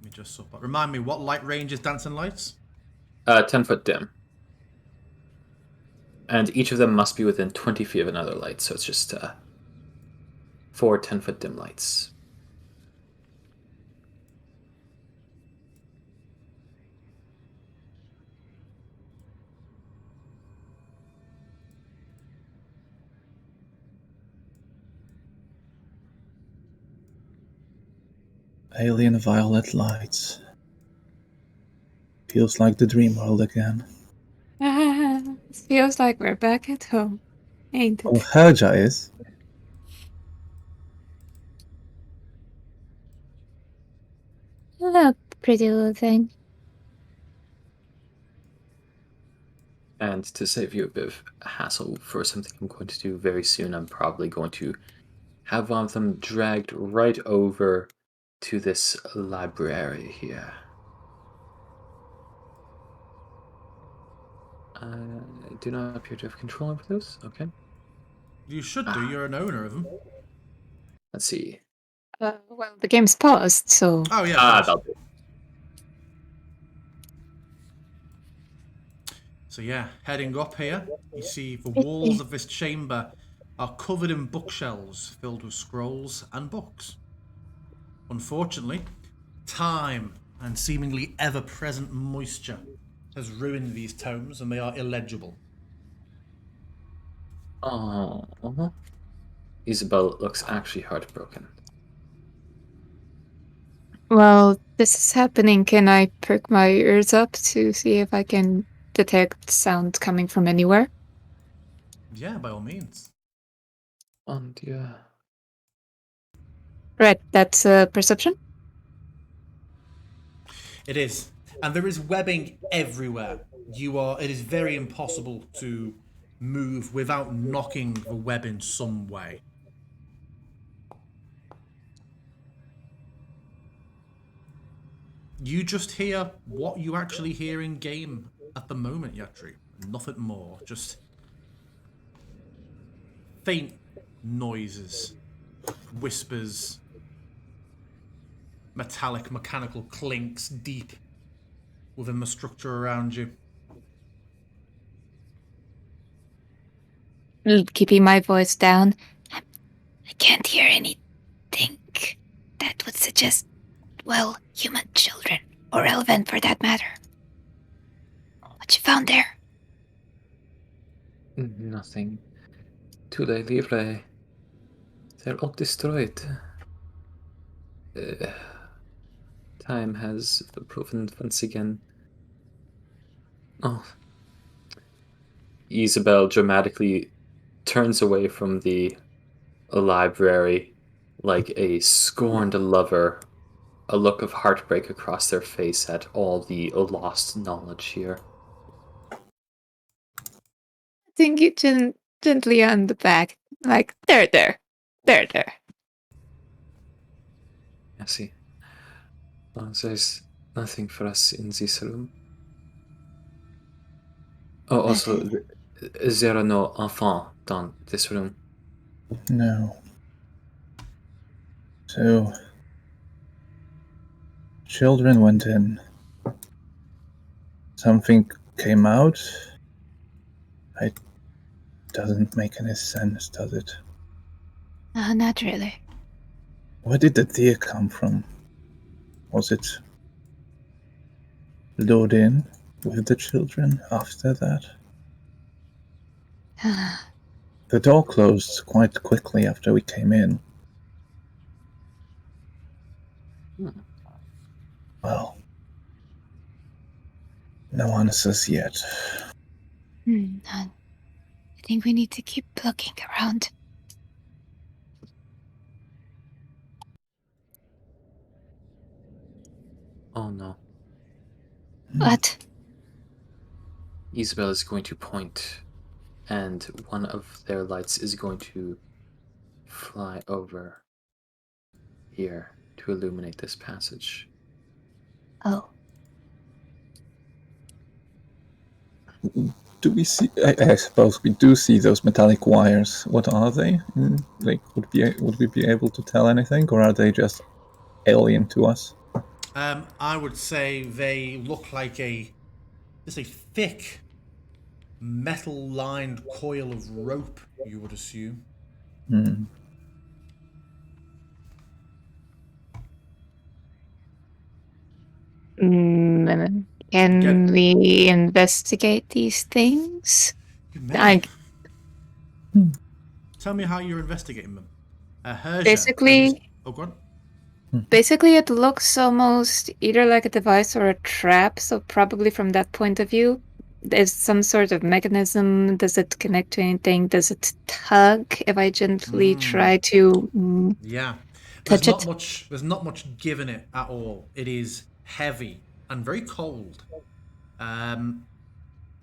C: Let me just sort that. Remind me, what light range is dancing lights?
A: 10-foot dim. And each of them must be within 20 feet of another light, so it's just 4 10-foot dim lights.
D: Alien violet lights. Feels like the dream world again.
B: It feels like we're back at home, ain't
D: Oh,
B: it?
D: Herja is.
B: Look, pretty little thing.
A: And to save you a bit of hassle for something I'm going to do very soon, I'm probably going to have one of them dragged right over to this library here. I do not appear to have control over those. Okay.
C: You should do. You're an owner of them.
A: Let's see.
B: Well, the game's paused, so.
C: Oh, yeah. Of course.
A: That'll do.
C: So, yeah, heading up here, you see the walls of this chamber are covered in bookshelves filled with scrolls and books. Unfortunately, time and seemingly ever-present moisture has ruined these tomes and they are illegible.
A: Oh, Isabel looks actually heartbroken.
B: While this is happening, can I perk my ears up to see if I can detect sound coming from anywhere?
C: Yeah, by all means.
A: On Dieu.
B: Right, that's perception.
C: It is. And there is webbing everywhere. It is very impossible to move without knocking the web in some way. You just hear what you actually hear in game at the moment, Yatri. Nothing more. Just faint noises, whispers, metallic, mechanical clinks deep within the structure around you.
B: Keeping my voice down. I can't hear anything that would suggest, well, human children, or elven for that matter. What you found there?
A: Nothing. Tout est livré. They're all destroyed. Time has proven once again. Oh. Isabel dramatically turns away from the library like a scorned lover, a look of heartbreak across their face at all the lost knowledge here.
B: I think you gently on the back, like, there.
A: I see. Oh, there's nothing for us in this room. Oh, also, there are no enfants dans this room.
D: No. So, children went in. Something came out. It doesn't make any sense, does it?
B: Not really.
D: Where did the deer come from? Was it lured in with the children after that? The door closed quite quickly after we came in. Well, no answers yet.
B: I think we need to keep looking around.
A: Oh no.
B: What?
A: Isabel is going to point, and one of their lights is going to fly over here to illuminate this passage.
B: Oh.
D: Do we see? I suppose we do see those metallic wires. What are they? Like, would we be able to tell anything, or are they just alien to us?
C: I would say they look like just a thick, metal-lined coil of rope. You would assume.
B: Can we investigate these things?
C: You may. Tell me how you're investigating them. Herja,
B: Basically,
C: oh, go on.
B: Basically, it looks almost either like a device or a trap, so probably from that point of view, there's some sort of mechanism. Does it connect to anything? Does it tug if I gently try to
C: Yeah.
B: touch it?
C: There's not much given it at all. It is heavy and very cold. And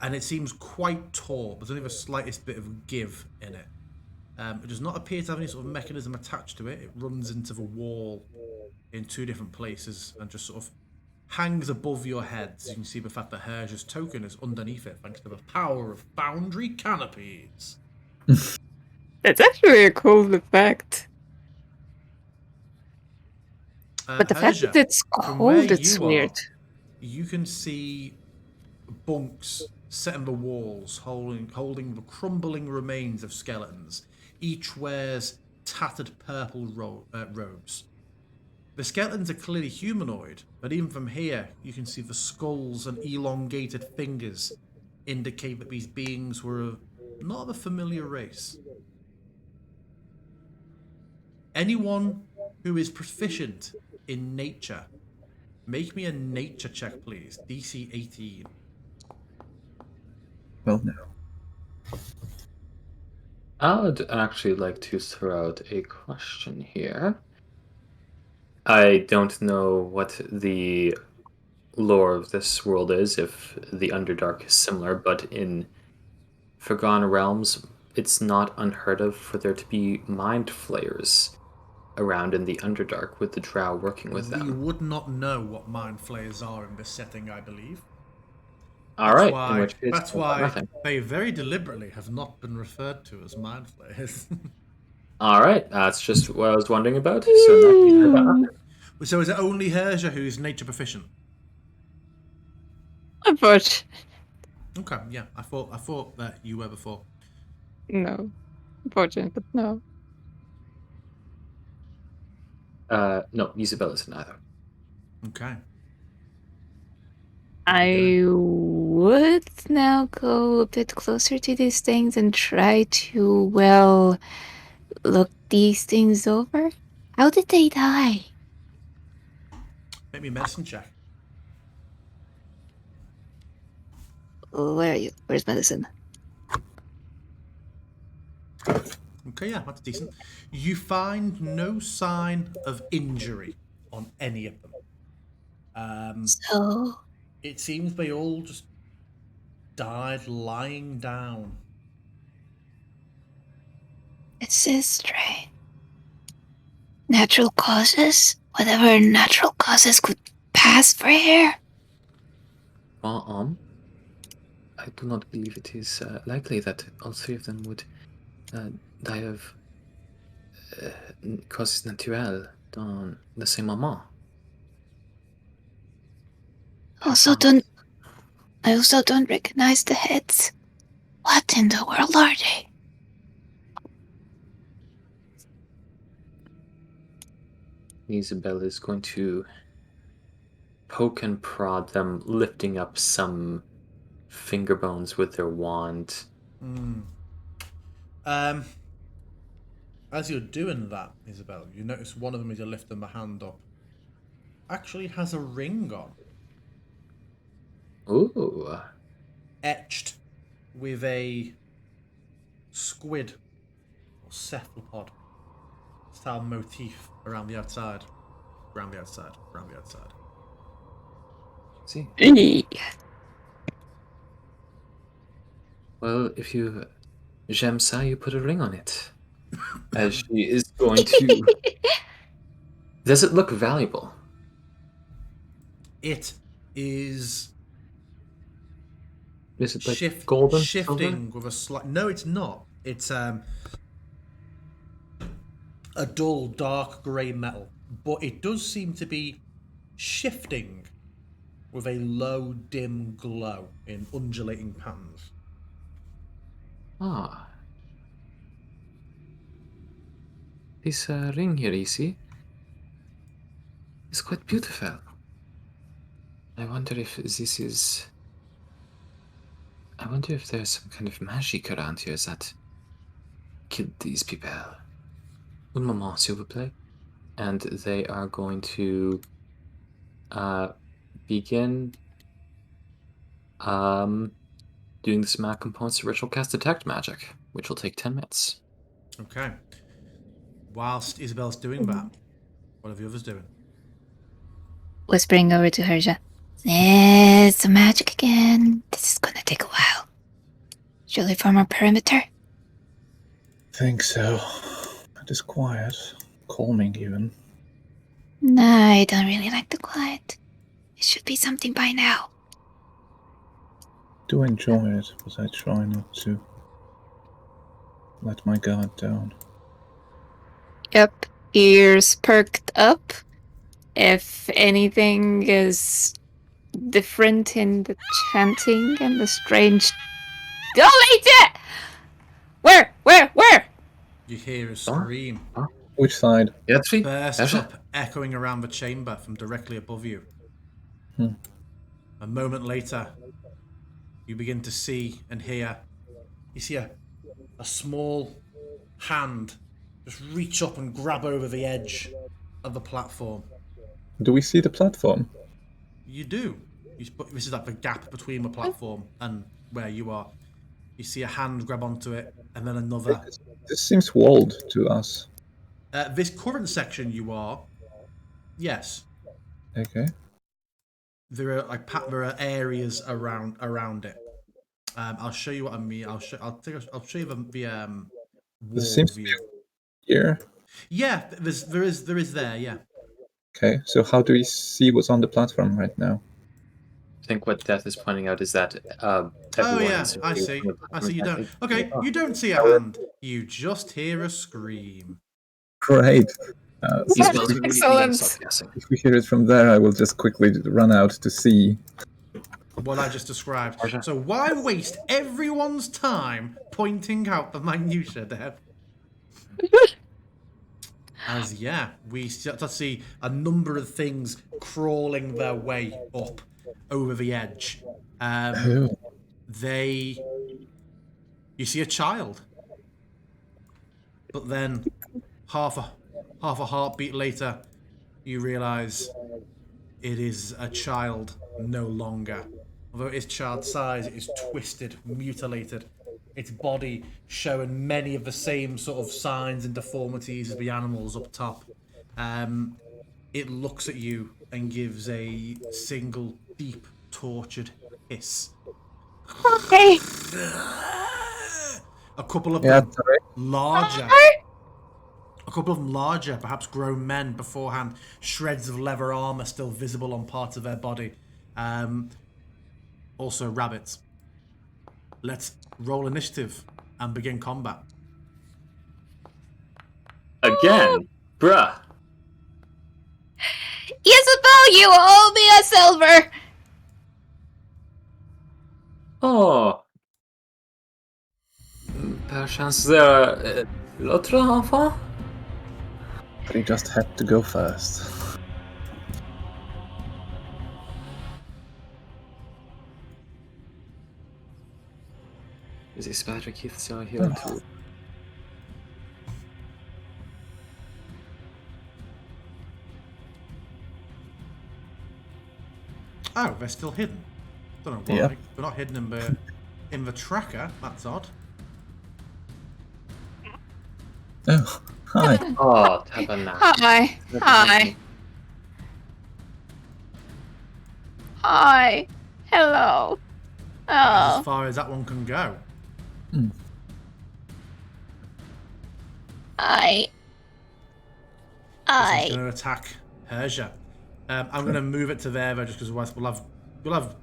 C: it seems quite taut. There's only the slightest bit of give in it. It does not appear to have any sort of mechanism attached to it. It runs into the wall in two different places and just sort of hangs above your heads. You can see the fact that Herja's token is underneath it thanks to the power of boundary canopies.
B: That's actually a cool effect. But the fact
C: Herja,
B: that it's
C: from where
B: cold, it's
C: you
B: weird.
C: are, you can see bunks set in the walls holding the crumbling remains of skeletons. Each wears tattered purple robes. The skeletons are clearly humanoid, but even from here, you can see the skulls and elongated fingers indicate that these beings were not of a familiar race. Anyone who is proficient in nature, make me a nature check, please. DC 18.
D: Well, no.
A: I would actually like to throw out a question here. I don't know what the lore of this world is, if the Underdark is similar, but in Forgotten Realms, it's not unheard of for there to be mind flayers around in the Underdark with the Drow working with
C: We
A: them.
C: would not know what mind flayers are in this setting, I believe.
A: All right, in which case,
C: That's
A: I got
C: why
A: nothing.
C: they very deliberately have not been referred to as mind flayers.
A: All right, that's just what I was wondering about. So in that case, I got nothing.
C: So is it only Herja who's nature proficient?
B: Unfortunately,
C: Okay, yeah. I thought that you were before.
B: no. Unfortunate, but no.
A: No, Isabel isn't either.
C: Okay.
B: I would now go a bit closer to these things and try to, well, look these things over. How did they die?
C: Make me a medicine check.
B: Where are you? Where's medicine?
C: Okay, yeah, that's decent. You find no sign of injury on any of them.
B: So,
C: It seems they all just died lying down.
B: this is strange. Natural causes? Whatever natural causes could pass for here?
A: Well, I do not believe it is likely that all three of them would die of causes naturelles dans the same moment.
B: Also don't I also don't recognize the heads. What in the world are they?
A: Isabel is going to poke and prod them, lifting up some finger bones with their wand.
C: As you're doing that, Isabel, you notice one of them, as you're lifting the hand up, actually has a ring on,
A: Ooh,
C: etched with a squid or cephalopod style motif around the outside. Around the outside. Around the outside.
A: see.
B: Eee.
A: Well, if you j'aime ça, you put a ring on it. As she is going to. Does it look valuable?
C: It is
A: Is it like golden, silver?
C: shifting with a slight. No, it's not. It's a dull, dark grey metal, but it does seem to be shifting with a low, dim glow in undulating patterns.
A: Ah, this ring here, you see, is quite beautiful. I wonder if this is. I wonder if there's some kind of magic around here that killed these people. Un moment, s'il vous plaît. And they are going to begin doing this magic components to ritual cast detect magic, which will take 10 minutes.
C: Okay. Whilst Isabel's doing that, what are the others doing?
B: Whispering over to Herja. It's the magic again. This is gonna take a while. Shall we form a perimeter?
D: Think so. It is quiet, calming even.
B: Nah, I don't really like the quiet. It should be something by now.
D: Do enjoy it, but I try not to let my guard down.
B: Yep, ears perked up. If anything is different in the chanting and the strange. Oh, wait! Where?
C: You hear a scream
D: Which side?
A: Yatri?
C: bursts up, echoing around the chamber from directly above you. A moment later, you begin to see and hear. You see a small hand just reach up and grab over the edge of the platform.
D: Do we see the platform?
C: You do. This is like the gap between the platform and where you are. You see a hand grab onto it, and then another.
D: This seems walled to us.
C: This current section you are, yes.
D: Okay.
C: There are areas around it. I'll show you what I mean. I'll show you the wall
D: seems to be
C: view.
D: Here.
C: Yeah, there is there. Yeah.
D: Okay, so how do we see what's on the platform right now?
A: I think what Death is pointing out is that
C: Oh
A: everyone
C: yeah,
A: is
C: I see. I see. You don't.
A: It-
C: Okay, you don't see a hand. You just hear a scream.
D: Great.
A: He's
D: So
A: going to really
B: Excellent.
A: stop guessing.
D: if we hear it from there, I will just quickly run out to see.
C: What I just described.
A: Arja.
C: So why waste everyone's time pointing out the minutia, Deb? As we start to see a number of things crawling their way up over the edge.
D: Oh,
C: You see a child, but then half a heartbeat later, you realise it is a child no longer. Although it is child size, it is twisted, mutilated. Its body showing many of the same sort of signs and deformities as the animals up top. It looks at you and gives a single deep, tortured hiss.
B: Hey.
C: A couple of
D: yeah,
C: them
D: sorry.
C: larger. A couple of them larger, perhaps grown men beforehand. Shreds of leather armor still visible on parts of their body. Also rabbits. Let's roll initiative and begin combat.
A: Again, bruh.
B: Isabel, you owe me a silver.
A: Oh. Par chance l'autre enfant?
D: But he just had to go first.
A: Is Spadra Keith still here too?
C: Oh, they're still hidden. Don't know why.
D: Yeah.
C: They're not hidden in the tracker. That's odd.
D: Oh, hi.
A: Oh, Tabernacle.
B: Hi. Hi. Hi. Hello.
C: As
B: Oh.
C: far as that one can go.
B: I.
C: This is going to attack Persia. I'm going to move it to there though, just because otherwise we'll have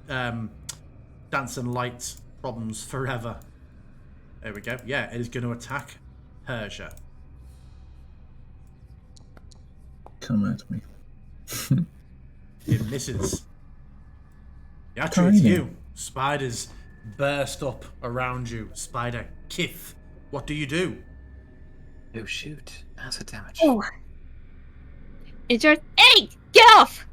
C: dance and lights problems forever. There we go. Yeah, it is going to attack Persia.
D: Come at me.
C: It misses. Yeah, true, it's
D: Tiny.
C: you. Spiders burst up around you. Spider Kith. What do you do?
A: Oh shoot. Massive damage.
B: Oh. It's your. Hey, get off!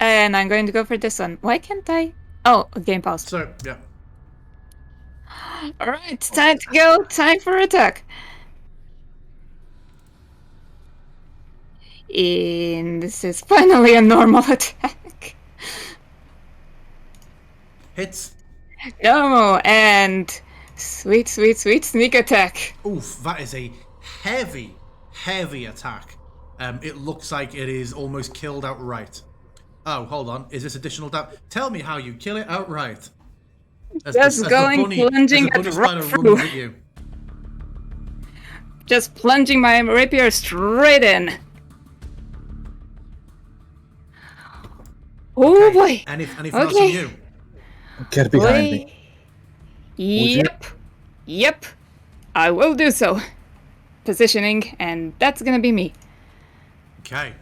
B: And I'm going to go for this one. Why can't I? Oh, game pause.
C: So, yeah.
B: All right, time to go. Time for attack. And this is finally a normal attack.
C: Hits.
B: No, and sweet sneak attack.
C: Oof, that is a heavy attack. It looks like it is almost killed outright. Oh, hold on. Is this additional damage? Tell me how you kill it outright.
B: Just going plunging
C: as the bunny
B: at
C: spider
B: right
C: runs at you.
B: Just plunging my rapier straight in. Oh boy.
C: Anything else
B: Okay.
C: on you?
D: Get behind me. you?
B: Yep. I will do so. Positioning, and that's gonna be me.
C: Okay.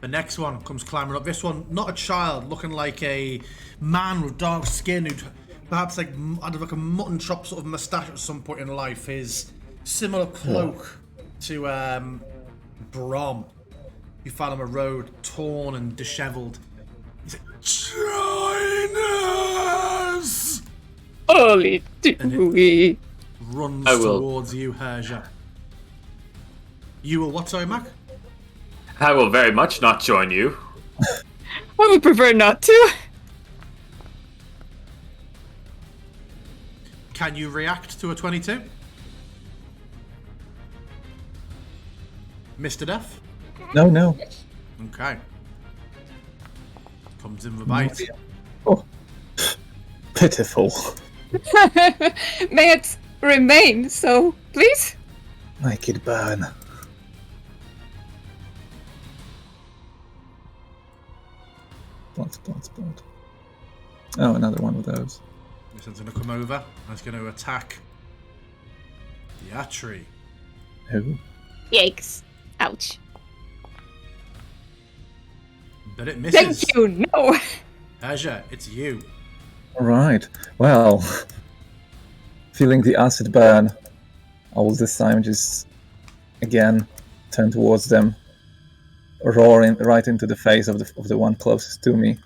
C: The next one comes climbing up. This one, not a child, looking like a man with dark skin who'd perhaps had like a mutton chop sort of moustache at some point in life. His similar cloak to Brom. You found him a road, torn and dishevelled. He's like, "Join us!"
B: Holy dooey.
C: Runs
A: I will.
C: towards you, Herja. You will what, sorry, Mac?
A: I will very much not join you.
B: I would prefer not to.
C: Can you react to a 22? Mr. Death?
D: No.
C: Okay. Comes in the bite.
D: Oh, pitiful.
B: May it remain so, please?
D: Make it burn. Blood. Oh, another one of those.
C: This one's going to come over and it's going to attack the Atri.
D: Who?
B: Yikes. Ouch.
C: But it misses.
B: Thank you, no.
C: Aja, it's you.
D: Alright. Well, feeling the acid burn, I will this time just again turn towards them, roaring right into the face of the one closest to me.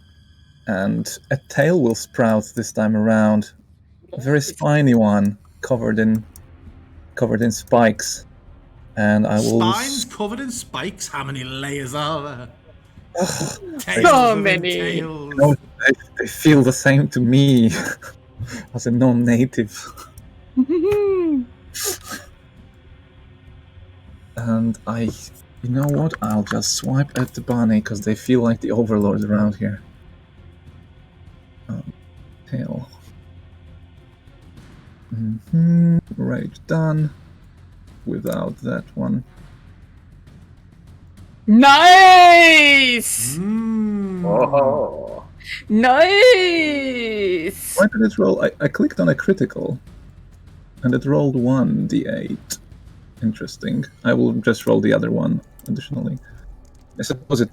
D: And a tail will sprout this time around. A very spiny one, covered in spikes. And I will
C: Spines covered in spikes? How many layers are there?
B: So many.
C: Tails.
D: No, they feel the same to me as a non-native. And you know what? I'll just swipe at the bunny because they feel like the overlords around here. Tail. Rage done. Without that one.
B: Nice!
A: Oh.
B: Nice!
D: Why did it roll? I clicked on a critical, and it rolled 1d8. Interesting. I will just roll the other one additionally. I suppose it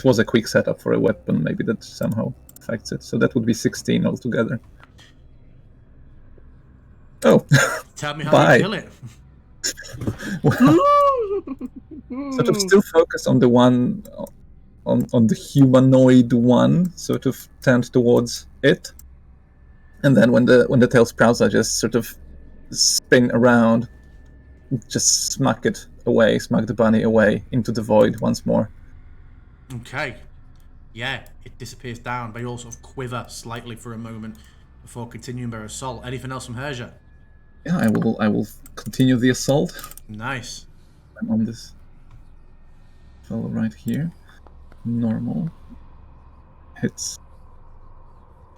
D: was a quick setup for a weapon. Maybe that somehow affects it. So that would be 16 altogether. Oh.
C: Tell me how
D: Bye.
C: you kill it.
D: Well, sort of still focus on the one, on the humanoid one, sort of tend towards it. And then when the tail sprouts, I just sort of spin around, just smack the bunny away into the void once more.
C: Okay. Yeah, it disappears down, but you also quiver slightly for a moment before continuing their assault. Anything else from Herja?
D: Yeah, I will continue the assault.
C: Nice.
D: I'm on this fellow right here. Normal. Hits.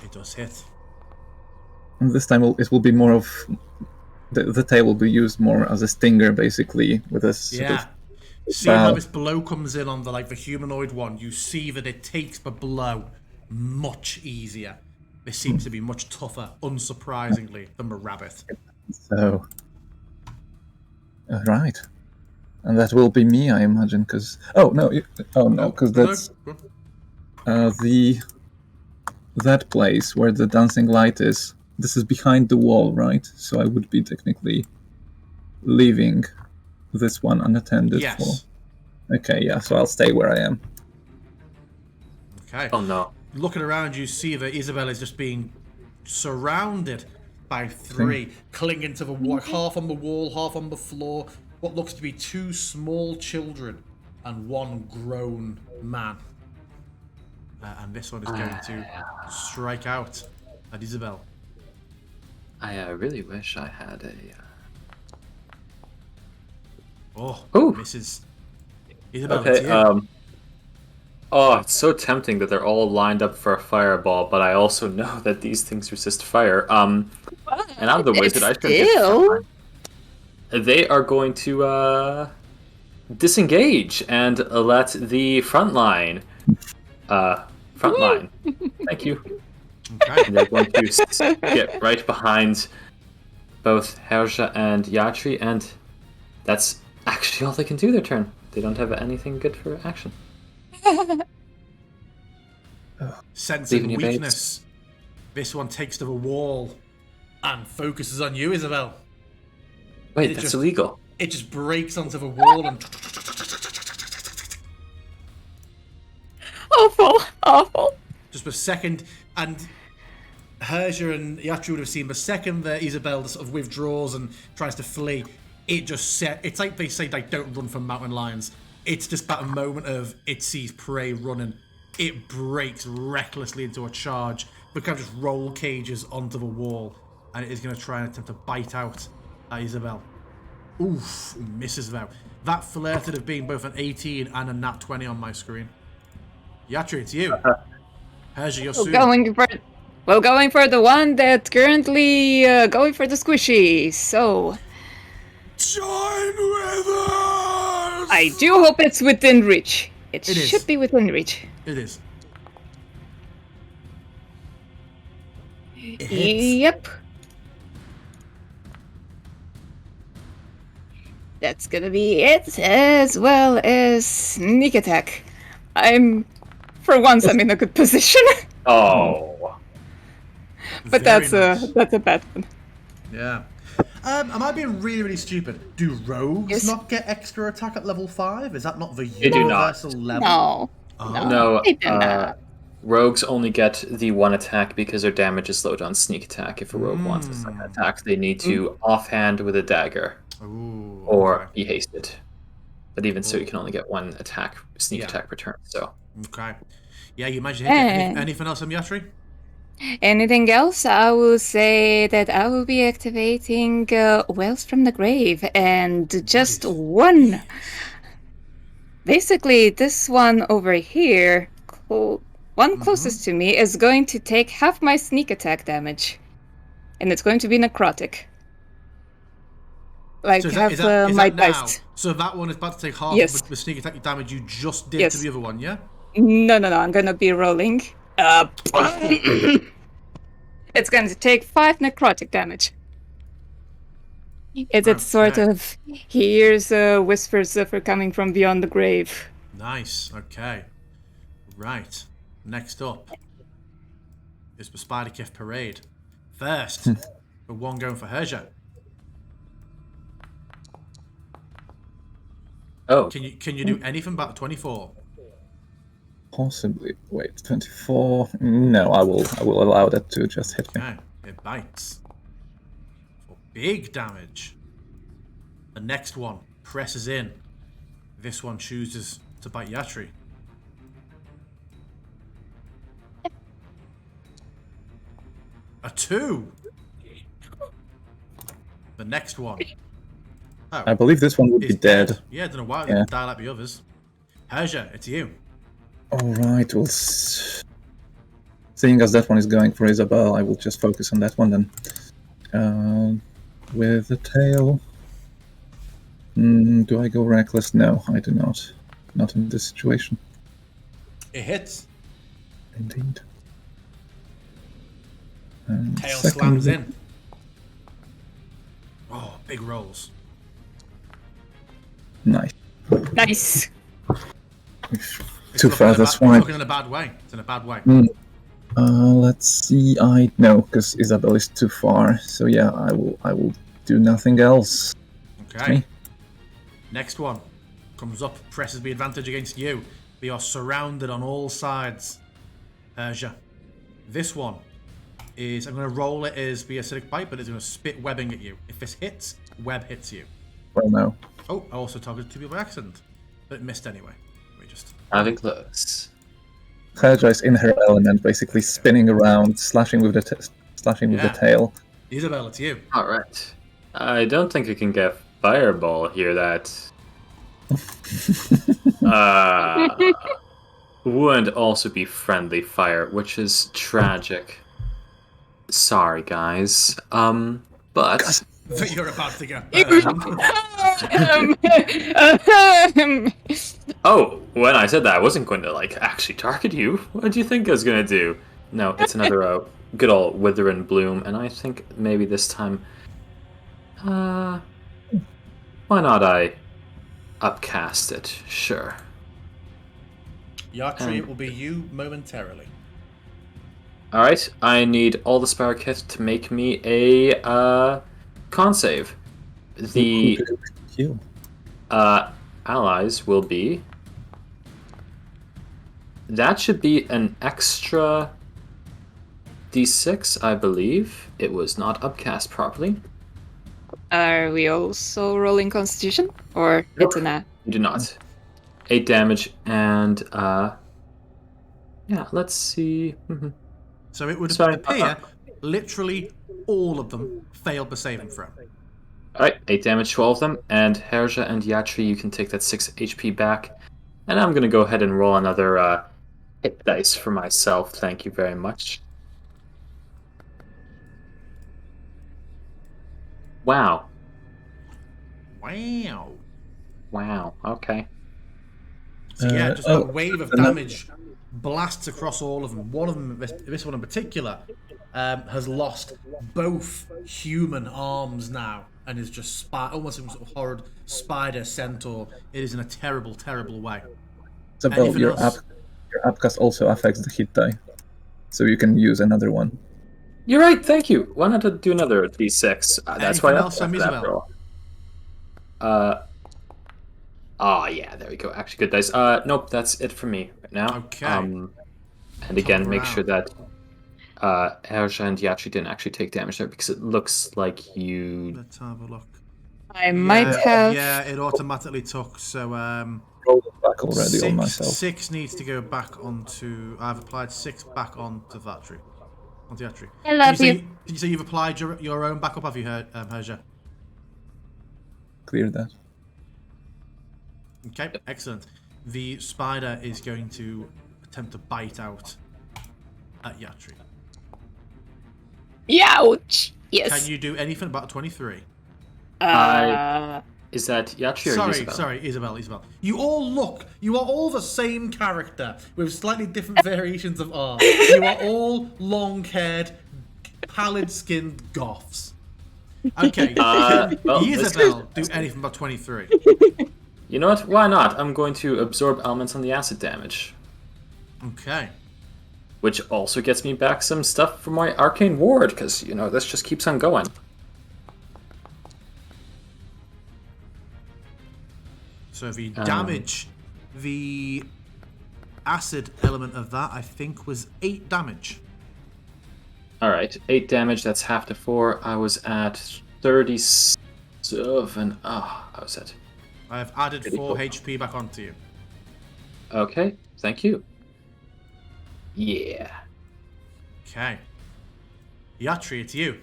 C: It does hit.
D: And this time it will be more of the tail will be used more as a stinger, basically, with a sort of
C: Seeing how
D: bow.
C: this blow comes in on the humanoid one, you see that it takes the blow much easier. This seems to be much tougher, unsurprisingly, than the rabbit.
D: So, right, and that will be me, I imagine. Because because that's that place where the dancing light is. This is behind the wall, right? So I would be technically leaving this one unattended.
C: Yes.
D: Okay, yeah. So I'll stay where I am.
C: Okay.
A: Oh no.
C: Looking around, you see that Isabel is just being surrounded by three, clinging to the wall, half on the wall, half on the floor. What looks to be two small children and one grown man. And this one is going to strike out at Isabel.
A: I really wish I had a.
C: Oh, misses. Isabel, it's
A: Okay.
C: you.
A: Oh, it's so tempting that they're all lined up for a fireball, but I also know that these things resist fire. And I'm the wizard. I should get
B: Still.
A: They are going to disengage and let the front line. Thank you.
C: Okay.
A: And they're going to get right behind both Herja and Yatri, and that's actually all they can do their turn. They don't have anything good for action.
C: Sensing
A: Leaving your
C: weakness, this one takes to the wall and focuses on you, Isabel.
A: Wait,
C: It
A: that's
C: just-
A: illegal.
C: It just breaks onto the wall and
B: Awful.
C: just a second, and Herja and Yatri would have seen the second that Isabel sort of withdraws and tries to flee, it just it's like they say, don't run from mountain lions. It's just that moment of it sees prey running, it breaks recklessly into a charge, but kind of just roll cages onto the wall and it is going to try and attempt to bite out Isabel. Oof, misses though. That flirted of being both an 18 and a nat 20 on my screen. Yatri, it's you. Herja, you're soon.
B: Going for the one that's currently going for the squishy. So
E: Join with us!
B: I do hope it's within reach. It should
C: is.
B: be within reach.
C: It is. It hits.
B: Yep. That's gonna be it, as well as sneak attack. For once, I'm in a good position.
A: Oh.
B: But
C: Very
B: that's
C: nice.
B: a bad one.
C: Yeah. Am I being really, really stupid? Do rogues
B: Yes.
C: not get extra attack at level 5? Is that not the
A: They do not.
C: universal level?
B: No.
C: Oh.
A: No,
B: They do not.
A: rogues only get the one attack because their damage is slowed on sneak attack. If a rogue wants a second attack, they need to offhand with a dagger
C: Ooh,
A: or
C: okay.
A: be hasted. But even so, you can only get one sneak
C: Yeah.
A: attack per turn. So
C: Okay. Yeah, you managed to hit it.
B: And-
C: Anything else on Yatri?
B: Anything else? I will say that I will be activating Wells from the Grave, and just
C: Nice.
B: one. Basically, this one over here, one closest to me, is going to take half my sneak attack damage, and it's going to be necrotic. Like
C: So is
B: half
C: that
B: my
C: now?
B: dice.
C: So that one is about to take half
B: Yes.
C: of the sneak attack damage you just did
B: Yes.
C: to the other one, yeah?
B: No, I'm gonna be rolling. It's going to take 5 necrotic damage. It's sort
C: Okay.
B: of hears whispers of her coming from beyond the grave.
C: Nice. Okay. Right. Next up is the Spider Kiff Parade. First, the one going for Herja.
A: oh,
C: Can you do anything about the 24?
D: Possibly. Wait, 24. No, I will allow that to just hit me.
C: Okay. It bites. For big damage. The next one presses in. This one chooses to bite Yatri. A 2. The next one. Oh,
D: I believe this one would be
C: is
D: dead.
C: Yeah, I don't know why it
D: Yeah.
C: didn't die like the others. Herja, it's you.
D: Alright, well, seeing as that one is going for Isabel, I will just focus on that one then. With the tail. Do I go reckless? No, I do not. Not in this situation.
C: It hits.
D: Indeed. And
C: Tail
D: second-
C: slams in. Oh, big rolls.
D: Nice.
B: Nice.
C: It's
D: Too
C: looking
D: far,
C: in a
D: that's
C: ba- it's
D: fine.
C: looking in a bad way. It's in a bad way.
D: Let's see. No, because Isabel is too far. So yeah, I will do nothing else.
C: Okay. Next one comes up, presses the advantage against you. They are surrounded on all sides. Persia. This one is, I'm going to roll it as the acidic bite, but it's going to spit webbing at you. If this hits, web hits you.
D: Well, no.
C: Oh, I also targeted two people by accident, but it missed anyway. Let me just.
A: having close.
D: Herja is in her element, basically spinning around, slashing with the
C: Yeah.
D: tail.
C: Isabel, it's you.
A: All right. I don't think you can get fireball here. That would also be friendly fire, which is tragic. Sorry, guys. But
C: That you're about to get.
A: oh, when I said that, I wasn't going to actually target you. What do you think I was gonna do? No, it's another good old wither and bloom, and I think maybe this time, why not I upcast it? Sure.
C: Yatri, it will be you momentarily.
A: All right, I need all the Sparkith to make me a con save. The
D: Heal.
A: allies will be. That should be an extra d6, I believe. It was not upcast properly.
B: Are we also rolling Constitution? Or
A: Nope.
B: it's an A?
A: You do not. 8 damage and yeah, let's see.
C: So it would
A: Sorry,
C: appear Literally all of them failed the saving throw.
A: Alright, 8 damage to all of them, and Herja and Yatri, you can take that 6 HP back. And I'm gonna go ahead and roll another hit dice for myself, thank you very much. Wow.
C: Wow.
A: Wow, okay.
C: So yeah, just a wave of damage blasts across all of them. One of them, this one in particular, has lost both human arms now and is just almost some sort of horrid spider centaur. It is in a terrible, terrible way.
D: Isabel,
C: Anything
D: your
C: else?
D: upcast also affects the hit die, so you can use another one.
A: You're right, thank you. Why not do another D6? That's
C: Anything
A: why I
C: else from Isabel?
A: Yeah, there we go. Actually, good dice. Nope, that's it for me right now.
C: Okay.
A: And again, make sure
C: round.
A: that Herja and Yatri didn't actually take damage there, because it looks like you...
C: Let's have a look.
B: I might have.
C: Yeah, it automatically took, so
D: Rolled it back already on myself.
C: 6 needs to go back onto... I've applied 6 back onto Yatri. Onto Yatri.
B: I love you.
C: Did you say you've applied your own backup, have you, Herja?
D: Clear that.
C: Okay, excellent. The spider is going to attempt to bite out at Yatri.
B: Youch! Yes.
C: Can you do anything about 23?
A: Is that Yatri or Isabel?
C: Sorry, Isabel. You are all the same character with slightly different variations of art. You are all long-haired, pallid-skinned goths. Okay,
A: well,
C: Isabel do anything but 23.
A: You know what? Why not? I'm going to absorb elements on the acid damage,
C: Okay.
A: which also gets me back some stuff from my arcane ward, because, you know, this just keeps on going.
C: So the damage, the acid element of that, I think, was 8 damage.
A: Alright, 8 damage, that's half to 4. I was at 37. I was at...
C: I have added
A: Pretty
C: 4
A: cool.
C: HP back onto you.
A: Okay, thank you. Yeah.
C: Okay. Yatri, it's you.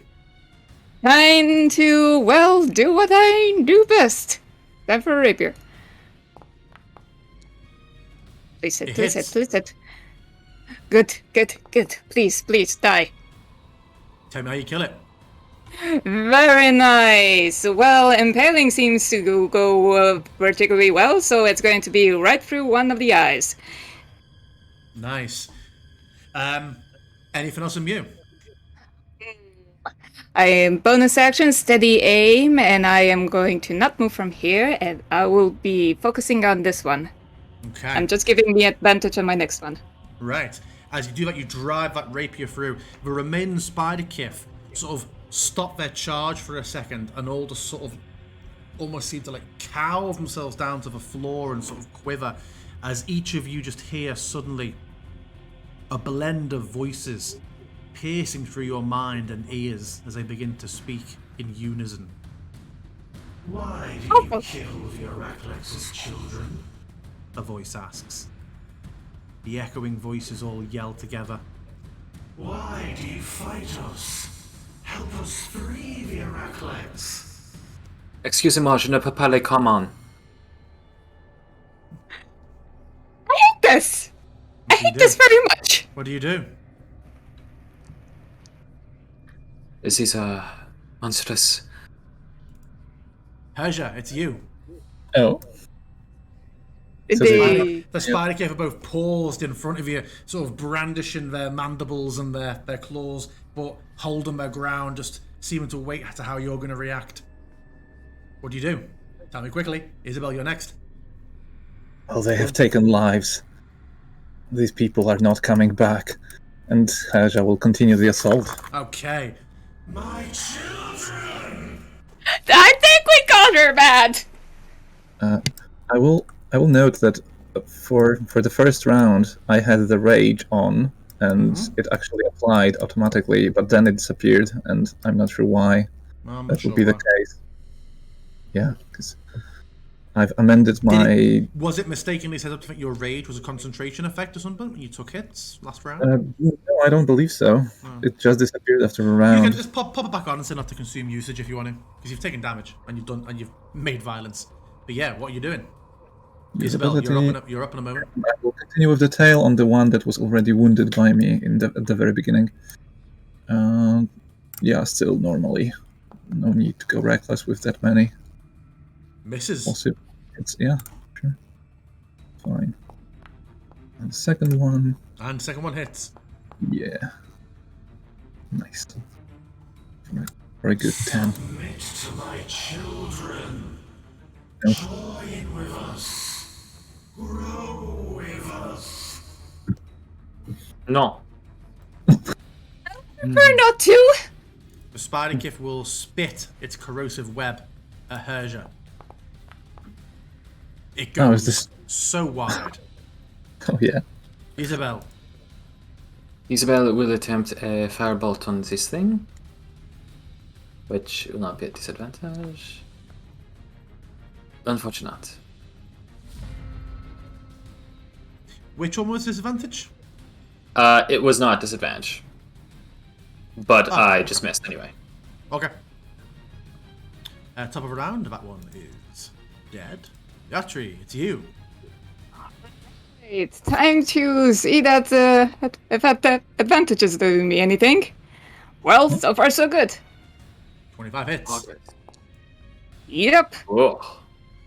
B: Time to, well, do what I do best. Time for a rapier. Please hit,
C: It
B: please
C: hits.
B: hit, please hit. Good. Please, die.
C: Tell me how you kill it.
B: Very nice. Well, impaling seems to go particularly well, so it's going to be right through one of the eyes.
C: Nice. Anything else from you?
B: I am bonus action, steady aim, and I am going to not move from here, and I will be focusing on this one.
C: Okay.
B: I'm just giving me advantage on my next one.
C: Right. As you do that, you drive that rapier through. The remaining spider kith sort of stop their charge for a second and all just sort of almost seem to like cow themselves down to the floor and sort of quiver as each of you just hear suddenly a blend of voices piercing through your mind and ears as they begin to speak in unison.
E: Why do you kill the Arachlex's children?
C: A voice asks. The echoing voices all yell together.
E: Why do you fight us? Help us free the Arachlex.
A: Excusez-moi, je ne peux pas les commander.
B: I hate this! I hate this very much!
C: What do you do?
A: This is monstrous.
C: Herja, it's you.
D: Oh.
B: The
C: The spider kith are both paused in front of you, sort of brandishing their mandibles and their claws, but holding their ground, just seeming to wait to how you're going to react. What do you do? Tell me quickly. Isabel, you're next.
D: Well, they have taken lives. These people are not coming back, and Haja will continue the assault.
C: Okay.
E: My children!
B: I think we got her bad!
D: I will note that for the first round, I had the rage on, and it actually applied automatically, but then it disappeared, and I'm not sure why
C: I'm
D: that
C: sure
D: would be the
C: why.
D: case. Yeah, because I've amended my.
C: Was it mistakenly set up to think your rage was a concentration effect or something when you took hits last round?
D: No, I don't believe so. It just disappeared after a
C: You
D: round.
C: can just pop it back on and say not to consume usage if you want to, because you've taken damage and you've made violence. But yeah, what are you doing? Isabel, you're up in a moment.
D: I will continue with the tail on the one that was already wounded by me at the very beginning. Yeah, still normally. No need to go reckless with that many.
C: Misses.
D: Also, yeah, sure. Fine. And the second one.
C: And second one hits.
D: Yeah. Nice. Very good 10.
E: Submit to my children.
D: No.
E: Join with us. Grow with us.
A: No.
B: Prefer not to.
C: The spider kif will spit its corrosive web at Herja. It goes so wide.
D: Oh, yeah.
C: Isabel.
A: Isabel will attempt a firebolt on this thing, which will not be a disadvantage. Unfortunate.
C: Which one was disadvantage?
A: It was not disadvantage, but I just missed anyway.
C: Okay. Top of a round, that one is dead. Yatri, it's you.
B: It's time to see that if that advantage is doing me anything. Well, so far so good.
C: 25 hits.
B: Yep.
A: Oh.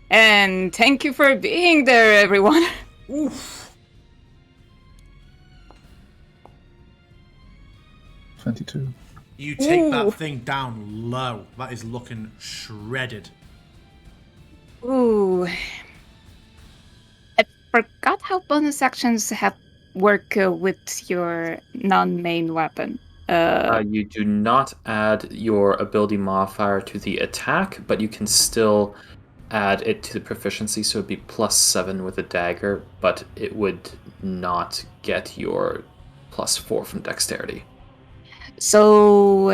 B: And thank you for being there, everyone.
C: Oof.
D: 22.
C: You take
B: Ooh.
C: that thing down low. That is looking shredded.
B: Ooh. I forgot how bonus actions work with your non-main weapon.
A: You do not add your ability modifier to the attack, but you can still add it to the proficiency, so it'd be +7 with a dagger, but it would not get your +4 from dexterity.
B: So,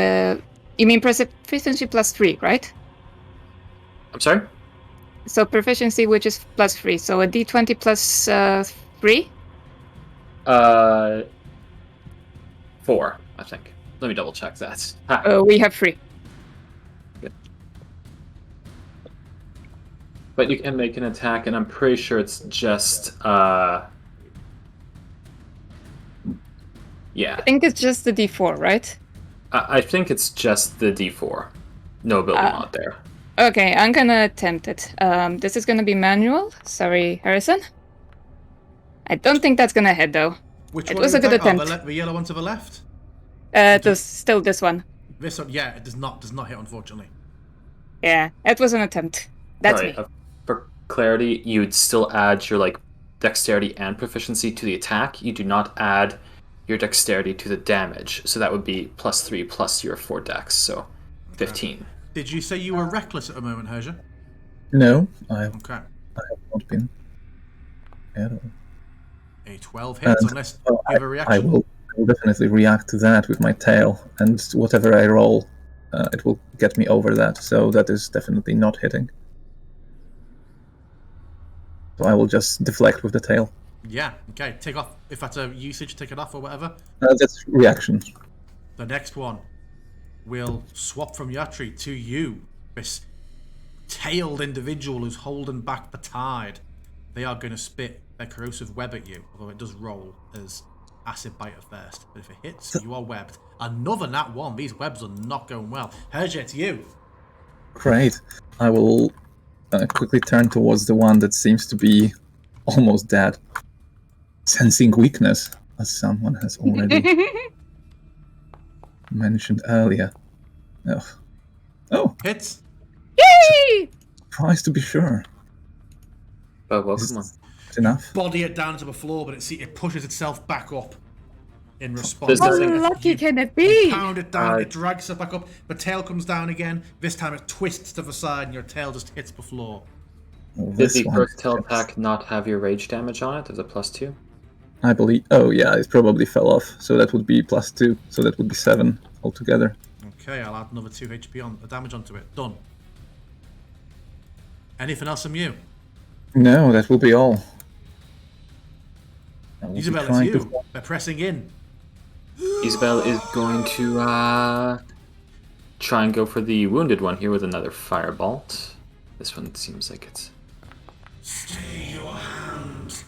B: you mean proficiency +3, right?
A: I'm sorry?
B: So proficiency, which is +3, so a d20 plus 3?
A: 4, I think. Let me double check that.
B: We have 3.
A: Good. But you can make an attack, and I'm pretty sure it's just yeah.
B: I think it's just the d4, right?
A: I think it's just the d4. No ability mod there.
B: Okay, I'm gonna attempt it. This is gonna be manual. Sorry, Harrison. I don't think that's gonna hit, though.
C: Which
B: It
C: one
B: was
C: are
B: a
C: you
B: good
C: attacking?
B: attempt.
C: The yellow one to the left?
B: Still this one.
C: This one, yeah, it does not hit, unfortunately.
B: Yeah, it was an attempt. That's
A: Sorry,
B: me.
A: for clarity, you would still add your dexterity and proficiency to the attack. You do not add your dexterity to the damage, so that would be +3 plus your 4 dex, so 15.
C: Did you say you were reckless at the moment, Herja?
D: No, I have
C: Okay.
D: not been at all.
C: A 12 hits, unless you have a reaction.
D: I will definitely react to that with my tail, and whatever I roll, it will get me over that, so that is definitely not hitting. So I will just deflect with the tail.
C: Yeah, okay, take off. If that's a usage, take it off or whatever.
D: That's reaction.
C: The next one will swap from Yatri to you. This tailed individual who's holding back the tide. They are going to spit their corrosive web at you, although it does roll as acid bite at first. But if it hits, you are webbed. Another nat 1. These webs are not going well. Herja, it's you.
D: Great. I will quickly turn towards the one that seems to be almost dead. Sensing weakness, as someone has already mentioned earlier. Oh,
C: Hits.
B: Yay!
D: surprised to be sure.
A: But welcome
D: Is
A: on.
D: it enough?
C: Body it down to the floor, but it pushes itself back up in response.
B: How
A: Does
B: lucky can it be?
C: Pound it down, it drags it back up. The tail comes down again. This time it twists to the side and your tail just hits the floor.
D: Oh,
A: Did
D: this
A: the
D: one.
A: first tail attack not have your rage damage on it as a +2?
D: I believe. Oh, yeah, it probably fell off. So that would be +2. So that would be 7 altogether.
C: Okay, I'll add another 2 HP on the damage onto it. Done. Anything else from you?
D: No, that will be all. I will be
C: Isabel, it's
D: trying to-
C: you. They're pressing in.
A: Isabel is going to try and go for the wounded one here with another firebolt. This one seems like it's...
E: Stay your hand.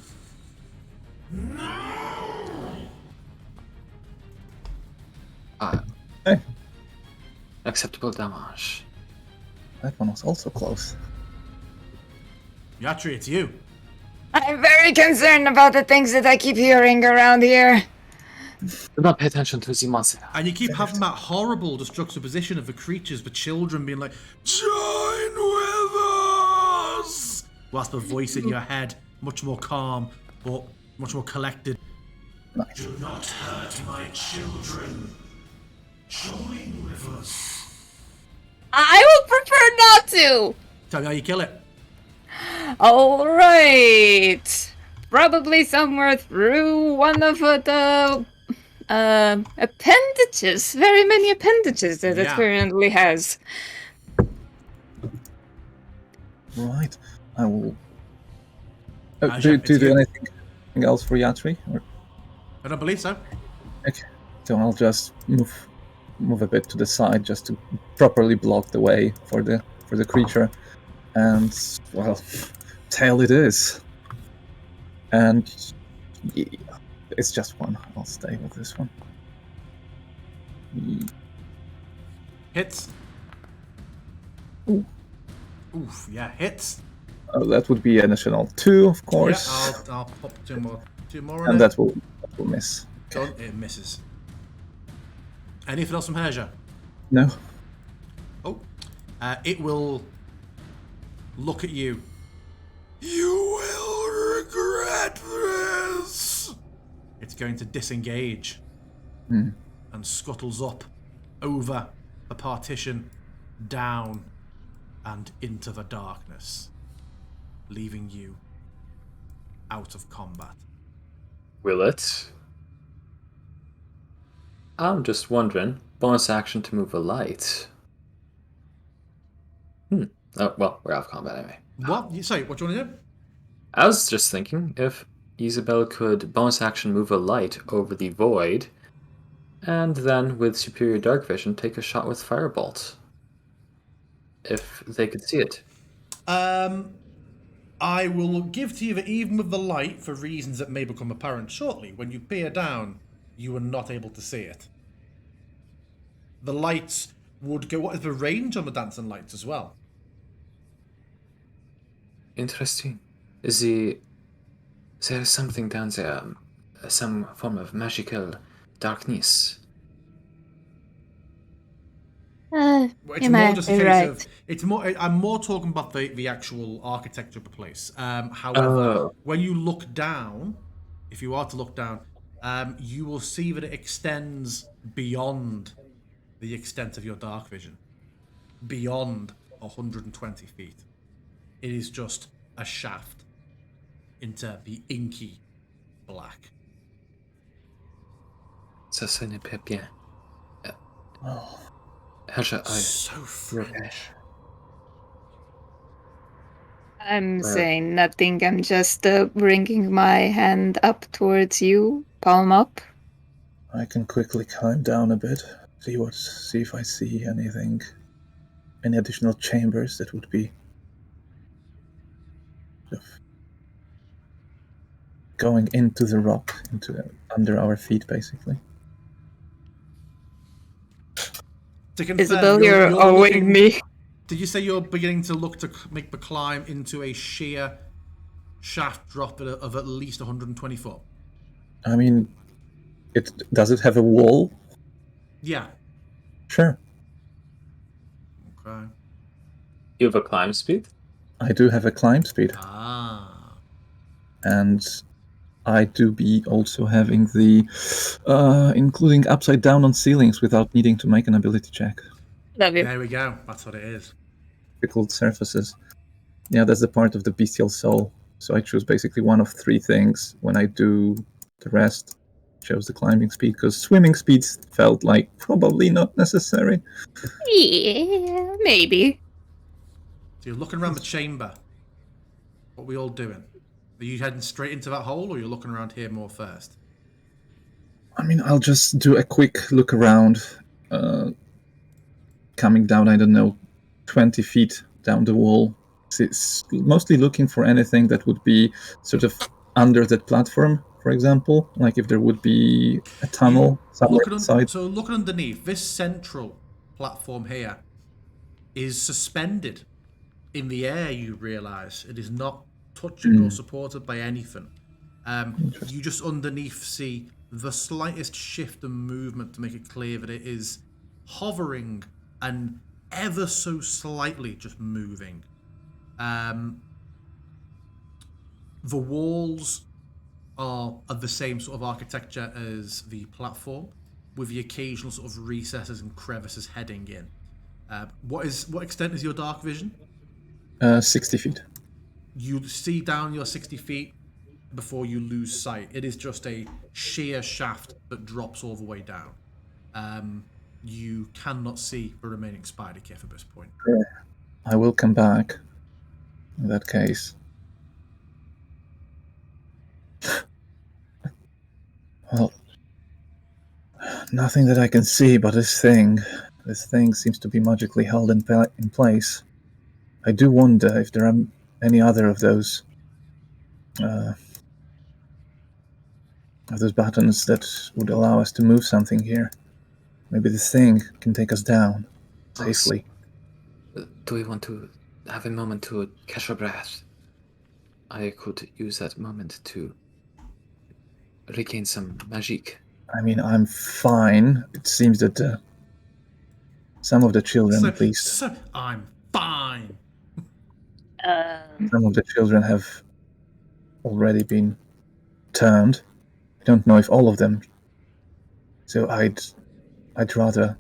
D: Hey,
A: acceptable damage.
D: that one was also close.
C: Yatri, it's you.
B: I'm very concerned about the things that I keep hearing around here.
A: Do not pay attention to the monster.
C: And you keep having that horrible juxtaposition of the creatures, the children being like, join with us! Whilst the voice in your head, much more calm, but much more collected.
D: Nice.
E: Do not hurt my children. Join with us.
B: I would prefer not to!
C: Tell me how you kill it.
B: Alright. Probably somewhere through one of the appendages. Very many appendages that it
C: Yeah.
B: currently has.
D: Right. I will.
C: Aja,
D: Do
C: it's
D: you do
C: you.
D: anything else for Yatri? Or...
C: I don't believe so.
D: Okay. So I'll just move a bit to the side just to properly block the way for the creature. And well, tail it is. And yeah, it's just one. I'll stay with this one.
C: Hits.
D: Ooh.
C: Oof, yeah, hits.
D: That would be an additional 2, of course.
C: Yeah, I'll pop two more on
D: And
C: it.
D: that will miss.
C: Done. It misses. Anything else from Herja?
D: No.
C: Oh. It will look at you. You will regret this! It's going to disengage and scuttles up over the partition, down and into the darkness, leaving you out of combat.
A: Will it? I'm just wondering. Bonus action to move a light. Oh, well, we're out of combat anyway.
C: What? Sorry, what do you want to do?
A: I was just thinking if Isabel could bonus action move a light over the void, and then with superior dark vision take a shot with firebolt. If they could see it.
C: I will give to you that even with the light, for reasons that may become apparent shortly, when you peer down, you are not able to see it. The lights would go... What is the range on the dancing lights as well?
A: Interesting. There something down there, some form of magical darkness?
C: It's
B: you
C: more
B: might
C: just a
B: be
C: case
B: right.
C: of... It's more... I'm more talking about the actual architecture of the place. However,
A: Oh.
C: when you look down, if you are to look down, you will see that it extends beyond the extent of your dark vision. Beyond 120 feet. It is just a shaft into the inky black.
A: Ça sonne pas bien.
D: Oh,
A: Herja,
C: So French.
B: I'm
A: Well-
B: saying nothing. I'm just bringing my hand up towards you, palm up.
D: I can quickly climb down a bit, see if I see anything, any additional chambers that would be sort of going into the rock, under our feet, basically.
C: To confirm,
B: Isabel, you're
C: looking-
B: owing me.
C: Did you say you're beginning to look to make the climb into a sheer shaft drop of at least 120 foot?
D: I mean, does it have a wall?
C: Yeah.
D: Sure.
C: Okay.
A: You have a climb speed?
D: I do have a climb speed,
C: Ah.
D: and I do be also having the including upside down on ceilings without needing to make an ability check.
B: Love you.
C: There we go. That's what it is.
D: Difficult surfaces. Yeah, that's the part of the bestial soul. So I choose basically one of 3 things. When I do the rest, chose the climbing speed because swimming speeds felt like probably not necessary.
B: Yeah, maybe.
C: So you're looking around the chamber. What are we all doing? Are you heading straight into that hole, or are you looking around here more first?
D: I mean, I'll just do a quick look around, coming down, I don't know, 20 feet down the wall. It's mostly looking for anything that would be sort of under that platform, for example, like if there would be a tunnel somewhere inside.
C: So looking underneath, this central platform here is suspended in the air. You realise it is not touching or supported by anything. You just underneath see the slightest shift and movement to make it clear that it is hovering and ever so slightly just moving. The walls are of the same sort of architecture as the platform, with the occasional sort of recesses and crevices heading in. What extent is your dark vision?
D: 60 feet.
C: You see down your 60 feet before you lose sight. It is just a sheer shaft that drops all the way down. You cannot see the remaining spider cliff at this point.
D: I will come back in that case. Well, nothing that I can see, but this thing seems to be magically held in place. I do wonder if there are any other of those buttons that would allow us to move something here. Maybe this thing can take us down safely.
A: Do we want to have a moment to catch our breath? I could use that moment to regain some magic.
D: I mean, I'm fine. It seems that some of the children, at least,
C: I'm fine.
D: some of the children have already been turned. I don't know if all of them. So I'd rather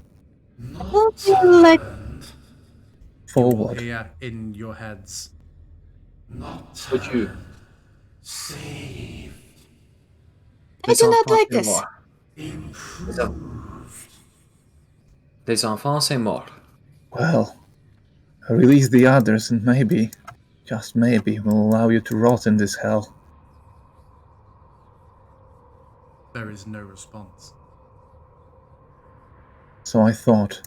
B: Like,
D: forward.
C: Here in your heads.
A: Would you?
B: I do not like this.
A: Les enfants, c'est mort.
D: Well, release the others and maybe, just maybe, we'll allow you to rot in this hell.
C: There is no response.
D: So I thought,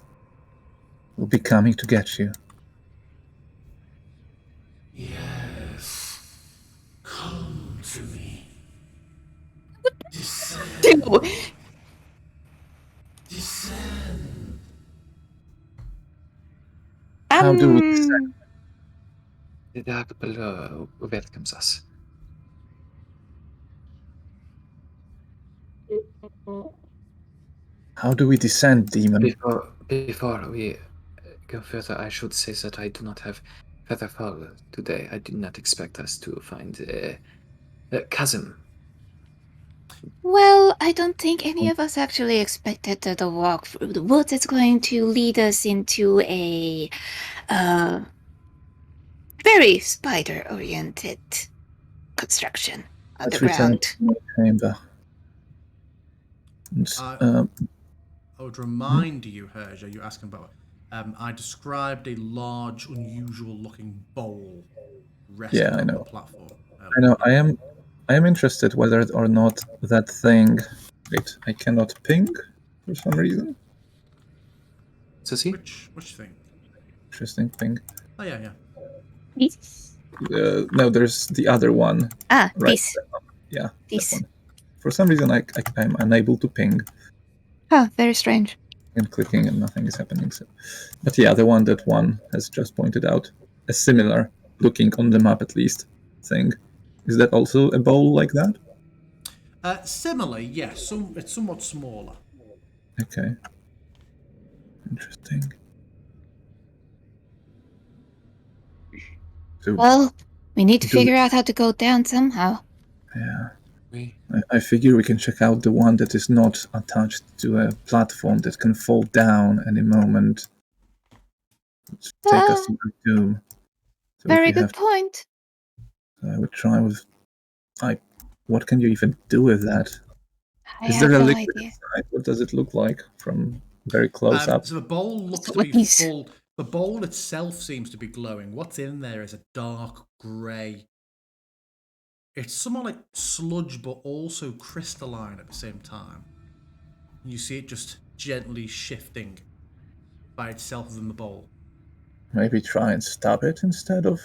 D: we'll be coming to get you.
E: Yes. Come to me.
B: Do.
E: Descend.
D: How do we descend?
A: The dark below welcomes us.
D: How do we descend, demon?
A: Before we go further, I should say that I do not have Featherfall today. I did not expect us to find a chasm.
B: Well, I don't think any of us actually expected that the walk through the woods is going to lead us into a very spider-oriented construction
D: Let's return
B: underground.
D: to my chamber.
C: I would remind you, Herja, you're asking about. I described a large, unusual-looking bowl resting on the platform.
D: I know. I am interested whether or not that thing. Wait, I cannot ping for some reason.
A: So see?
C: Which thing?
D: Interesting ping.
C: Oh yeah.
B: This?
D: No, there's the other one.
B: Ah,
D: Right.
B: this.
D: Yeah.
B: This.
D: That one. For some reason, I'm unable to ping.
B: Oh, very strange.
D: And clicking and nothing is happening. So. But yeah, the one that one has just pointed out, a similar looking on the map at least thing. Is that also a bowl like that?
C: Similarly, yes. It's somewhat smaller.
D: Okay. Interesting. So,
B: Well, we need to figure out how to go down somehow.
D: Yeah. I figure we can check out the one that is not attached to a platform that can fall down any moment. Take us to the doom. So
B: Very good point.
D: I would try with. What can you even do with that?
B: Is there a liquid
D: inside? What does it look like from very close up?
C: So the bowl looks to be full. The bowl itself seems to be glowing. What's in there is a dark grey It's somewhat like sludge, but also crystalline at the same time. You see it just gently shifting by itself within the bowl.
D: Maybe try and stab it instead of.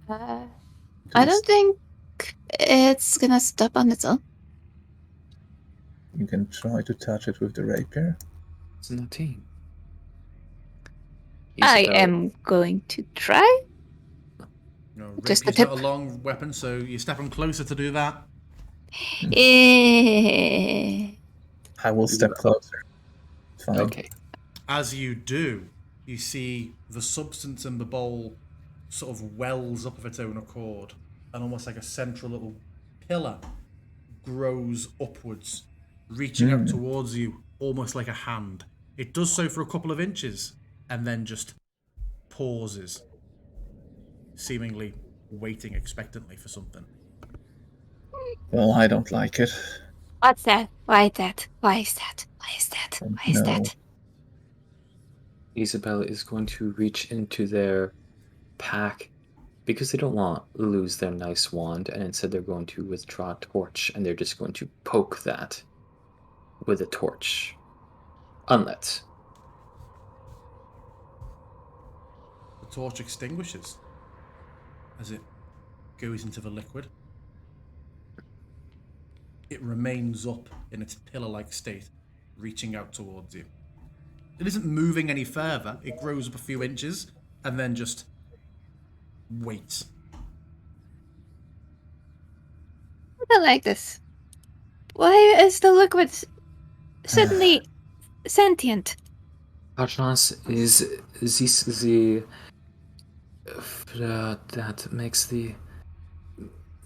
B: I don't think it's gonna stop on its own.
D: You can try to touch it with the rapier.
A: It's not team.
B: I
A: Isabel,
B: am going to try.
C: No,
B: Just a
C: rapier's not a
B: tip.
C: long weapon, so you're stepping closer to do that.
D: I will step closer. Fine.
A: Okay.
C: As you do, you see the substance in the bowl sort of wells up of its own accord, and almost like a central little pillar grows upwards, reaching out towards you almost like a hand. It does so for a couple of inches, and then just pauses, seemingly waiting expectantly for something.
D: Well, I don't like it.
B: What's that? Why is that? Why is that? Why is that? Why is
D: No.
B: that?
A: Isabel is going to reach into their pack because they don't want to lose their nice wand, and instead they're going to withdraw a torch, and they're just going to poke that with a torch. Unlit.
C: The torch extinguishes as it goes into the liquid. It remains up in its pillar-like state, reaching out towards you. It isn't moving any further. It grows up a few inches and then just waits.
B: I don't like this. Why is the liquid suddenly sentient?
A: Perchance is this the that makes the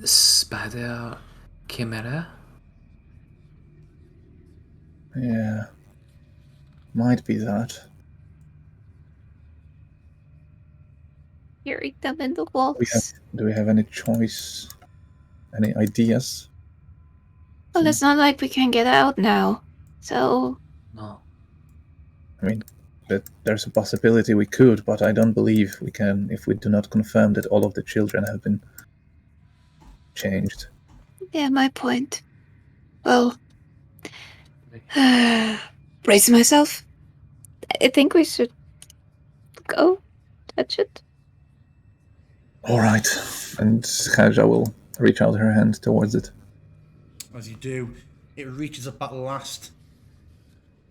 A: spider chimera?
D: Yeah. Might be that.
B: Bury them in the walls.
D: Do we have any choice? Any ideas?
B: Well, it's not like we can get out now. So,
A: No.
D: I mean, there's a possibility we could, but I don't believe we can if we do not confirm that all of the children have been changed.
B: yeah, my point. Well, brace myself. I think we should go touch it.
D: All right. And Khaja will reach out her hand towards it.
C: As you do, it reaches up that last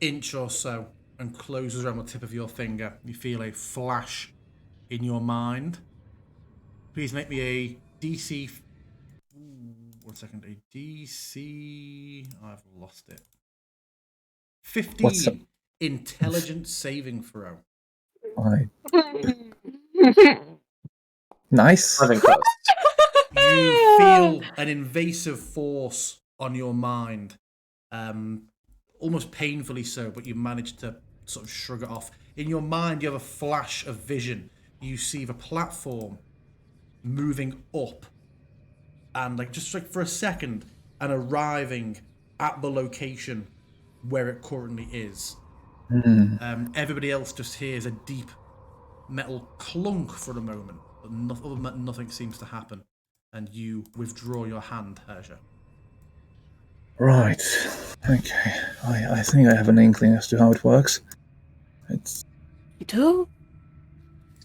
C: inch or so and closes around the tip of your finger. You feel a flash in your mind. Please make me a DC. One second. A DC. I've lost it. 15 intelligence saving throw.
D: Nice.
A: Nothing close.
C: You feel an invasive force on your mind. Almost painfully so, but you manage to sort of shrug it off. In your mind, you have a flash of vision. You see the platform moving up and just for a second and arriving at the location where it currently is. Everybody else just hears a deep metal clunk for a moment, but nothing seems to happen, and you withdraw your hand, Herja.
D: Right. Okay. I think I have an inkling as to how it works.
B: You do?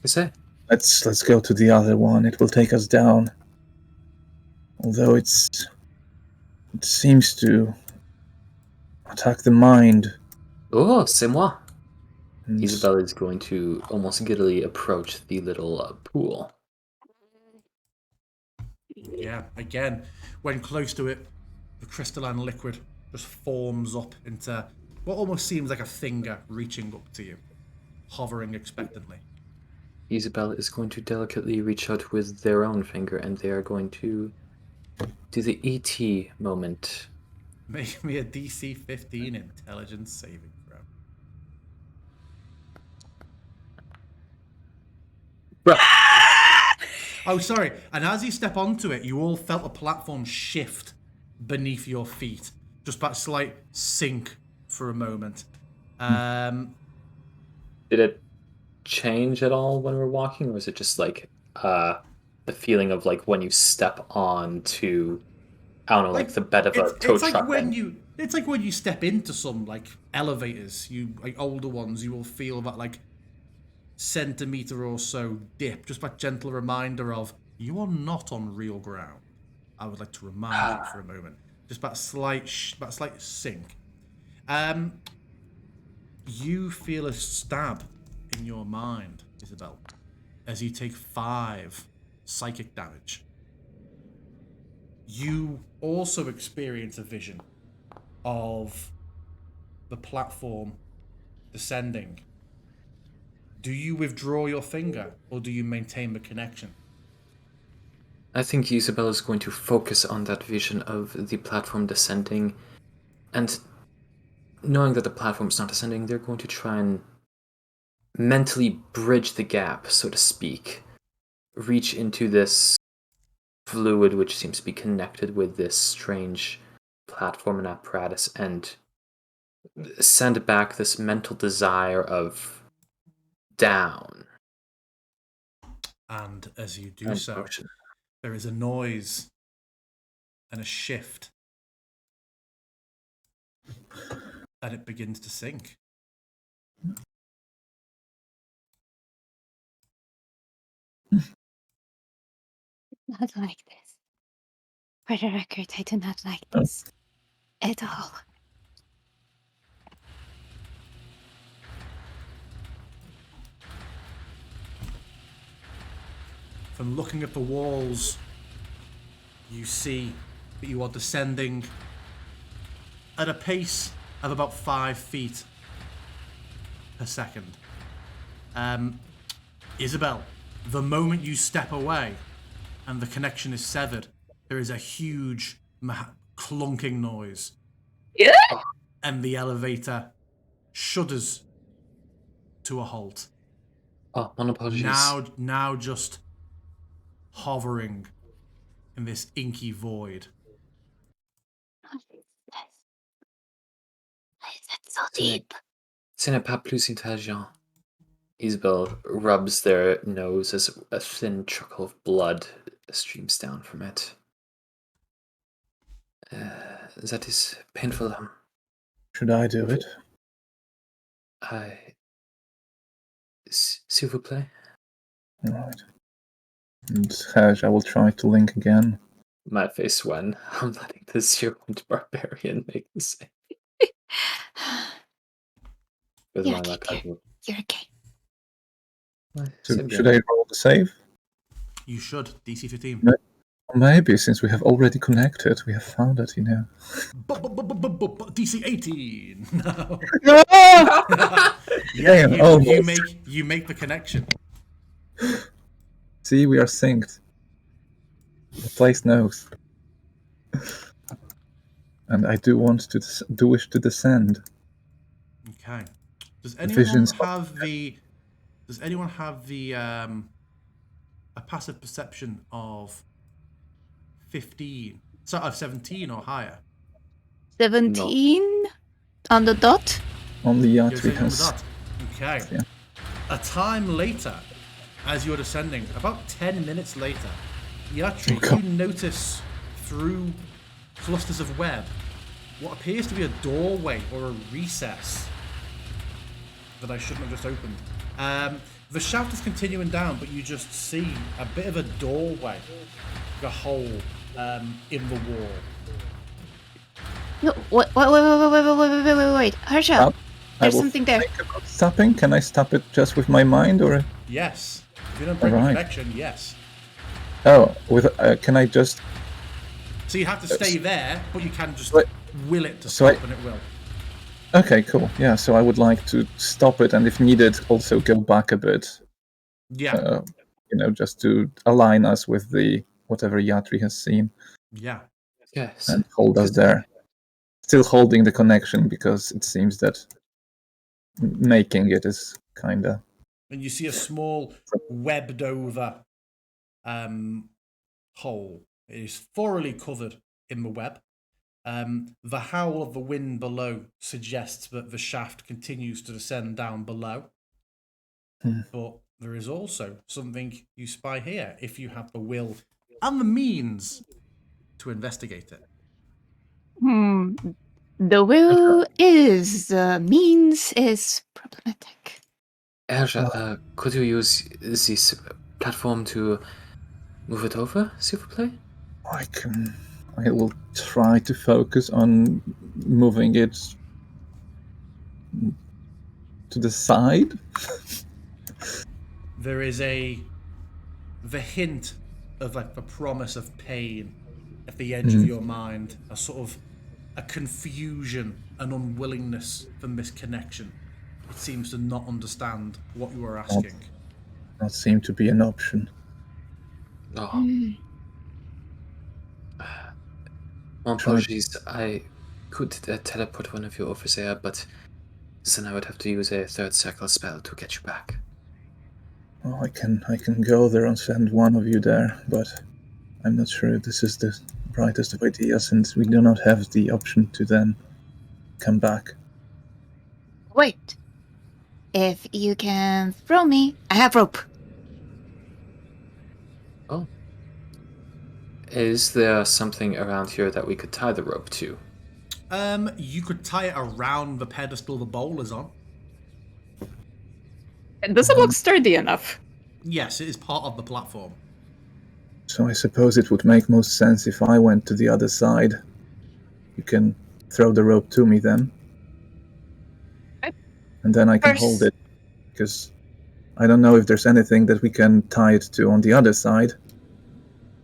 A: I say.
D: Let's go to the other one. It will take us down. Although it seems to attack the mind.
A: Oh, c'est moi.
D: And
A: Isabel is going to almost giddily approach the little pool.
C: Yeah, again, when close to it, the crystalline liquid just forms up into what almost seems like a finger reaching up to you, hovering expectantly.
A: Isabel is going to delicately reach out with their own finger, and they are going to do the ET moment.
C: Make me a DC 15 intelligence saving throw.
A: Bruh.
C: Oh, sorry. And as you step onto it, you all felt the platform shift beneath your feet. Just that slight sink for a moment.
A: Did it change at all when we're walking, or is it just like the feeling of like when you step on to, I don't know, like the bed of a tow
C: it's like
A: truck.
C: it's like when you step into some like elevators, you like older ones, you will feel that like centimeter or so dip, just that gentle reminder of you are not on real ground. I would like to remind you for a moment, just that slight sink. You feel a stab in your mind, Isabel, as you take 5 psychic damage. You also experience a vision of the platform descending. Do you withdraw your finger, or do you maintain the connection?
A: I think Isabel is going to focus on that vision of the platform descending, and knowing that the platform is not descending, they're going to try and mentally bridge the gap, so to speak, reach into this fluid which seems to be connected with this strange platform and apparatus, and send back this mental desire of down.
C: And as you do so,
A: motion.
C: there is a noise and a shift, and it begins to sink.
B: Not like this. For the record, I do not like this at all.
C: From looking at the walls, you see that you are descending at a pace of about 5 feet per second. Isabel, the moment you step away and the connection is severed, there is a huge clunking noise.
B: Yeah.
C: And the elevator shudders to a halt.
A: Oh, my apologies.
C: Now just hovering in this inky void.
B: That's so deep.
A: Ce n'est pas plus intelligent. Isabel rubs their nose as a thin trickle of blood streams down from it. That is painful.
D: Should I do it?
A: S'il vous plaît.
D: Right. And Haj, I will try to link again.
A: My face when I'm letting the 0-1 barbarian make the save. With
B: You're
A: my luck,
B: okay. You're okay.
D: Should I roll the save?
C: You should. DC 15.
D: No. Maybe, since we have already connected, we have found it, you know.
C: DC 18. No. You make the connection.
D: See, we are synced. The place knows. And I do want to wish to descend.
C: Okay. Does anyone have the a passive perception of 15? So of 17 or higher?
B: 17 on the dot?
D: Only
C: You're
D: Yatri
C: saying on the
D: has.
C: dot. Okay.
D: Yeah.
C: A time later, as you're descending, about 10 minutes later, Yatri,
D: Okay.
C: you notice through clusters of web what appears to be a doorway or a recess that I shouldn't have just opened. The shaft is continuing down, but you just see a bit of a doorway, like a hole in the wall.
B: No, wait. Harsha, there's something there.
D: Stopping? Can I stop it just with my mind, or?
C: Yes. If you don't break the
D: Alright.
C: connection, yes.
D: Oh, can I just?
C: So you have to stay there, but you can just
D: Wait.
C: will it to
D: So
C: stop, and it will.
D: Okay, cool. Yeah, so I would like to stop it, and if needed, also go back a bit.
C: Yeah.
D: Just to align us with the whatever Yatri has seen.
C: Yeah.
A: Yes.
D: And hold us there. Still holding the connection, because it seems that making it is kinda.
C: And you see a small webbed over hole. It is thoroughly covered in the web. The howl of the wind below suggests that the shaft continues to descend down below. But there is also something you spy here if you have the will and the means to investigate it.
B: The will is, means is problematic.
A: Erja, could you use this platform to move it over, s'il vous plaît?
D: I will try to focus on moving it to the side.
C: There is the hint of like the promise of pain at the edge of your mind, a sort of a confusion, an unwillingness for misconnection. It seems to not understand what you are asking.
D: Not seem to be an option.
A: Oh. My apologies. I could teleport one of you over there, but then I would have to use a third circle spell to get you back.
D: Well, I can go there and send one of you there, but I'm not sure if this is the brightest of ideas, since we do not have the option to then come back.
B: Wait. If you can throw me, I have rope.
A: Oh. Is there something around here that we could tie the rope to?
C: You could tie it around the pedestal the bowl is on.
B: Does it look sturdy enough?
C: Yes, it is part of the platform.
D: So I suppose it would make most sense if I went to the other side. You can throw the rope to me then. And then I can hold it. Because I don't know if there's anything that we can tie it to on the other side.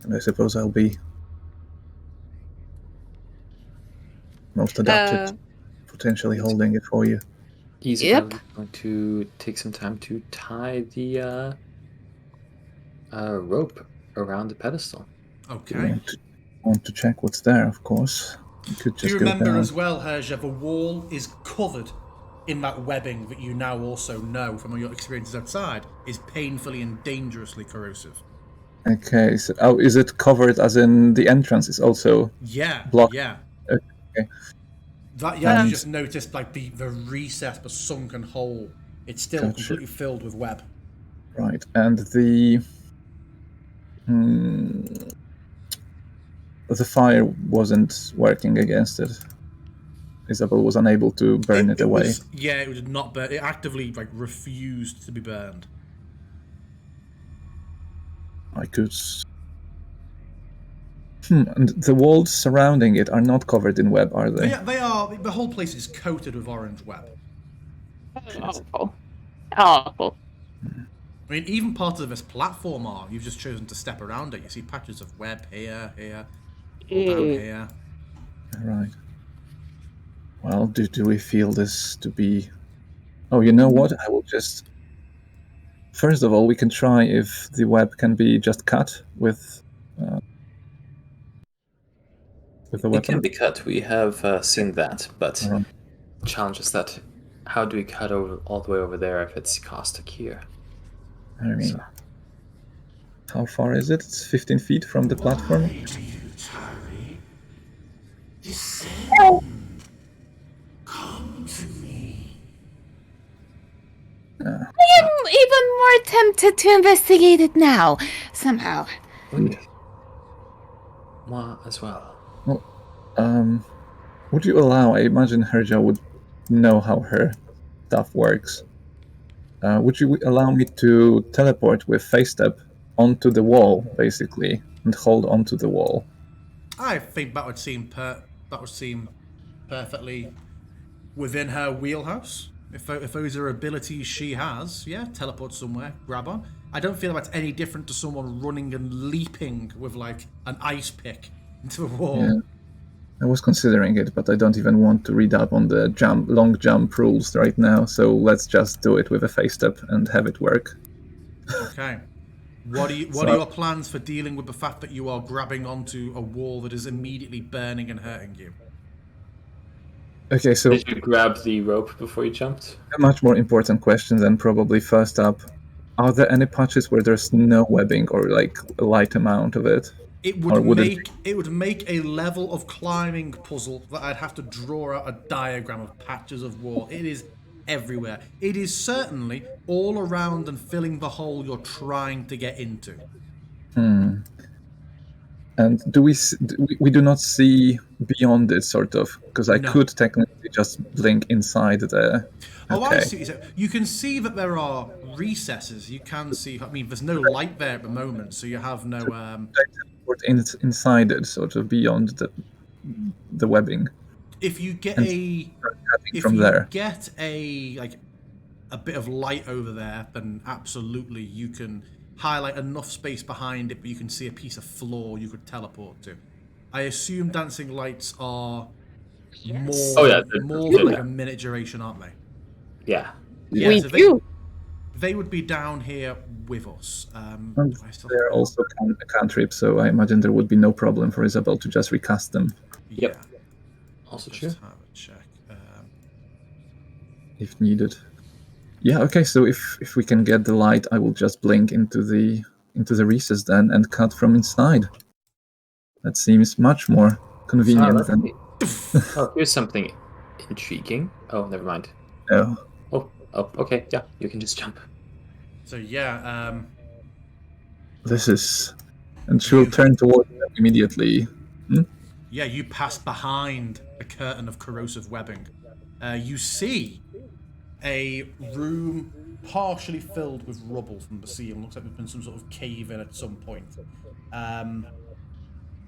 D: And I suppose I'll be most adapted to potentially holding it for you.
A: Easy.
B: Yep.
A: I'm going to take some time to tie the rope around the pedestal.
C: Okay.
D: Want to check what's there, of course. You could just
C: Do you
D: go
C: remember
D: down.
C: as well, Herja, the wall is covered in that webbing that you now also know from your experiences outside is painfully and dangerously corrosive.
D: Okay, so is it covered as in the entrance is also blocked?
C: Yeah.
D: Okay.
C: That you just noticed like the recessed but sunken hole. It's still completely filled with web.
D: Right, and the fire wasn't working against it. Isabel was unable to burn it away.
C: It did not burn. It actively refused to be burned.
D: I could. And the walls surrounding it are not covered in web, are they?
C: They are. The whole place is coated with orange web.
B: Awful.
C: I mean, even parts of this platform are. You've just chosen to step around it. You see patches of web here, all down here.
D: Right. Well, do we feel this to be... Oh, you know what? I will just... First of all, we can try if the web can be just cut with a weapon.
A: It can be cut. We have seen that, but challenge is that how do we cut all the way over there if it's caustic here?
D: I mean, how far is it? It's 15 feet from the platform.
E: Why do you tarry? Descend. Come to me.
B: I am even more tempted to investigate it now, somehow.
A: Moi as well.
D: Well, would you allow? I imagine Herja would know how her stuff works. Would you allow me to teleport with face step onto the wall, basically, and hold onto the wall?
C: I think that would seem perfectly within her wheelhouse. If those are abilities she has, teleport somewhere, grab on. I don't feel that's any different to someone running and leaping with an ice pick into the wall.
D: Yeah. I was considering it, but I don't even want to read up on the long jump rules right now, so let's just do it with a face step and have it work.
C: Okay. What are your plans for dealing with the fact that you are grabbing onto a wall that is immediately burning and hurting you?
D: Okay, so...
A: Did you grab the rope before you jumped?
D: A much more important question then, probably first up. Are there any patches where there's no webbing or a light amount of it?
C: It would make a level of climbing puzzle that I'd have to draw out a diagram of patches of wall. It is everywhere. It is certainly all around and filling the hole you're trying to get into.
D: And we do not see beyond it, sort of, because I
C: No.
D: could technically just blink inside the.
C: Oh,
D: Okay.
C: I see what you said. You can see that there are recesses. You can see. I mean, there's no light there at the moment, so you have no.
D: Inside it, sort of beyond the webbing.
C: If you get
D: And
C: a
D: from there.
C: get a bit of light over there, then absolutely you can highlight enough space behind it, but you can see a piece of floor you could teleport to. I assume dancing lights are more
A: Oh, yeah,
C: more
A: they're
C: than like
A: there.
C: a miniaturation, aren't they?
A: Yeah.
C: Yeah,
B: We
C: so
B: do.
C: they would be down here with us.
D: And
C: Do I still
D: they're
C: have-
D: also cantrip, so I imagine there would be no problem for Isabel to just recast them
C: yeah.
A: Yep. Also
C: Just
A: true.
C: have a check.
D: if needed. Yeah. Okay. So if we can get the light, I will just blink into the recess then and cut from inside. That seems much more convenient than.
A: Oh, here's something intriguing. Oh, never mind.
D: Oh,
A: Oh, okay. Yeah, you can just jump.
C: So yeah,
D: this is. And she'll turn towards them immediately.
C: yeah, you pass behind a curtain of corrosive webbing. You see a room partially filled with rubble from the ceiling. Looks like there's been some sort of cave in at some point.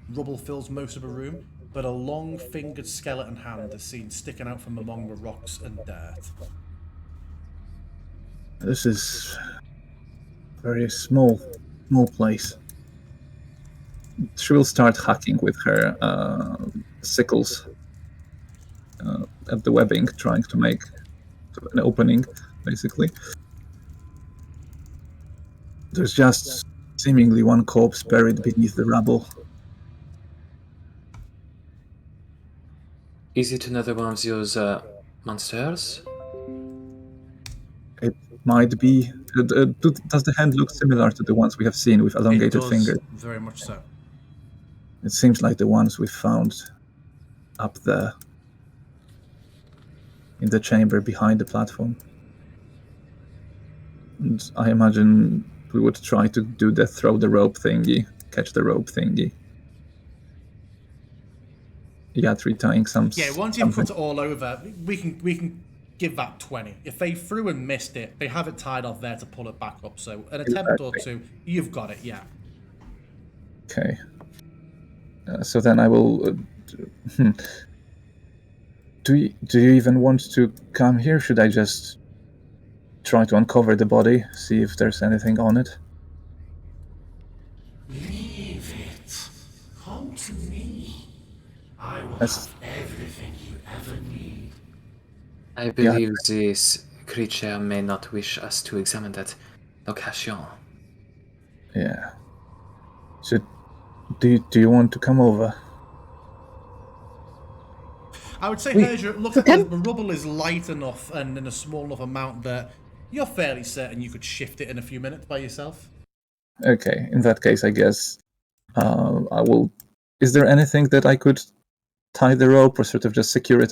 C: Rubble fills most of the room, but a long-fingered skeleton hand is seen sticking out from among the rocks and dirt.
D: This is a very small place. She will start hacking with her sickles at the webbing, trying to make an opening, basically. There's just seemingly one corpse buried beneath the rubble.
A: Is it another one of those monsters?
D: It might be. Does the hand look similar to the ones we have seen with
C: It
D: elongated
C: does,
D: fingers?
C: very much so.
D: It seems like the ones we found up there in the chamber behind the platform. And I imagine we would try to do the throw the rope thingy, catch the rope thingy. Yatri tying some.
C: Yeah, once you've put it all over, we can give that 20. If they threw and missed it, they have it tied off there to pull it back up. So an attempt or two, you've got it. Yeah.
D: Okay. So then I will. Do you even want to come here? Should I just try to uncover the body, see if there's anything on it?
E: Leave it. Come to me. I will
D: That's-
E: have everything you ever need.
A: I believe this creature may not wish us to examine that location.
D: Yeah. So, do you want to come over?
C: I would say, Herja, it looks like the rubble is light enough and in a small enough amount that you're fairly certain you could shift it in a few minutes by yourself.
D: Okay. In that case, I guess I will. Is there anything that I could tie the rope or sort of just secure it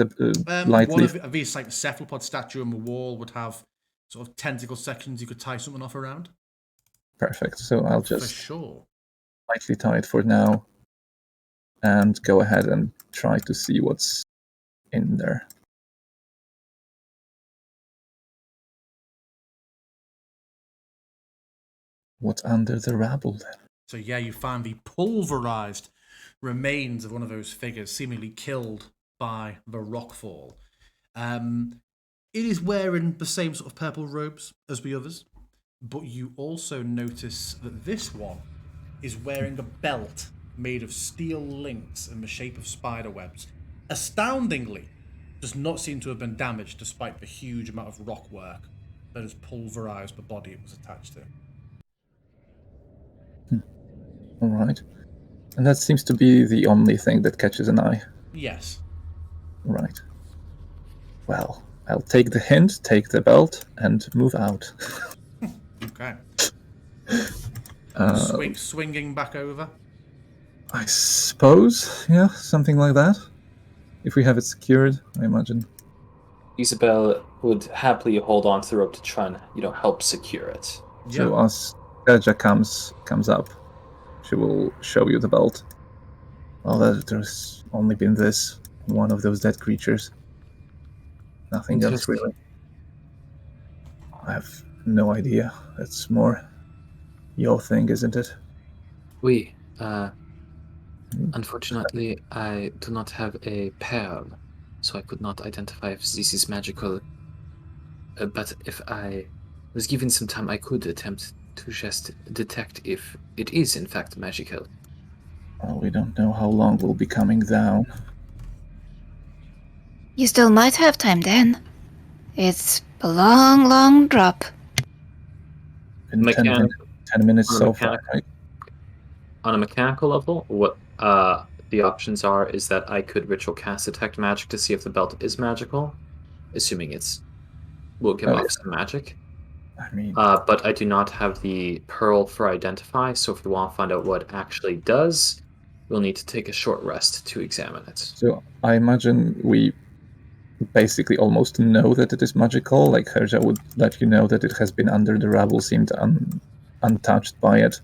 D: lightly?
C: One of these, like the cephalopod statue on the wall, would have sort of tentacle sections you could tie something off around.
D: Perfect. So I'll
C: For
D: just
C: sure.
D: lightly tie it for now, and go ahead and try to see what's in there. What's under the rubble then?
C: So yeah, you find the pulverized remains of one of those figures, seemingly killed by the rockfall. It is wearing the same sort of purple robes as the others, but you also notice that this one is wearing a belt made of steel links in the shape of spider webs. Astoundingly, does not seem to have been damaged despite the huge amount of rock work that has pulverized the body it was attached to.
D: All right. And that seems to be the only thing that catches an eye.
C: Yes.
D: Right. Well, I'll take the hint, take the belt, and move out.
C: Okay. Swinging back over.
D: I suppose, yeah, something like that. If we have it secured, I imagine.
A: Isabel would happily hold on to the rope to try and, help secure it.
D: So as Kaja comes up, she will show you the belt. Well, there's only been this one of those dead creatures. Nothing else really. I have no idea. It's more your thing, isn't it?
A: Unfortunately, I do not have a pearl, so I could not identify if this is magical. But if I was given some time, I could attempt to just detect if it is in fact magical.
D: Well, we don't know how long we'll be coming down.
B: You still might have time then. It's a long, long drop.
D: In 10 minutes so far, right?
A: On a mechanical level, what the options are is that I could ritual cast detect magic to see if the belt is magical, assuming will give off some magic.
D: I mean,
A: but I do not have the pearl for identify, so if we want to find out what it actually does, we'll need to take a short rest to examine it.
D: So I imagine we basically almost know that it is magical. Like Herja would let you know that it has been under the rubble, seemed untouched by it.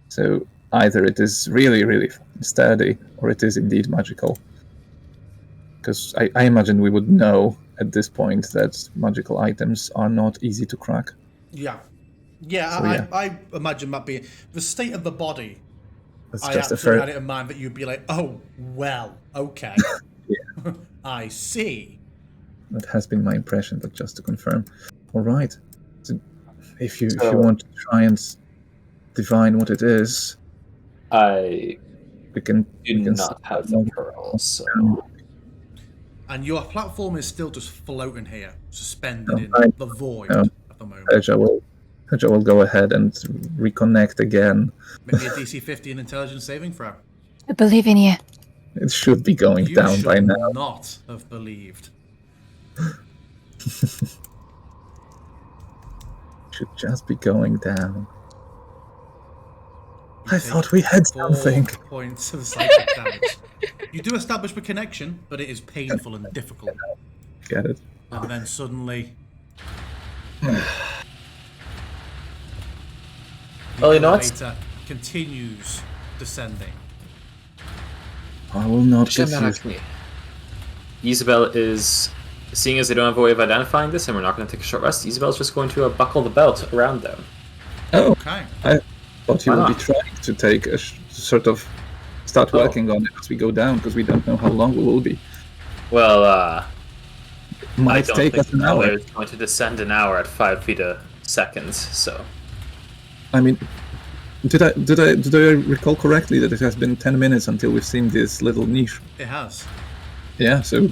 D: So either it is really, really sturdy, or it is indeed magical. Because I imagine we would know at this point that magical items are not easy to crack.
C: Yeah. I imagine that being the state of the body.
D: That's
C: I
D: just
C: absolutely had it in mind that you'd be like, oh, well, okay.
D: Yeah.
C: I see.
D: That has been my impression, but just to confirm. All right. So if you want to try and divine what it is,
A: we
D: can
A: not have the pearls. So.
C: And your platform is still just floating here, suspended in the void at the moment.
D: Herja will go ahead and reconnect again.
C: Maybe a DC 50 and intelligence saving throw.
B: I believe in you.
D: It should be going down by now.
C: You should not have believed.
D: Should just be going down. I thought we had something.
C: 4 points of psychic damage. You do establish a connection, but it is painful and difficult.
D: Get it.
C: And then suddenly...
A: Well, you know what?
C: elevator continues descending.
D: I will not get
A: me. Isabel is, seeing as they don't have a way of identifying this, and we're not going to take a short rest, Isabel's just going to buckle the belt around them.
D: Oh,
C: okay.
D: I thought you would be trying to take a sort of start working on it as we go down, because we don't know how long we will be.
A: Well,
D: might take us an hour.
A: It's going to descend an hour at 5 feet a second, so.
D: I mean, did I recall correctly that it has been 10 minutes until we've seen this little niche?
C: It has.
D: Yeah, so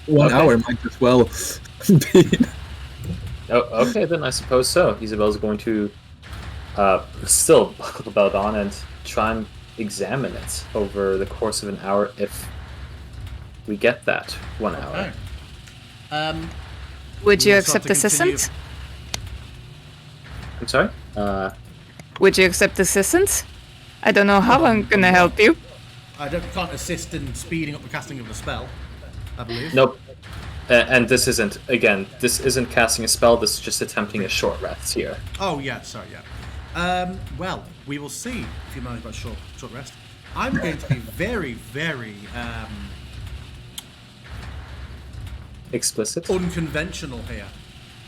D: 1 hour might as well be.
A: Oh, okay, then I suppose so. Isabel's going to still buckle the belt on and try and examine it over the course of an hour if we get that 1 hour.
B: Would you accept assistance?
A: I'm sorry?
B: Would you accept assistance? I don't know how I'm gonna help you.
C: Can't assist in speeding up the casting of the spell, I believe.
A: Nope. And this isn't casting a spell, this is just attempting a short rest here.
C: Oh, yeah, sorry, yeah. Well, we will see if you manage that short rest. I'm going to be very, very
A: explicit,
C: unconventional here,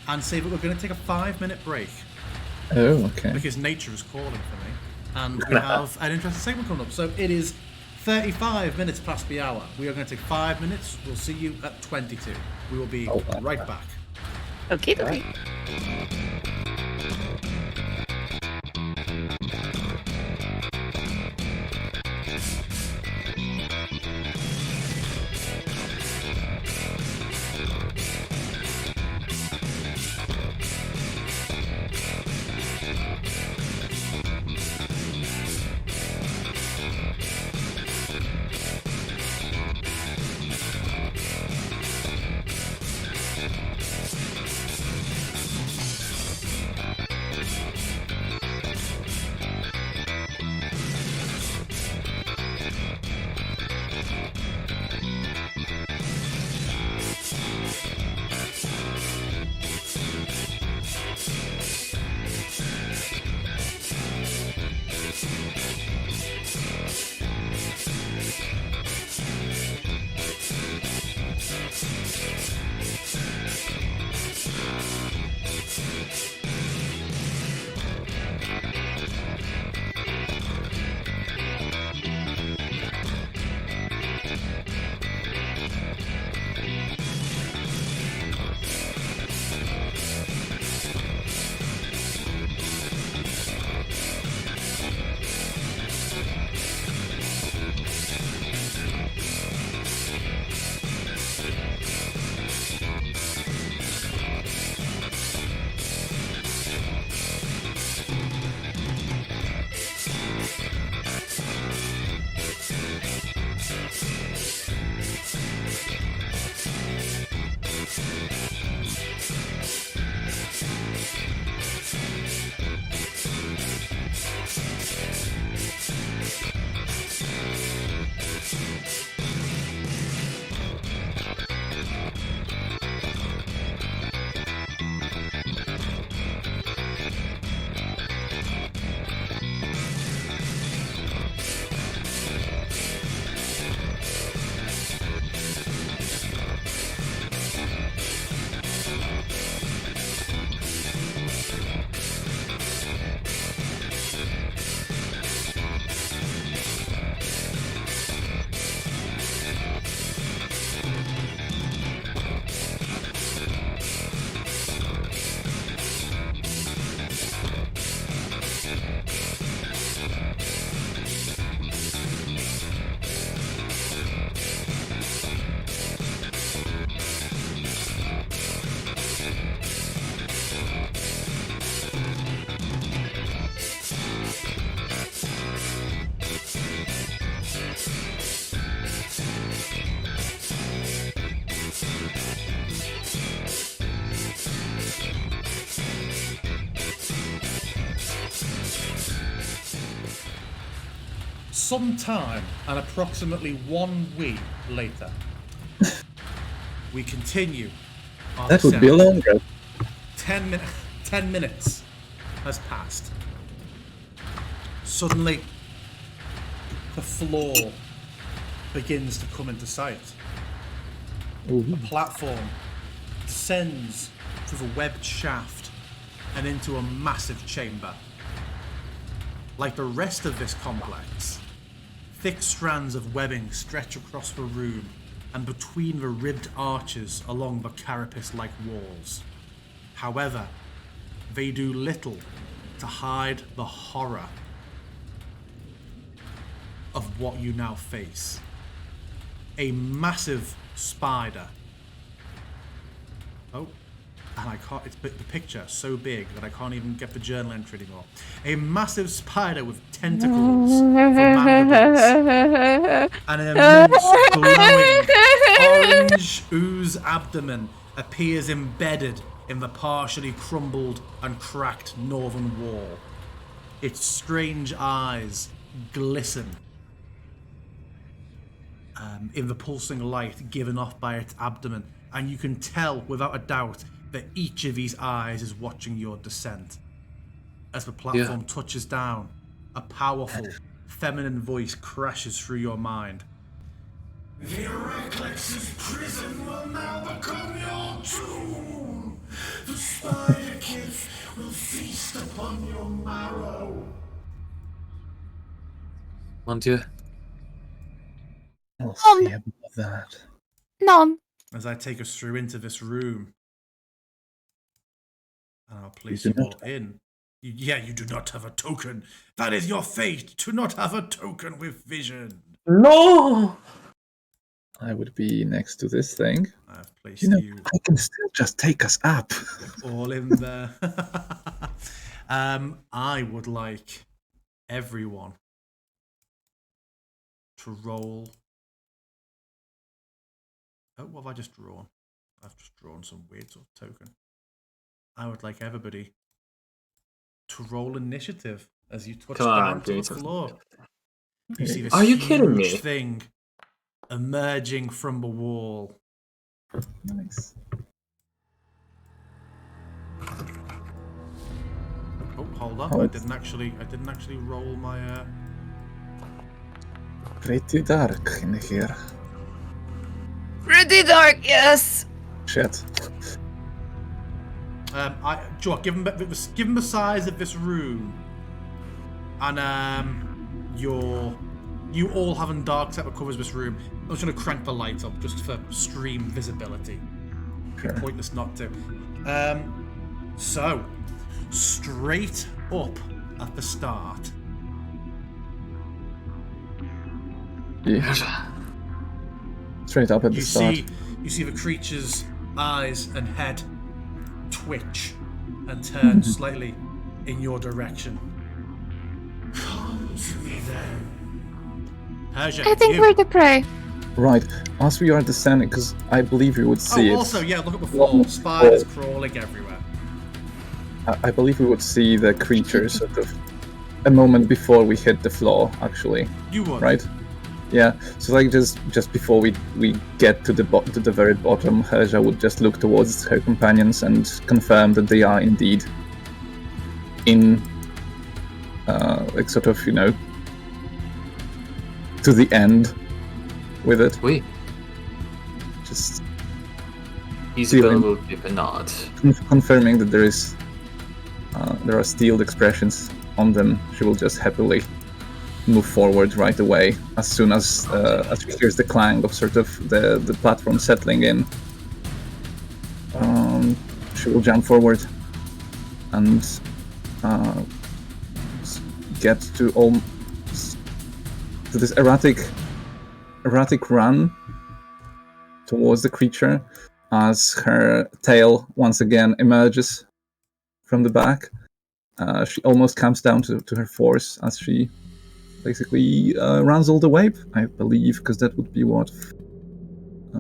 C: and say that we're going to take a 5-minute break.
D: Oh, okay.
C: Because nature is calling for me, and we have an interesting segment coming up. So it is 35 minutes past the hour. We are going to take 5 minutes. We'll see you at 22. We will be right back.
B: Okay.
C: some time and approximately 1 week later, we continue our
D: That would be
C: descent.
D: longer.
C: 10 minutes has passed. Suddenly, the floor begins to come into sight. The platform descends through the webbed shaft and into a massive chamber. Like the rest of this complex, thick strands of webbing stretch across the room and between the ribbed arches along the carapace-like walls. However, they do little to hide the horror of what you now face. A massive spider. Oh, and I can't, the picture so big that I can't even get the journal entry anymore. A massive spider with tentacles for mandibles and an immense glowing orange ooze abdomen appears embedded in the partially crumbled and cracked northern wall. Its strange eyes glisten in the pulsing light given off by its abdomen, and you can tell without a doubt that each of these eyes is watching your descent. As the platform touches down, a powerful, feminine voice crashes through your mind.
E: The Arachlex's prison will now become your tomb. The spider kids will feast upon your marrow.
A: Mon Dieu.
D: I'll see about that.
B: None.
C: As I take us through into this room, and I'll place
D: You
C: you
D: do
C: all in. You do not have a token. That is your fate, to not have a token with vision.
A: No!
D: I would be next to this thing.
C: I've placed
D: You know,
C: you
D: I can still just take us up.
C: all in there. I would like everyone to roll. Oh, what have I just drawn? I've just drawn some weird sort of token. I would like everybody to roll initiative as you touch down to the floor. You see this
A: Are you kidding me?
C: huge thing emerging from the wall.
D: Nice.
C: Oh, hold on!
D: Oh.
C: I didn't actually roll my.
D: Pretty dark in here.
B: Pretty dark, yes.
D: Shit.
C: Give him the size of this room, and you all having dark set that covers this room. I'm just gonna crank the light up just for stream visibility.
D: Sure.
C: Pointless not to. So straight up at the start.
D: Yeah. Straight up at the start.
C: You see the creature's eyes and head twitch and turn slightly in your direction.
E: Come to me then.
C: Persia,
B: I think we're the prey.
D: Right. As we are descending, because I believe we would see it.
C: Also, yeah, look at the floor. Spiders crawling everywhere.
D: I believe we would see the creature sort of a moment before we hit the floor, actually.
C: You would.
D: Right? Yeah. So like just before we get to the very bottom, Herja would just look towards her companions and confirm that they are indeed in like sort of, to the end with it.
A: Oui.
D: Just
A: Isabel will give a nod.
D: confirming that there are steeled expressions on them. She will just happily move forward right away as soon as she hears the clang of sort of the platform settling in. She will jump forward and get to this erratic run towards the creature as her tail once again emerges from the back. She almost comes down to her force as she basically runs all the way, I believe, because that would be what...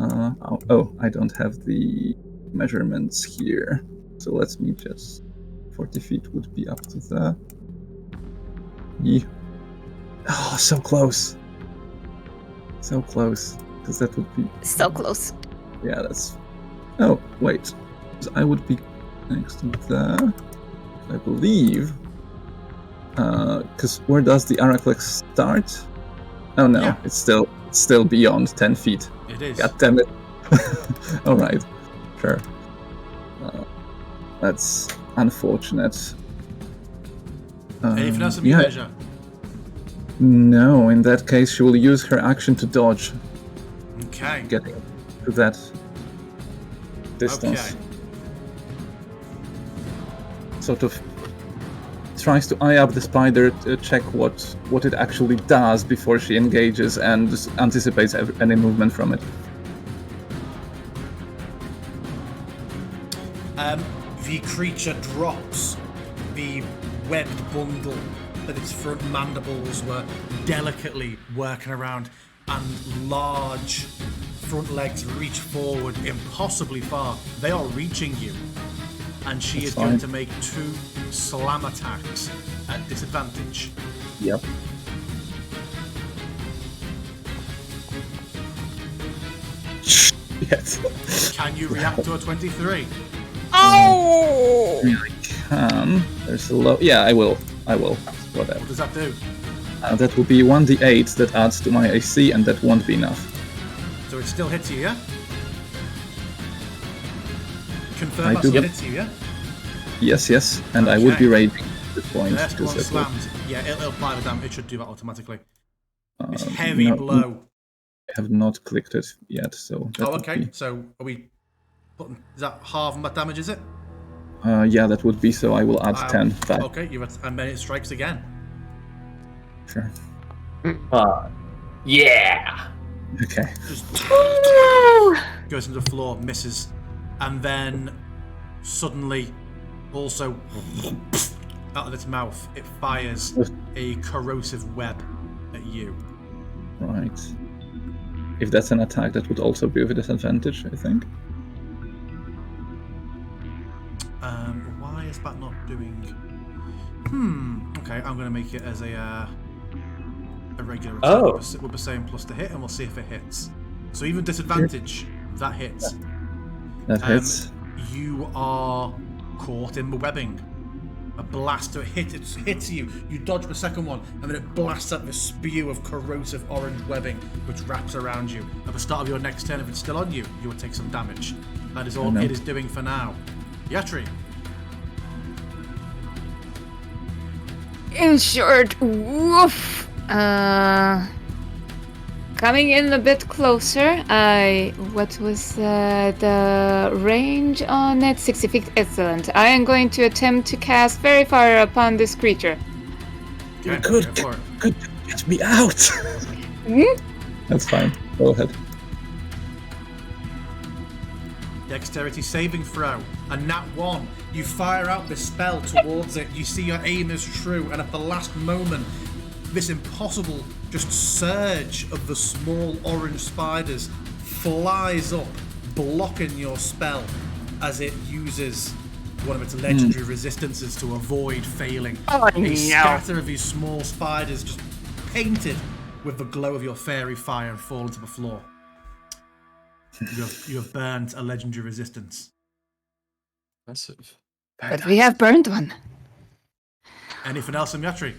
D: I don't have the measurements here. So let me just... 40 feet would be up to there. Yeah. Oh, so close. So close. Because that would be...
B: So close.
D: Yeah, that's... Oh, wait. 'Cause I would be next to there, I believe. Because where does the Arachlex start? Oh no,
C: Yeah.
D: it's still beyond 10 feet.
C: It is.
D: God damn it. Alright, sure. That's unfortunate.
C: Anything else in your measure?
D: No, in that case, she will use her action to dodge,
C: Okay.
D: getting to that distance.
C: Okay.
D: Sort of tries to eye up the spider to check what it actually does before she engages and just anticipates any movement from it.
C: The creature drops the webbed bundle that its front mandibles were delicately working around, and large front legs reach forward impossibly far. They are reaching you, and she
D: That's
C: is going
D: fine.
C: to make 2 slam attacks at disadvantage.
D: Yep. Yes.
C: Can you react to a 23?
B: Oh!
D: I can. There's a low. Yeah, I will. Whatever.
C: What does that do?
D: That will be 1d8 that adds to my AC, and that won't be enough.
C: So it still hits you, yeah? Confirm
D: I
C: that
D: do
C: still
D: get-
C: hits you, yeah?
D: Yes, and I would
C: Okay.
D: be raging at this point.
C: The next one
D: that will-
C: slams. Yeah, it'll apply the damage. It should do that automatically. It's
D: uh,
C: heavy
D: no,
C: blow.
D: I have not clicked it yet, so. That
C: Oh,
D: would
C: okay.
D: be-
C: So are we putting? Is that half of that damage? Is it?
D: yeah, that would be. So I will add 10 back.
C: Okay, and then it strikes again.
D: Sure.
A: Yeah.
D: Okay.
C: Just
B: Woo!
C: goes into the floor, misses, and then suddenly, also out of its mouth, it fires a corrosive web at you.
D: Right. If that's an attack, that would also be with a disadvantage, I think.
C: Why is that not doing? Okay, I'm going to make it as a regular attack
A: Oh.
C: with the same plus to hit, and we'll see if it hits. So even disadvantage, that hits.
D: That hits.
C: You are caught in the webbing. A blaster hits you. You dodge the second one, and then it blasts up this spew of corrosive orange webbing, which wraps around you. At the start of your next turn, if it's still on you, you will take some damage. That is all
D: no.
C: it is doing for now. Yatri.
B: In short, woof. Coming in a bit closer. What was the range on it? 60 feet. Excellent. I am going to attempt to cast Very Fire upon this creature.
C: Okay,
D: Good.
C: go for it.
D: Good. Get me out.
B: Hmm?
D: That's fine. Go ahead.
C: Dexterity saving throw. And nat 1. You fire out this spell towards it. You see your aim is true, and at the last moment, this impossible just surge of the small orange spiders flies up, blocking your spell as it uses one of its legendary resistances to avoid failing.
B: Oh,
C: A
B: no.
C: scatter of these small spiders just painted with the glow of your fairy fire and fall into the floor. You have burnt a legendary resistance.
A: Impressive.
B: But we have burned one.
C: Anything else in Yatri?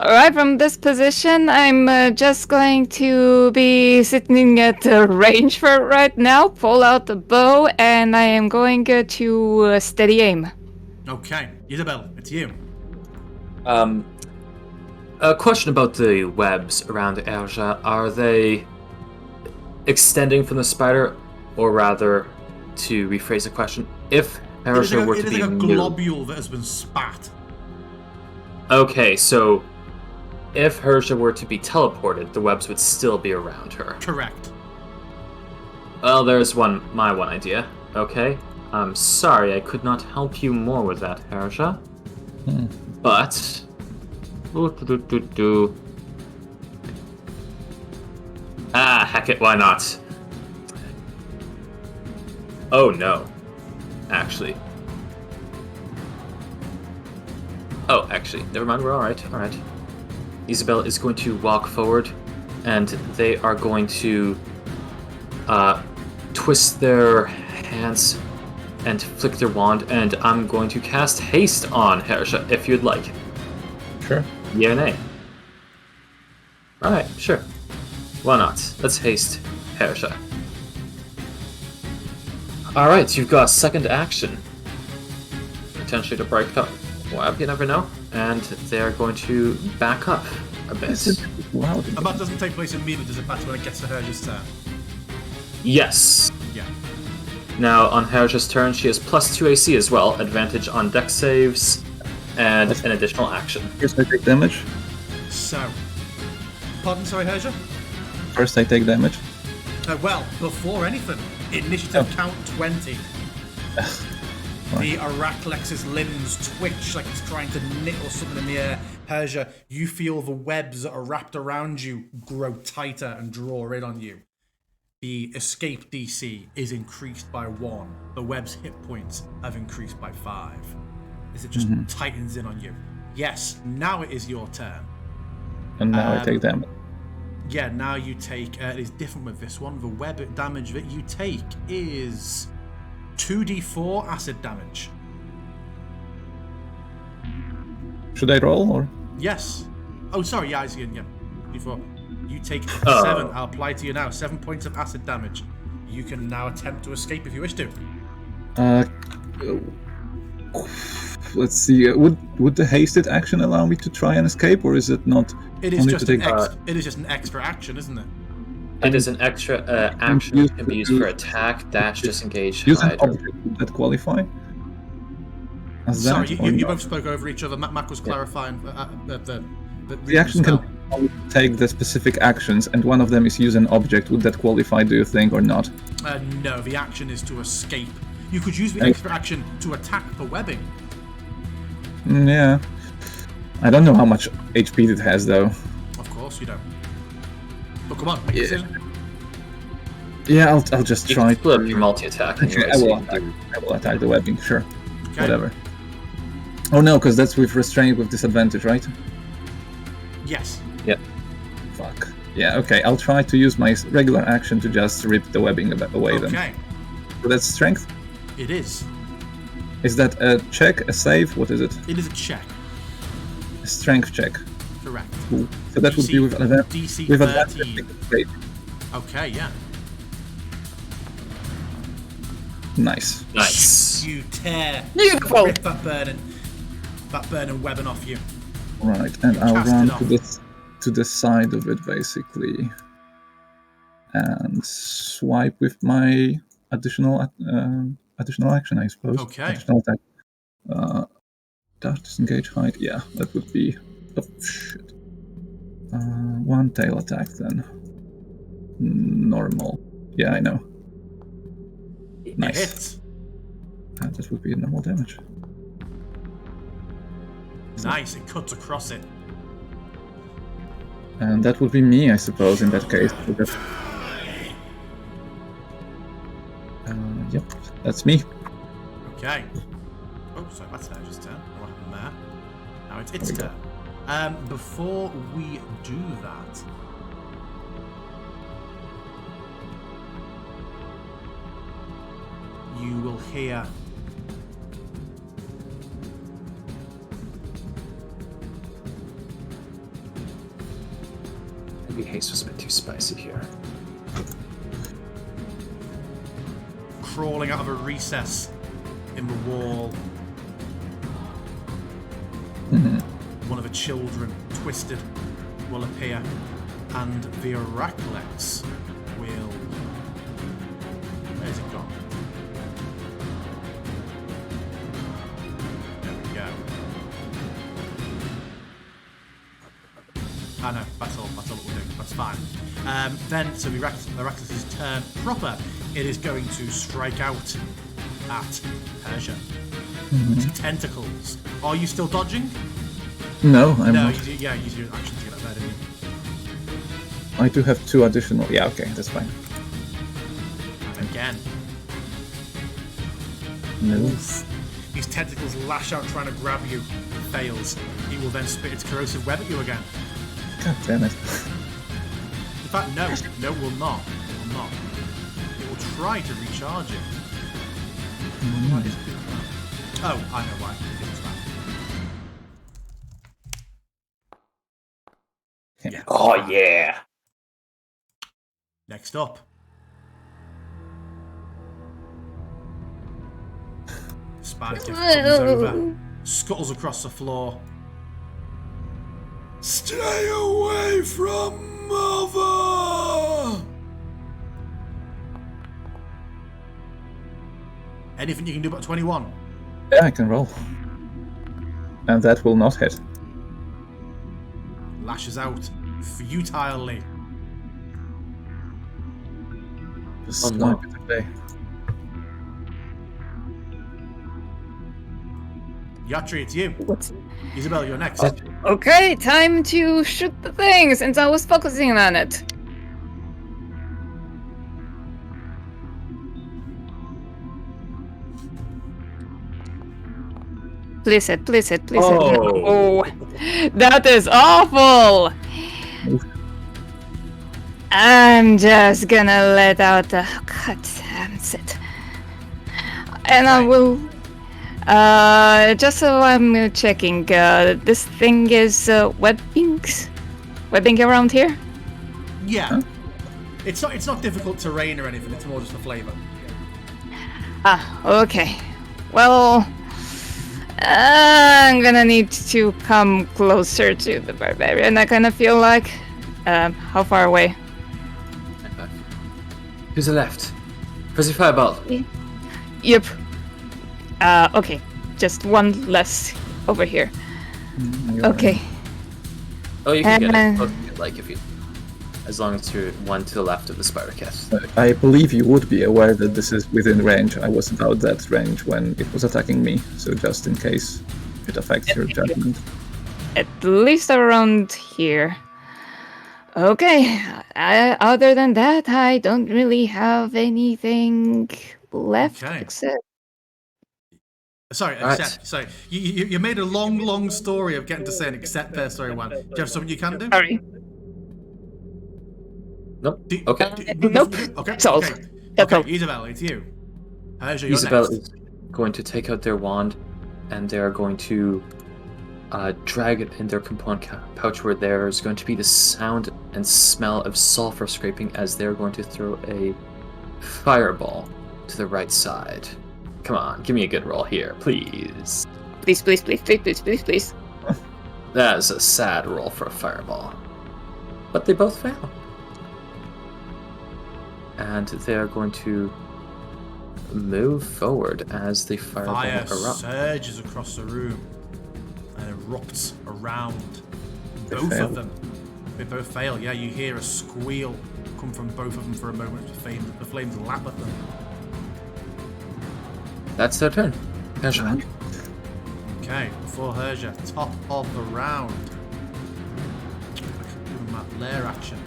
B: Alright, from this position, I'm just going to be sitting at range for it right now, pull out the bow, and I am going to steady aim.
C: Okay, Isabel, it's you.
A: A question about the webs around Erja. Are they extending from the spider, or rather, to rephrase the question, if Erja were
C: It
A: to
C: is
A: be
C: like a
A: new-
C: globule that has been spat.
A: Okay, so if Herja were to be teleported, the webs would still be around her.
C: Correct.
A: Well, there's my one idea. Okay, I'm sorry I could not help you more with that, Herja. But heck it, why not? Oh no. Actually. Oh, actually, never mind, we're alright. Isabel is going to walk forward, and they are going to twist their hands and flick their wand, and I'm going to cast haste on Hersha if you'd like.
D: Sure.
A: Yeah or nay? Alright, sure. Why not? Let's haste Hersha. Alright, you've got second action. Potentially to break up web, you never know. And they're going to back up a bit.
D: Wow.
C: And that doesn't take place immediately, does it? That's when it gets to Herja's turn.
A: Yes.
C: Yeah.
A: Now, on Hersha's turn, she has +2 AC as well, advantage on dex saves, and an additional action.
D: First I take damage.
C: So, pardon, sorry, Herja?
D: First I take damage.
C: Well, before anything, initiative count 20. The Arachlex's limbs twitch like it's trying to knit or something in the air. Herja, you feel the webs that are wrapped around you grow tighter and draw in on you. The escape DC is increased by 1. The web's hit points have increased by 5. As it just tightens in on you. Yes, now it is your turn.
D: And now I take damage.
C: Yeah, now you take... it is different with this one. The web damage that you take is 2d4 acid damage.
D: Should I roll or?
C: Yes. Oh, sorry, yeah, I see it, yeah. D4. You take 7. I'll apply to you now. 7 points of acid damage. You can now attempt to escape if you wish to.
D: Let's see. Would the hasted action allow me to try and escape, or is it not?
C: It is just it is just an extra action, isn't it?
A: It is an extra action that can be used for attack, dash, disengage,
D: Use an
A: hide.
D: object. Would that qualify? As
C: Sorry,
D: that, or
C: you
D: not?
C: both spoke over each other. Mac was clarifying
D: The action can only take the specific actions, and one of them is use an object. Would that qualify, do you think, or not?
C: No, the action is to escape. You could use the extra action to attack the webbing.
D: Yeah. I don't know how much HP it has, though.
C: Of course you don't. But come on, make a decision.
D: Yeah, I'll just
A: You
D: try.
A: can split up your multi-attack.
D: Okay,
A: anyway,
D: I
A: so
D: will
A: you
D: attack.
A: can
D: I will attack the webbing. Sure.
C: Okay.
D: Whatever. Oh no, because that's with restraint with disadvantage, right?
C: Yes.
A: Yeah.
D: Fuck. Yeah. Okay. I'll try to use my regular action to just rip the webbing away. Then.
C: Okay.
D: So that's strength.
C: It is.
D: Is that a check, a save? What is it?
C: It is a check.
D: A strength check.
C: Correct.
D: Cool. So that would be with
C: DC
D: with
C: 13.
D: advantage.
C: Okay, yeah.
D: Nice.
A: Nice.
C: You tear.
B: Beautiful.
C: Rip that burning webbing off you.
D: Right, and I'll
C: Cast
D: run
C: it off.
D: to the side of it basically, and swipe with my additional action, I suppose.
C: Okay.
D: Additional attack. Dash, disengage, hide. Yeah, that would be. Oh shit. One tail attack then. Normal. Yeah, I know.
C: It
D: Nice.
C: hits.
D: That would be normal damage.
C: Nice. It cuts across it.
D: And that would be me, I suppose, in that case. Yep, that's me.
C: Okay. Oh, sorry, that's Herja's turn. What happened there? Now it's its
D: There
C: turn. Before we do that, you will hear
A: Maybe haste was a bit too spicy here.
C: crawling out of a recess in the wall. One of the children, twisted, will appear, and the Arachlex will... Where's it gone? There we go. I know, that's all that we're doing, that's fine. Then, so the Arachlex's turn proper, it is going to strike out at Persia. Its tentacles. Are you still dodging?
D: No, I'm
C: No,
D: not.
C: use your action to get up there, didn't you?
D: I do have 2 additional. Yeah, okay, that's fine.
C: And again.
D: No.
C: These tentacles lash out trying to grab you. Fails. It will then spit its corrosive web at you again.
D: God damn it.
C: In fact, no, it will not. It will not. It will try to recharge it. Why is it doing that? Oh, I know why. It does that.
D: Okay.
C: Yeah.
F: Oh yeah.
C: Next up. Spider comes over, scuttles across the floor. Stay away from Mother! Anything you can do about 21?
D: Yeah, I can roll. And that will not hit.
C: Lashes out futilely.
D: Just
A: Oh, no.
D: snipe it away.
C: Yatri, it's you.
B: What's...
C: Isabel, you're next.
B: Okay, time to shoot the thing since I was focusing on it. Please hit, please hit, please hit.
F: Oh.
B: No. That is awful! I'm just gonna let out the... God damn it. And I will... just so I'm checking, this thing is webbing around here?
C: Yeah.
D: Huh?
C: It's not difficult terrain or anything, it's more just a flavour.
B: Ah, okay. Well, I'm gonna need to come closer to the barbarian, I kind of feel like. How far away?
A: To the left. Press the fireball.
B: Yep. Okay. Just one less over here.
D: You're
B: Okay.
A: Oh, you can get
B: And,
A: it. Close, like if you, as long as you're one to the left of the spider cast.
D: right. I believe you would be aware that this is within range. I wasn't out that range when it was attacking me, so just in case it affects your judgment.
B: at least around here. Okay. Other than that, I don't really have anything left
C: Okay.
B: except...
C: Sorry,
A: Right.
C: except. Sorry. You made a long story of getting to say an except there, sorry, one. Do you have something you can do?
B: Sorry.
A: Nope.
C: Do-
A: Okay.
B: Nope.
C: Okay.
B: Solved.
C: Okay.
B: That's
C: Okay,
B: all.
C: Isabel, it's you. Persia, you're
A: Isabel
C: next.
A: is going to take out their wand, and they are going to drag it in their component pouch, where there's going to be the sound and smell of sulfur scraping as they're going to throw a fireball to the right side. Come on, give me a good roll here, please.
B: Please, please, please, please, please, please, please.
A: That is a sad roll for a fireball. But they both fail. And they're going to move forward as the fireball
C: Fire
A: erupts.
C: surges across the room and erupts around
D: They
C: both
D: fail.
C: of them. They both fail. Yeah, you hear a squeal come from both of them for a moment. The flames lap at them.
A: That's their turn. Persia.
C: Okay, before Herja, top of the round. Give him that lair action.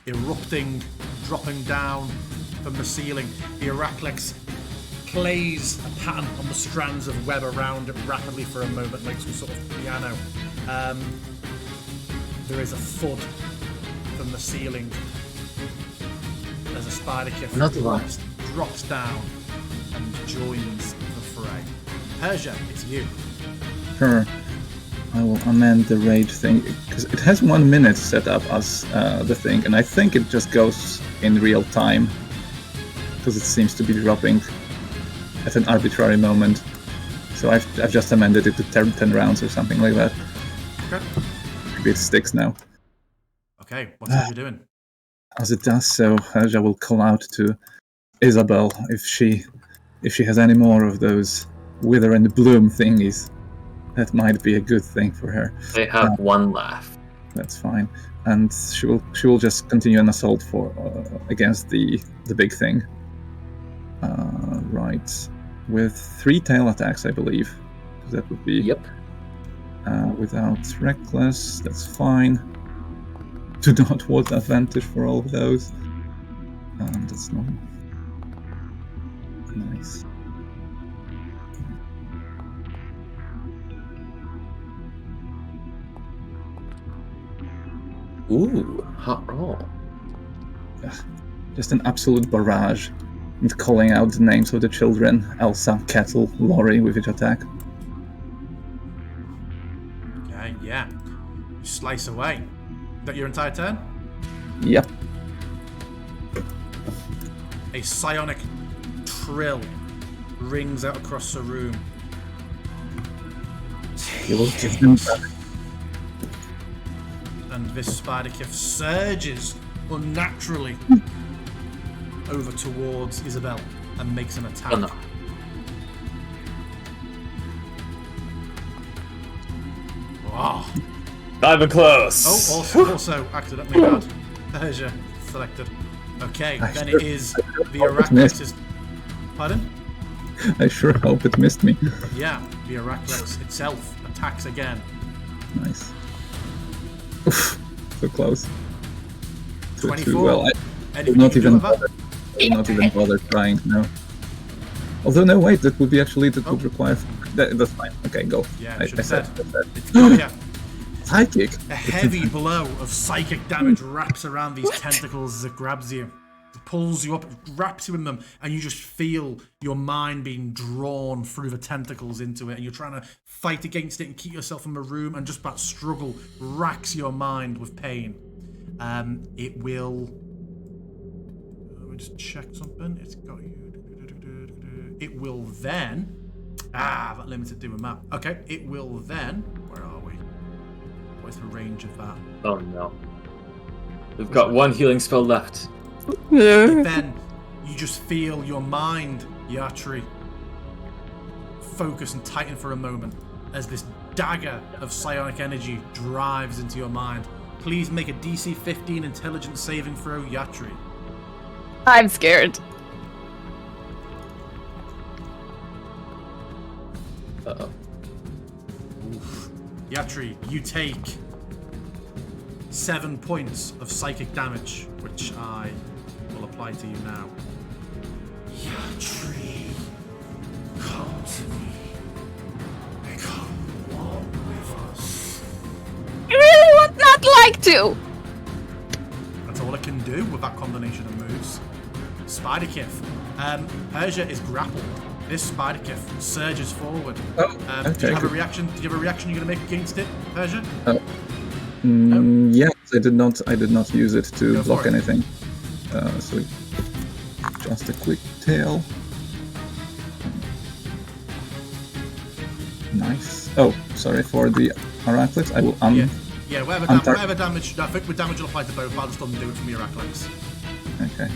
C: Erupting, dropping down from the ceiling. The Arachlex plays a pattern on the strands of web around it rapidly for a moment, like some sort of piano. There is a thud from the ceiling as a spider kit
A: Another one.
C: drops down and joins the fray. Persia, it's you.
D: Sure. I will amend the rage thing because it has 1 minute set up as the thing, and I think it just goes in real time because it seems to be dropping at an arbitrary moment. So I've just amended it to 10 rounds or something like that.
C: Okay.
D: Maybe it sticks now.
C: Okay, what's Herja doing?
D: As it does so, Herja will call out to Isabel if she has any more of those wither and bloom thingies. That might be a good thing for her.
A: They have one laugh.
D: That's fine, and she will just continue an assault for against the big thing. Right, with 3 tail attacks, I believe. That would be
A: Yep.
D: without reckless. That's fine. Do not want advantage for all of those. That's normal. Nice.
A: Ooh, hot roll.
D: Just an absolute barrage. And calling out the names of the children: Elsa, Kettle, Lori with each attack.
C: Okay, yeah. You slice away. That your entire turn?
D: Yep.
C: A psionic trill rings out across the room.
D: You will give them back.
C: And this Spider-Kiff surges unnaturally over towards Isabel and makes an attack.
A: Oh no.
C: Wow.
A: Not even close.
C: Oh, also accidentally had Persia selected. Okay,
D: I
C: then
D: sure-
C: it is
D: I sure
C: the
D: hope it missed.
C: Arachlex. Pardon?
D: I sure hope it missed me.
C: Yeah, the Arachlex itself attacks again.
D: Nice. Oof, so close.
C: 24.
D: Well, I will
C: Anything
D: not
C: you can
D: even
C: do with
D: bother. I will not even bother trying. No. Although no, wait, that would be actually that would require. That's fine. Okay, go.
C: Yeah,
D: I
C: should have
D: said.
C: that? It's good, yeah.
D: Psychic.
C: A heavy blow of psychic damage wraps around these tentacles as it grabs you. It pulls you up, wraps you in them, and you just feel your mind being drawn through the tentacles into it, and you're trying to fight against it and keep yourself in the room, and just that struggle racks your mind with pain. It will... Let me just check something. It's got you... It will then... that limited doing that. Okay, it will then... Where are we? What's the range of that?
A: Oh no. We've got one healing spell left.
C: Then you just feel your mind, Yatri, focus and tighten for a moment as this dagger of psionic energy drives into your mind. Please make a DC 15 intelligence saving throw, Yatri.
B: I'm scared.
A: Uh-oh.
C: Oof. Yatri, you take 7 points of psychic damage, which I will apply to you now.
E: Yatri, come to me. Become one with us.
B: I really would not like to.
C: That's all it can do with that combination of moves. Spider-Kiff. Persia is grappled. This Spider-Kiff surges forward.
D: Oh,
C: Do
D: okay.
C: you have a reaction? Do you have a reaction you're going to make against it, Persia?
D: Yes, I did not use it to
C: Go
D: block
C: for it.
D: anything. So just a quick tail. Nice. Oh, sorry for the Arachlex. I will
C: Yeah, whatever damage. I think with damage will apply to both. I'll just undo it from your Arachlex.
D: Okay.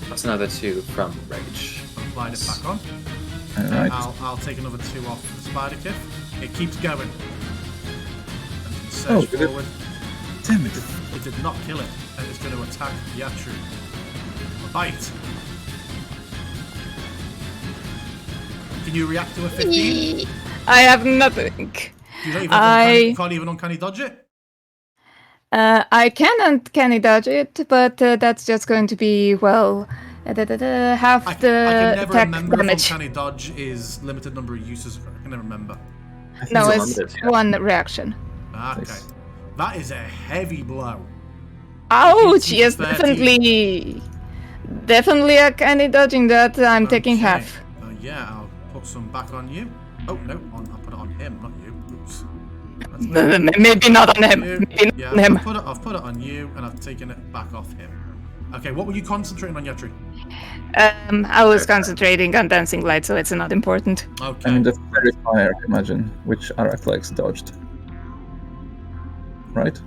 A: That's another 2 from Rage.
C: Applied it back on.
D: Alright.
C: I'll take another 2 off the Spider-Kiff. It keeps going. And you can
D: Oh,
C: surge
D: did it?
C: forward.
D: Damn it.
C: It did not kill it, and it's going to attack Yatru. Bite. Can you react to a 15?
B: I have nothing.
C: You don't even
B: I
C: can't even uncanny dodge it?
B: I can uncanny dodge it, but that's just going to be, well, half
C: I
B: the
C: can never
B: attack
C: remember
B: damage.
C: if uncanny dodge is limited number of uses. I can never remember.
B: No,
A: It's
B: it's
A: unlimited, yeah.
B: one reaction.
C: Okay.
D: Nice.
C: That is a heavy blow.
B: Ouch!
C: you
B: Yes,
C: for 13.
B: definitely uncanny dodging that. I'm taking
C: Okay.
B: half.
C: Yeah, I'll put some back on you. Oh, no, I'll put it on him, not you. Oops.
B: Maybe not on him.
C: You.
B: Maybe not
C: Yeah,
B: on him.
C: I've put it on you, and I've taken it back off him. Okay, what were you concentrating on, Yatri?
B: I was concentrating on dancing light, so it's not important.
C: Okay.
D: I mean, that's very fire, imagine, which Arachlex dodged. Right?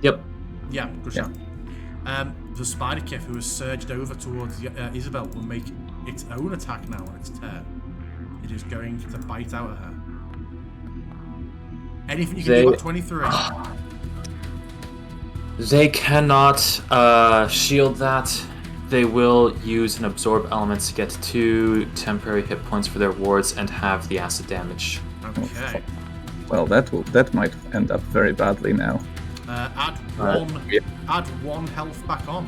A: Yep.
C: Yeah, good shot. The Spider-Kiff, who has surged over towards Isabel, will make its own attack now on its turn. It is going to bite out at her. Anything you can do about 23?
A: They cannot shield that. They will use an absorb element to get 2 temporary hit points for their wards and have the acid damage.
C: Okay.
D: Well, that might end up very badly now.
C: Add
A: Alright,
C: one.
A: yeah.
C: Add 1 health back on.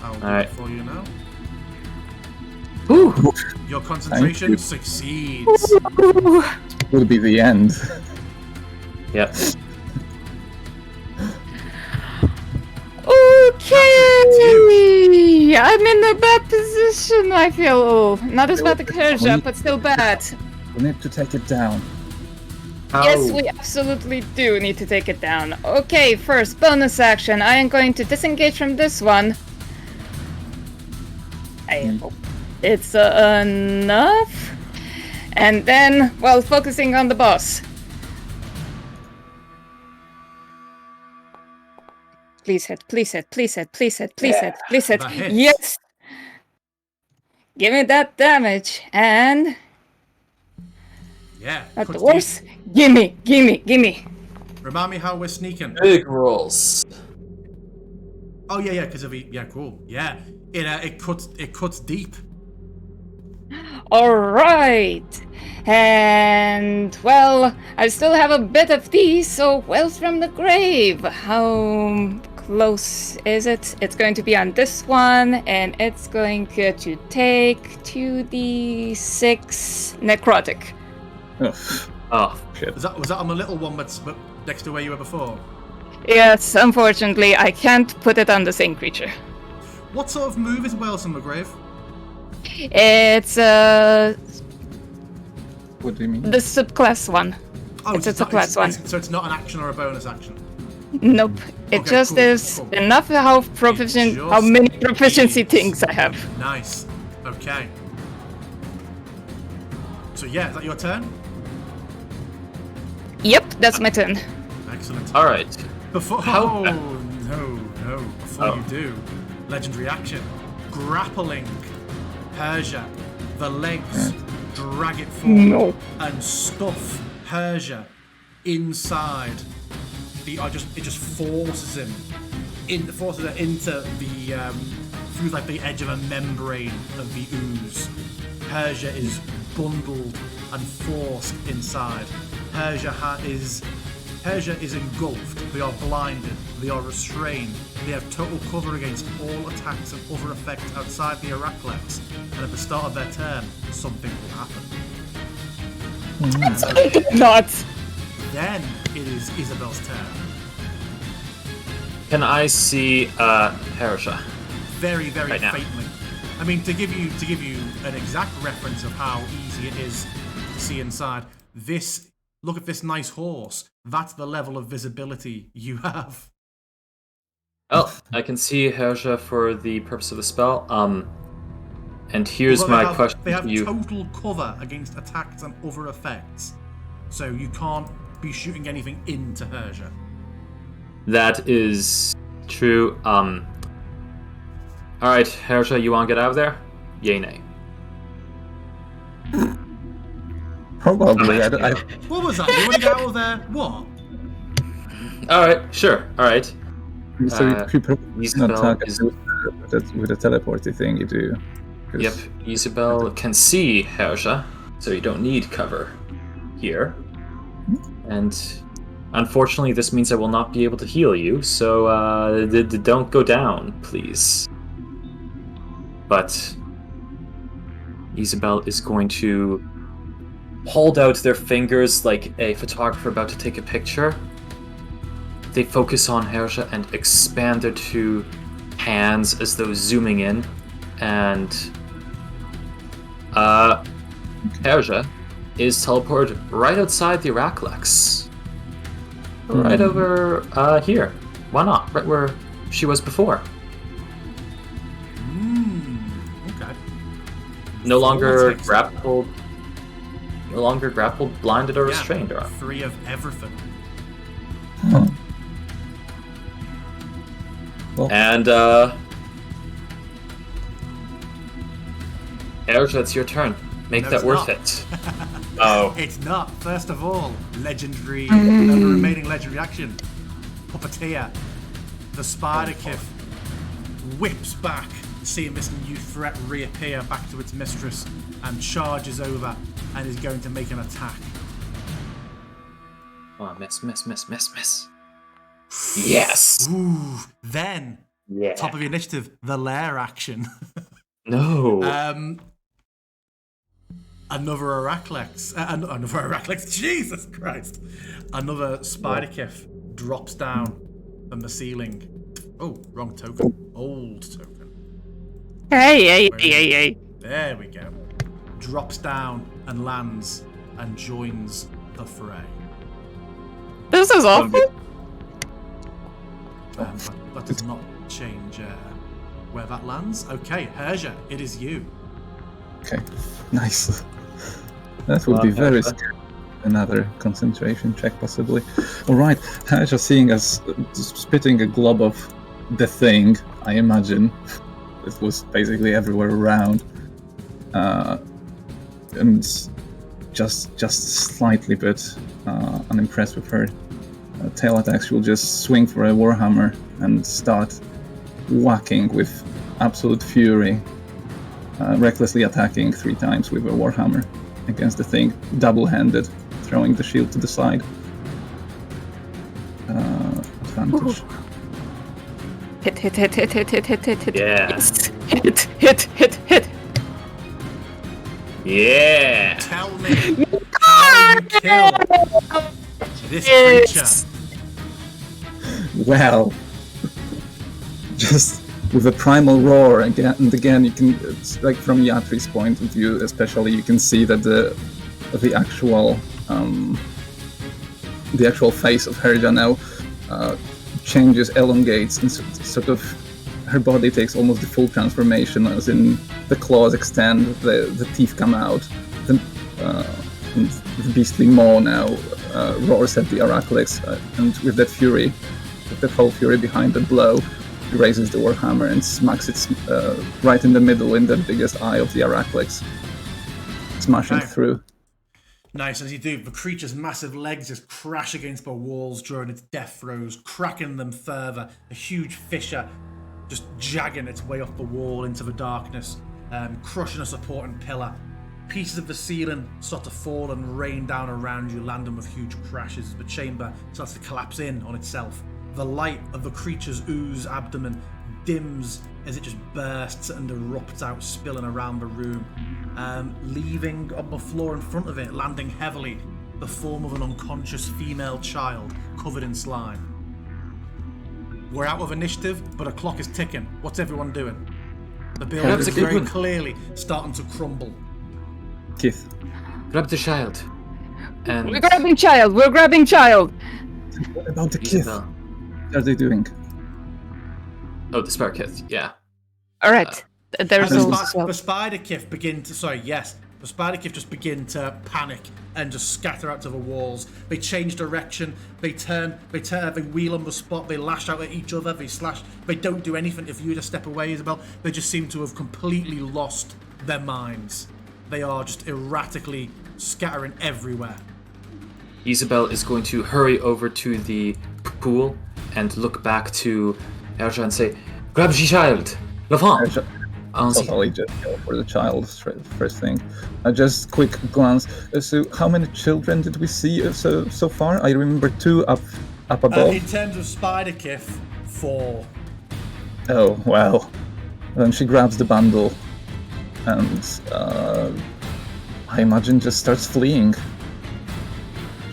C: I'll do
A: Alright.
C: it for you now.
A: Ooh.
C: Your concentration
D: you.
C: succeeds.
D: Will be the end.
A: Yep.
B: Okay, I'm in a bad position, I feel. Not as bad as Kerja, but still bad.
D: We need to take it down.
B: Yes,
A: Ow.
B: we absolutely do need to take it down. Okay, first, bonus action. I am going to disengage from this one. I hope it's enough. And then, well, focusing on the boss. Please hit, please hit, please hit, please hit, please hit, please hit.
C: That hits.
B: Yes! Give me that damage. And
C: Yeah.
B: at
C: cuts
B: the worst,
C: deep.
B: gimme, gimme, gimme.
C: Remind me how we're sneaking.
A: Big rolls.
C: Oh yeah, because of yeah, cool. Yeah, it cuts deep.
B: All right. And, well, I still have a bit of these, so Wells from the Grave. How close is it? It's going to be on this one, and it's going to take 2d6 necrotic.
D: Ugh.
A: Oh.
D: Shit.
C: Was that on the little one that's next to where you were before?
B: Yes, unfortunately, I can't put it on the same creature.
C: What sort of move is Wells from the Grave?
B: It's
D: What do you mean?
B: the subclass one.
C: Oh,
B: It's a subclass one.
C: So it's not an action or a bonus action.
B: Nope. It
C: Okay,
B: just
C: cool,
B: is
C: cool.
B: enough how many proficiency
C: is.
B: things I have.
C: Nice. Okay. So yeah, is that your turn?
B: Yep, that's my turn.
C: Excellent.
A: All right.
C: Before
A: How-
C: no. Before
A: Oh.
C: you do, legendary action, grappling Persia, the legs, drag it forward
B: No.
C: and stuff Persia inside. It just forces him into the through like the edge of a membrane of the ooze. Persia is bundled and forced inside. Persia is engulfed. They are blinded. They are restrained. They have total cover against all attacks and other effects outside the Arachlex. And at the start of their turn, something will happen.
B: Not.
C: Then it is Isabel's turn.
A: Can I see Harisha?
C: Very, very
A: Right now.
C: faintly. I mean, to give you an exact reference of how easy it is to see inside, look at this nice horse. That's the level of visibility you have.
A: Oh, I can see Harisha for the purpose of the spell. And here's
C: Although
A: my question
C: They have
A: to you.
C: total cover against attacks and other effects, so you can't be shooting anything into Herja.
A: That is true. All right, Harisha, you want to get out of there? Yay, nay.
D: Probably. I
C: What was that? You want to get out of there? What?
A: All right, sure. All right.
D: so you probably
A: Isabel
D: not target
A: is-
D: with a teleporty thing you do. 'cause-
A: Yep, Isabel can see Harisha, so you don't need cover here. And unfortunately, this means I will not be able to heal you, so don't go down, please. But Isabel is going to hold out their fingers like a photographer about to take a picture. They focus on Harisha and expand their two hands as though zooming in, and Harisha is teleported right outside the Arachlex. Right over here. Why not? Right where she was before.
C: Okay.
A: No longer
C: Vortex.
A: grappled, blinded, or
C: Yeah,
A: restrained. Or
C: 3 of everything.
D: Huh. Well,
A: And Harisha, it's your turn. Make
C: No,
A: that
C: it's
A: worth
C: not.
A: it. Oh.
C: It's not. First of all, the remaining legendary action. Puppeteer. The spider kif whips back, seeing this new threat reappear back to its mistress, and charges over and is going to make an attack.
A: Oh, miss. Yes.
C: Ooh. Then,
A: Yeah.
C: top of the initiative, the lair action.
A: No.
C: Another Arachlex. Another Arachlex. Jesus Christ. Another spider kiff drops down from the ceiling. Oh, wrong token. Old token.
B: Hey.
C: There we go. Drops down and lands and joins the fray.
B: This is awful.
C: That does not change where that lands. Okay, Herja, it is you.
D: Okay, nice. That would be very scary. Another concentration check, possibly. All right, Herja, seeing us spitting a glob of the thing, I imagine it was basically everywhere around, and just slightly bit unimpressed with her tail attacks, she'll just swing for a warhammer and start whacking with absolute fury, recklessly attacking 3 times with a warhammer against the thing, double-handed, throwing the shield to the side. Advantage.
B: Hit.
A: Yeah.
B: Yes. Hit.
A: Yeah.
C: Tell me how you kill this creature.
D: Well, just with a primal roar again and again, you can, it's like from Yatri's point of view, especially, you can see that the actual face of Herja now changes, elongates, and sort of her body takes almost the full transformation, as in the claws extend, the teeth come out, and the beastly maw now roars at the Arachlex, and with that fury, with that whole fury behind the blow, he raises the warhammer and smacks it right in the middle, in the biggest eye of the Arachlex, smashing through.
C: Nice, as you do, the creature's massive legs just crash against the walls during its death throes, cracking them further. A huge fissure just jagging its way up the wall into the darkness, crushing a supporting pillar. Pieces of the ceiling start to fall and rain down around you, landing with huge crashes as the chamber starts to collapse in on itself. The light of the creature's ooze abdomen dims as it just bursts and erupts out, spilling around the room, leaving on the floor in front of it, landing heavily, the form of an unconscious female child covered in slime. We're out of initiative, but a clock is ticking. What's everyone doing? The building is very clearly starting to crumble.
D: Keith.
A: Grab the child. And
B: We're grabbing child. What
D: about the Keith?
A: Isabel.
D: What are they doing?
A: Oh, the spare kit. Yeah.
B: All right. There's
C: the spider kiff the spider kiff just begin to panic and just scatter out to the walls. They change direction, they wheel on the spot, they lash out at each other, they slash, they don't do anything if you just step away, Isabel. They just seem to have completely lost their minds. They are just erratically scattering everywhere.
A: Isabel is going to hurry over to the pool and look back to Herja and say, "Grab the child, l'enfant."
D: Totally just go for the child first thing. Just quick glance. So, how many children did we see so far? I remember 2 up above.
C: In terms of spider kiff, 4.
D: Oh well. Then she grabs the bundle, and I imagine just starts fleeing.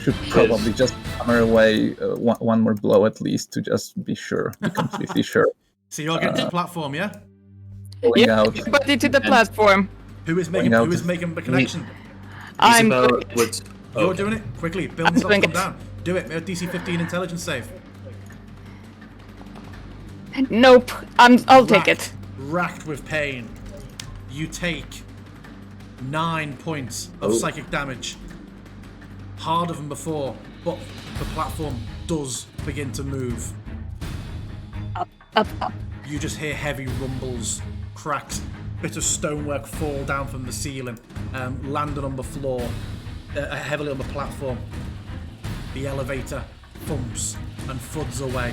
D: Should probably just hammer away one more blow at least to just be completely sure.
C: So you're getting to the platform, yeah?
D: Out.
B: Everybody to the platform.
C: Who is making the connection?
A: Isabel would.
C: You're doing it quickly. Build yourself come down. Do it. Make a DC 15 intelligence save.
B: Nope. I'll take it.
C: Racked with pain, you take 9 points of psychic damage. Harder than before, but the platform does begin to move.
B: Up.
C: You just hear heavy rumbles, cracks, bit of stonework fall down from the ceiling, landing on the floor, heavily on the platform. The elevator thumps and thuds away.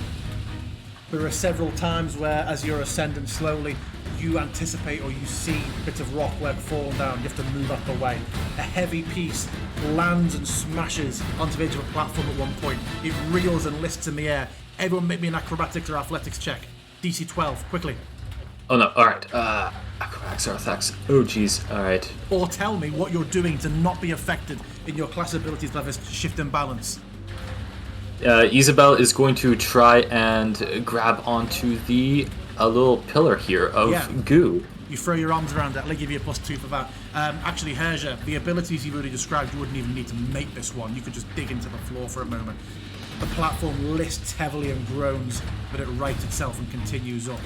C: There are several times where, as you're ascending slowly, you anticipate or you see bits of rockwork fall down. You have to move up the way. A heavy piece lands and smashes onto the edge of a platform at one point. It reels and lists in the air. Everyone make me an acrobatics or athletics check. DC 12, quickly.
A: Oh no, alright. Acrobatics or attacks. Oh jeez, alright.
C: Or tell me what you're doing to not be affected in your class abilities to have a shift and balance.
A: Isabel is going to try and grab onto a little pillar here of goo.
C: You throw your arms around it. I'll give you a +2 for that. Actually, Herja, the abilities you've already described, you wouldn't even need to make this one. You could just dig into the floor for a moment. The platform lists heavily and groans, but it rights itself and continues up.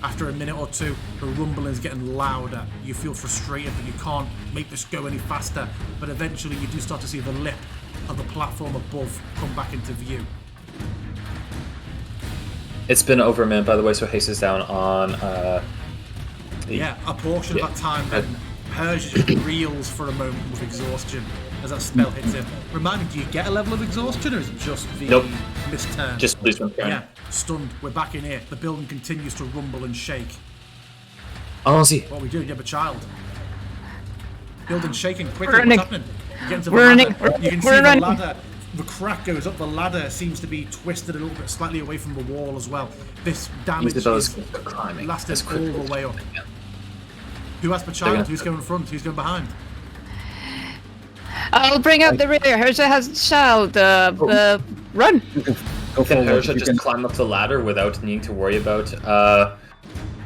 C: After a minute or two, the rumbling is getting louder. You feel frustrated that you can't make this go any faster, but eventually you do start to see the lip of the platform above come back into view.
A: It's been over a minute, by the way, so haste is down on
C: a portion of that time then Herja just reels for a moment with exhaustion as that spell hits him. Remind me, do you get a level of exhaustion or is it just the missed turn?
A: Just lose one turn.
C: Yeah, stunned. We're back in here. The building continues to rumble and shake.
A: Allons-y.
C: What are we doing? You have a child. Building shaking quickly.
B: Running.
C: What's happening? You get into the
B: We're running.
C: ladder. You can see
B: We're
C: the
B: running.
C: ladder. The crack goes up. The ladder seems to be twisted a little bit slightly away from the wall as well. This damage
A: Isabel's
C: is
A: climbing.
C: lasted all the way up. Who has the child? Who's going in front? Who's going behind?
B: I'll bring up the rear. Herja has a child. Run.
D: Go
A: Can
D: forward.
A: Herja
D: You
A: just
D: can-
A: climb up the ladder without needing to worry about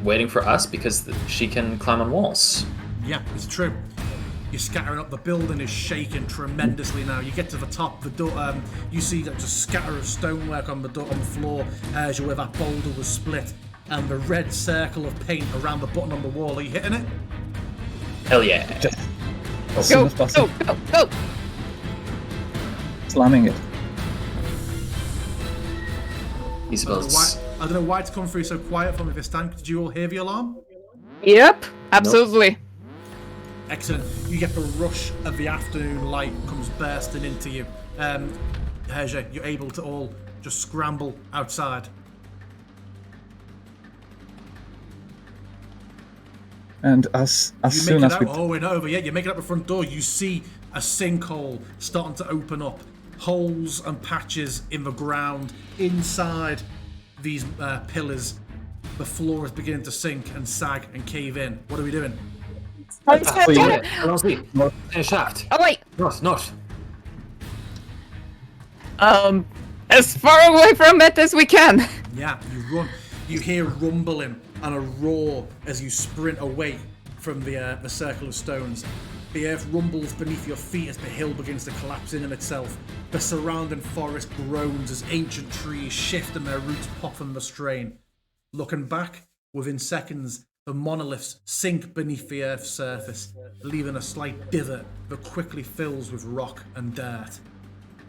A: waiting for us because she can climb on walls?
C: Yeah, it's true. You're scattering up. The building is shaking tremendously now. You get to the top. The door. You see that just scatter of stonework on the floor as where that boulder was split, and the red circle of paint around the button on the wall. Are you hitting it?
A: Hell yeah.
D: As soon
B: Go,
D: as possible.
B: go.
D: Slamming it.
A: Isabel's...
C: I don't know why it's come through so quiet from me this time. Did you all hear the alarm?
B: Yep, absolutely.
C: Excellent. You get the rush of the afternoon light comes bursting into you. Herja, you're able to all just scramble outside.
D: And as
C: You
D: soon
C: make it
D: as
C: out.
D: we
C: Oh, we're not over yet. You make it out the front door. You see a sinkhole starting to open up. Holes and patches in the ground. Inside these pillars, the floor is beginning to sink and sag and cave in. What are we doing?
A: Allons-y. Shaft.
B: Oh wait.
A: North.
B: As far away from it as we can.
C: Yeah, you run. You hear rumbling and a roar as you sprint away from the circle of stones. The earth rumbles beneath your feet as the hill begins to collapse in on itself. The surrounding forest groans as ancient trees shift and their roots pop from the strain. Looking back, within seconds, the monoliths sink beneath the earth's surface, leaving a slight divot that quickly fills with rock and dirt.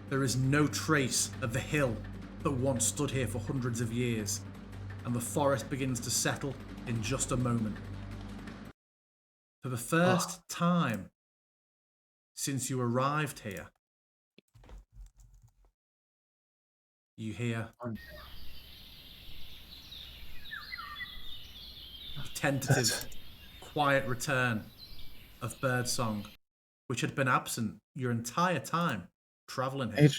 C: There is no trace of the hill that once stood here for hundreds of years, and the forest begins to settle in just a moment. For the first time since you arrived here, you hear a tentative, quiet return of birdsong, which had been absent your entire time traveling here.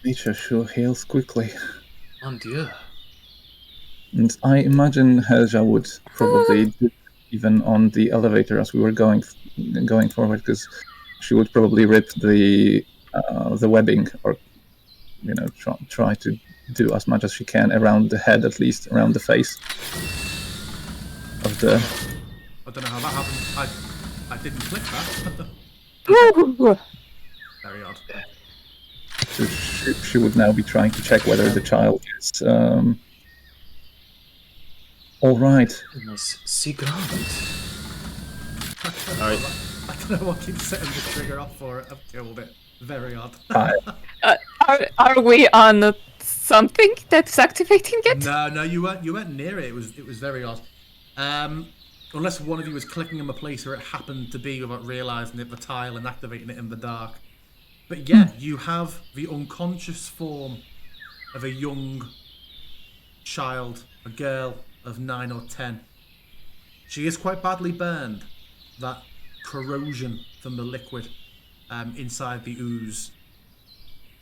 D: nature sure heals quickly.
A: Mon Dieu.
D: And I imagine Helja would probably do it even on the elevator as we were going forward, because she would probably rip the webbing, or try to do as much as she can around the head, at least around the face of the.
C: I don't know how that happened. I didn't click that. Very odd.
D: So she would now be trying to check whether the child is all right.
A: Goodness, see ground. Alright.
C: I don't know what keeps setting the trigger off for it. I've killed it. Very odd.
B: Are we on something that's activating it?
C: No, you weren't near it. It was very odd. Unless one of you was clicking in the place where it happened to be without realising it, the tile, and activating it in the dark. But yeah, you have the unconscious form of a young child, a girl of 9 or 10. She is quite badly burned. That corrosion from the liquid inside the ooze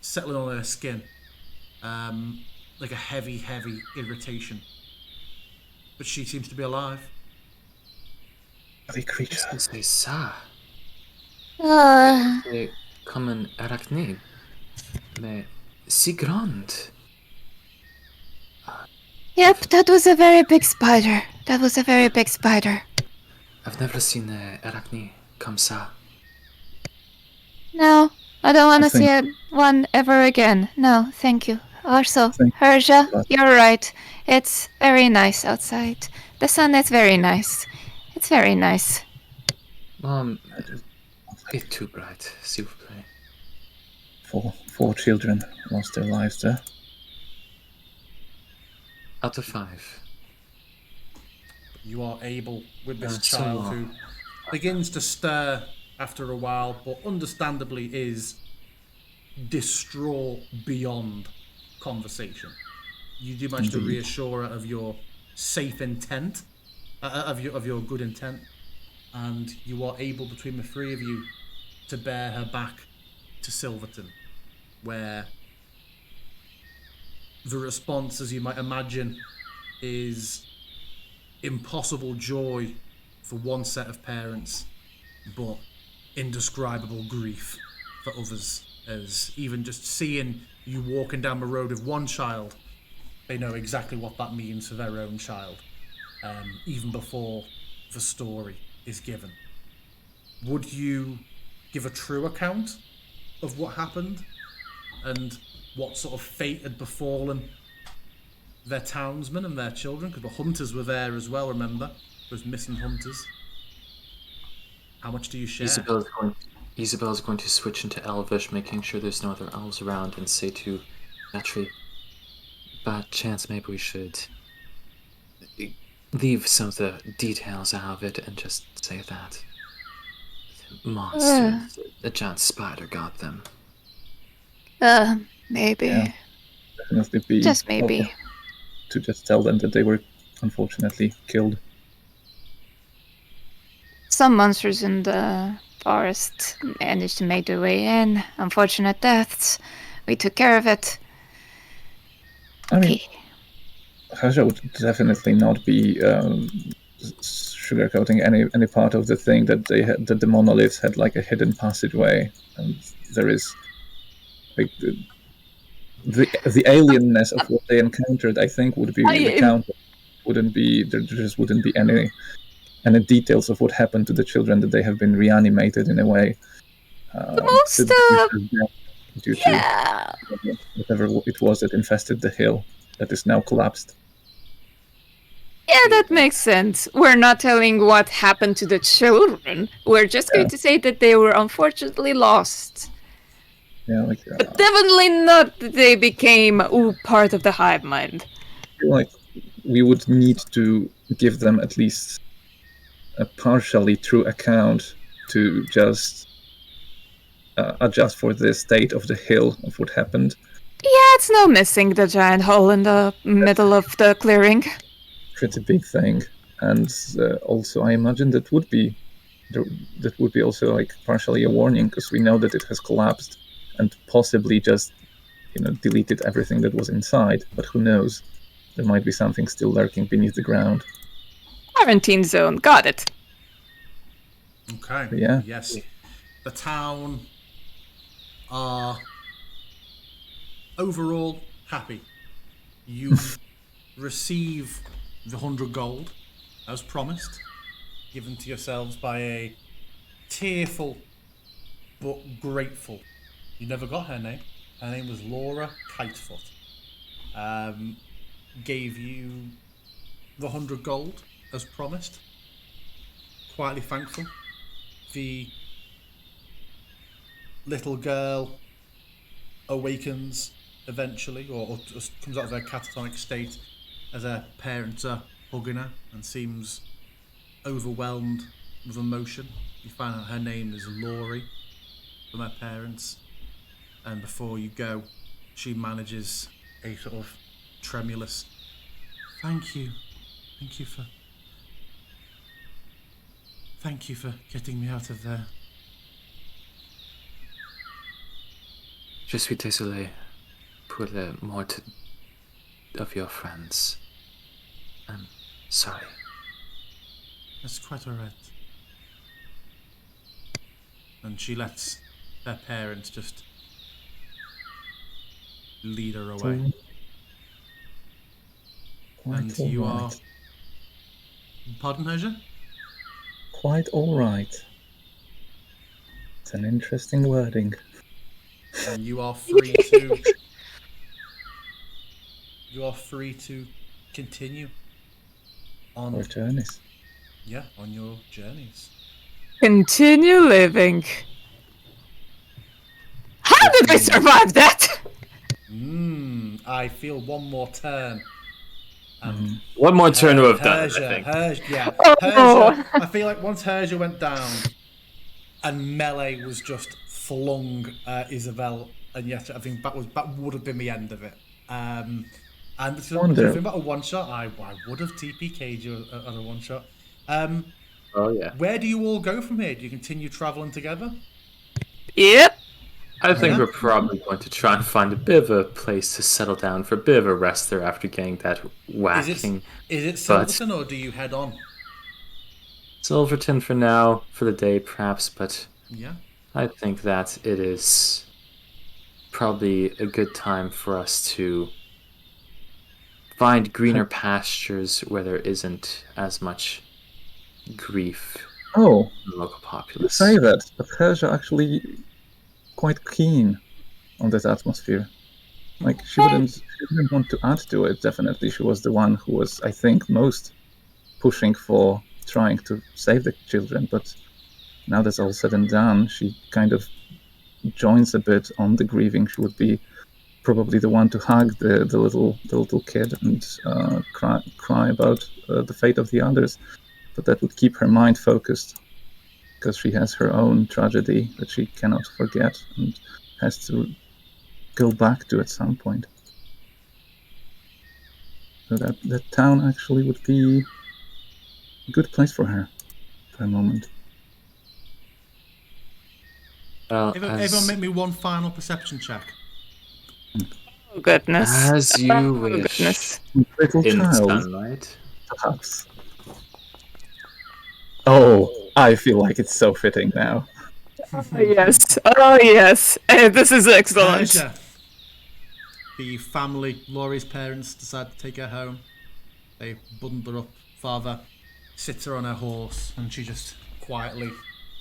C: settling on her skin. like a heavy, heavy irritation. But she seems to be alive.
D: The creature.
A: Qu'est-ce que c'est ça?
B: Uh,
A: C'est comme un arachnide, mais si grande.
B: yep, that was a very big spider. That was a very big spider.
A: I've never seen an arachnide comme ça.
B: No, I don't want
D: I
B: to see
D: think-
B: one ever again. No, thank you. Also,
D: Thank
B: Herja,
D: you.
B: you're right. It's very nice outside. The sun is very nice. It's very nice.
A: It's too bright, s'il vous plaît.
D: Four children lost their lives there.
A: Out of 5.
C: You are able, with this
A: That's so
C: child
A: long.
C: who begins to stir after a while, but understandably is distraught beyond conversation. You do manage to
D: Indeed.
C: reassure her of your safe intent, of your good intent, and you are able, between the three of you, to bear her back to Silverton, where the response, as you might imagine, is impossible joy for one set of parents, but indescribable grief for others, as even just seeing you walking down the road with one child, they know exactly what that means for their own child, even before the story is given. Would you give a true account of what happened and what sort of fate had befallen their townsmen and their children? Because the hunters were there as well, remember? Those missing hunters. How much do you share?
A: Isabel's going to switch into Elvish, making sure there's no other elves around, and say to Natri, bad chance, maybe we should leave some of the details out of it and just say that monsters, the giant spider got them.
B: Maybe.
D: Yeah. Definitely be
B: Just maybe.
D: helpful to just tell them that they were unfortunately killed.
B: Some monsters in the forest managed to make their way in. Unfortunate deaths. We took care of it.
D: I mean,
B: Okay.
D: Haja would definitely not be sugarcoating any part of the thing that they had, that the monoliths had like a hidden passageway, and there is like the alienness of what they encountered. I think would be recounted. Wouldn't be there just wouldn't be any details of what happened to the children, that they have been reanimated in a way.
B: Most
D: due
B: yeah.
D: to whatever it was that infested the hill that is now collapsed.
B: Yeah, that makes sense. We're not telling what happened to the children. We're just going to say that they were unfortunately lost.
D: Yeah, like
B: But definitely not that they became part of the hive mind.
D: I feel like we would need to give them at least a partially true account to just adjust for the state of the hill of what happened.
B: Yeah, it's no missing the giant hole in the middle of the clearing.
D: Pretty big thing, and also I imagine that would be also like partially a warning, because we know that it has collapsed and possibly just deleted everything that was inside. But who knows? There might be something still lurking beneath the ground.
B: Quarantine zone, got it.
C: Okay.
D: Yeah.
C: Yes. The town are overall happy. You receive the 100 gold as promised, given to yourselves by a tearful but grateful. You never got her name. Her name was Laura Kitefoot. Gave you the 100 gold as promised. Quietly thankful. The little girl awakens eventually, or just comes out of her catatonic state as her parents are hugging her and seems overwhelmed with emotion. You find out her name is Laurie from her parents, and before you go, she manages a sort of tremulous thank you for getting me out of there.
A: Je suis désolé pour la mort of your friends. I'm sorry.
C: That's quite alright. And she lets her parents just lead her away. And
D: Quite
C: you
D: alright.
C: are... Pardon, Herja?
D: Quite alright. It's an interesting wording.
C: And you are free to... You are free to continue on...
D: Our journeys.
C: Yeah, on your journeys.
B: Continue living. How did we survive that?
C: I feel one more turn.
A: One more turn to have done it, I think.
C: Herja. I feel like once Herja went down and melee was just flung Isabel, and yet I think that would have been the end of it. And if about a one shot, I would have TPK'd you on a one shot.
A: Oh yeah.
C: Where do you all go from here? Do you continue traveling together?
B: Yep.
A: I think we're probably going to try and find a bit of a place to settle down for a bit of a rest there after getting that whacking.
C: Is it Silverton, or do you head on?
A: Silverton for now, for the day perhaps, but
C: Yeah.
A: I think that it is probably a good time for us to find greener pastures where there isn't as much grief
D: Oh,
A: in the local
D: you
A: populace.
D: say that, but Herja actually quite keen on that atmosphere. Like, she didn't want to add to it, definitely. She was the one who was, I think, most pushing for trying to save the children, but now that's all said and done, she kind of joins a bit on the grieving. She would be probably the one to hug the little kid and cry about the fate of the others, but that would keep her mind focused, because she has her own tragedy that she cannot forget and has to go back to at some point. So that town actually would be a good place for her for a moment.
A: Well,
C: Everyone make me one final perception check.
B: Oh, goodness.
A: as you
B: Oh,
A: wish.
B: goodness.
D: Little
A: In the
D: child,
A: sunlight.
D: perhaps. Oh, I feel like it's so fitting now.
B: Yes. Oh, yes. This is excellent.
C: Herja. The family, Laurie's parents, decide to take her home. They bundle her up. Father sits her on her horse, and she just quietly,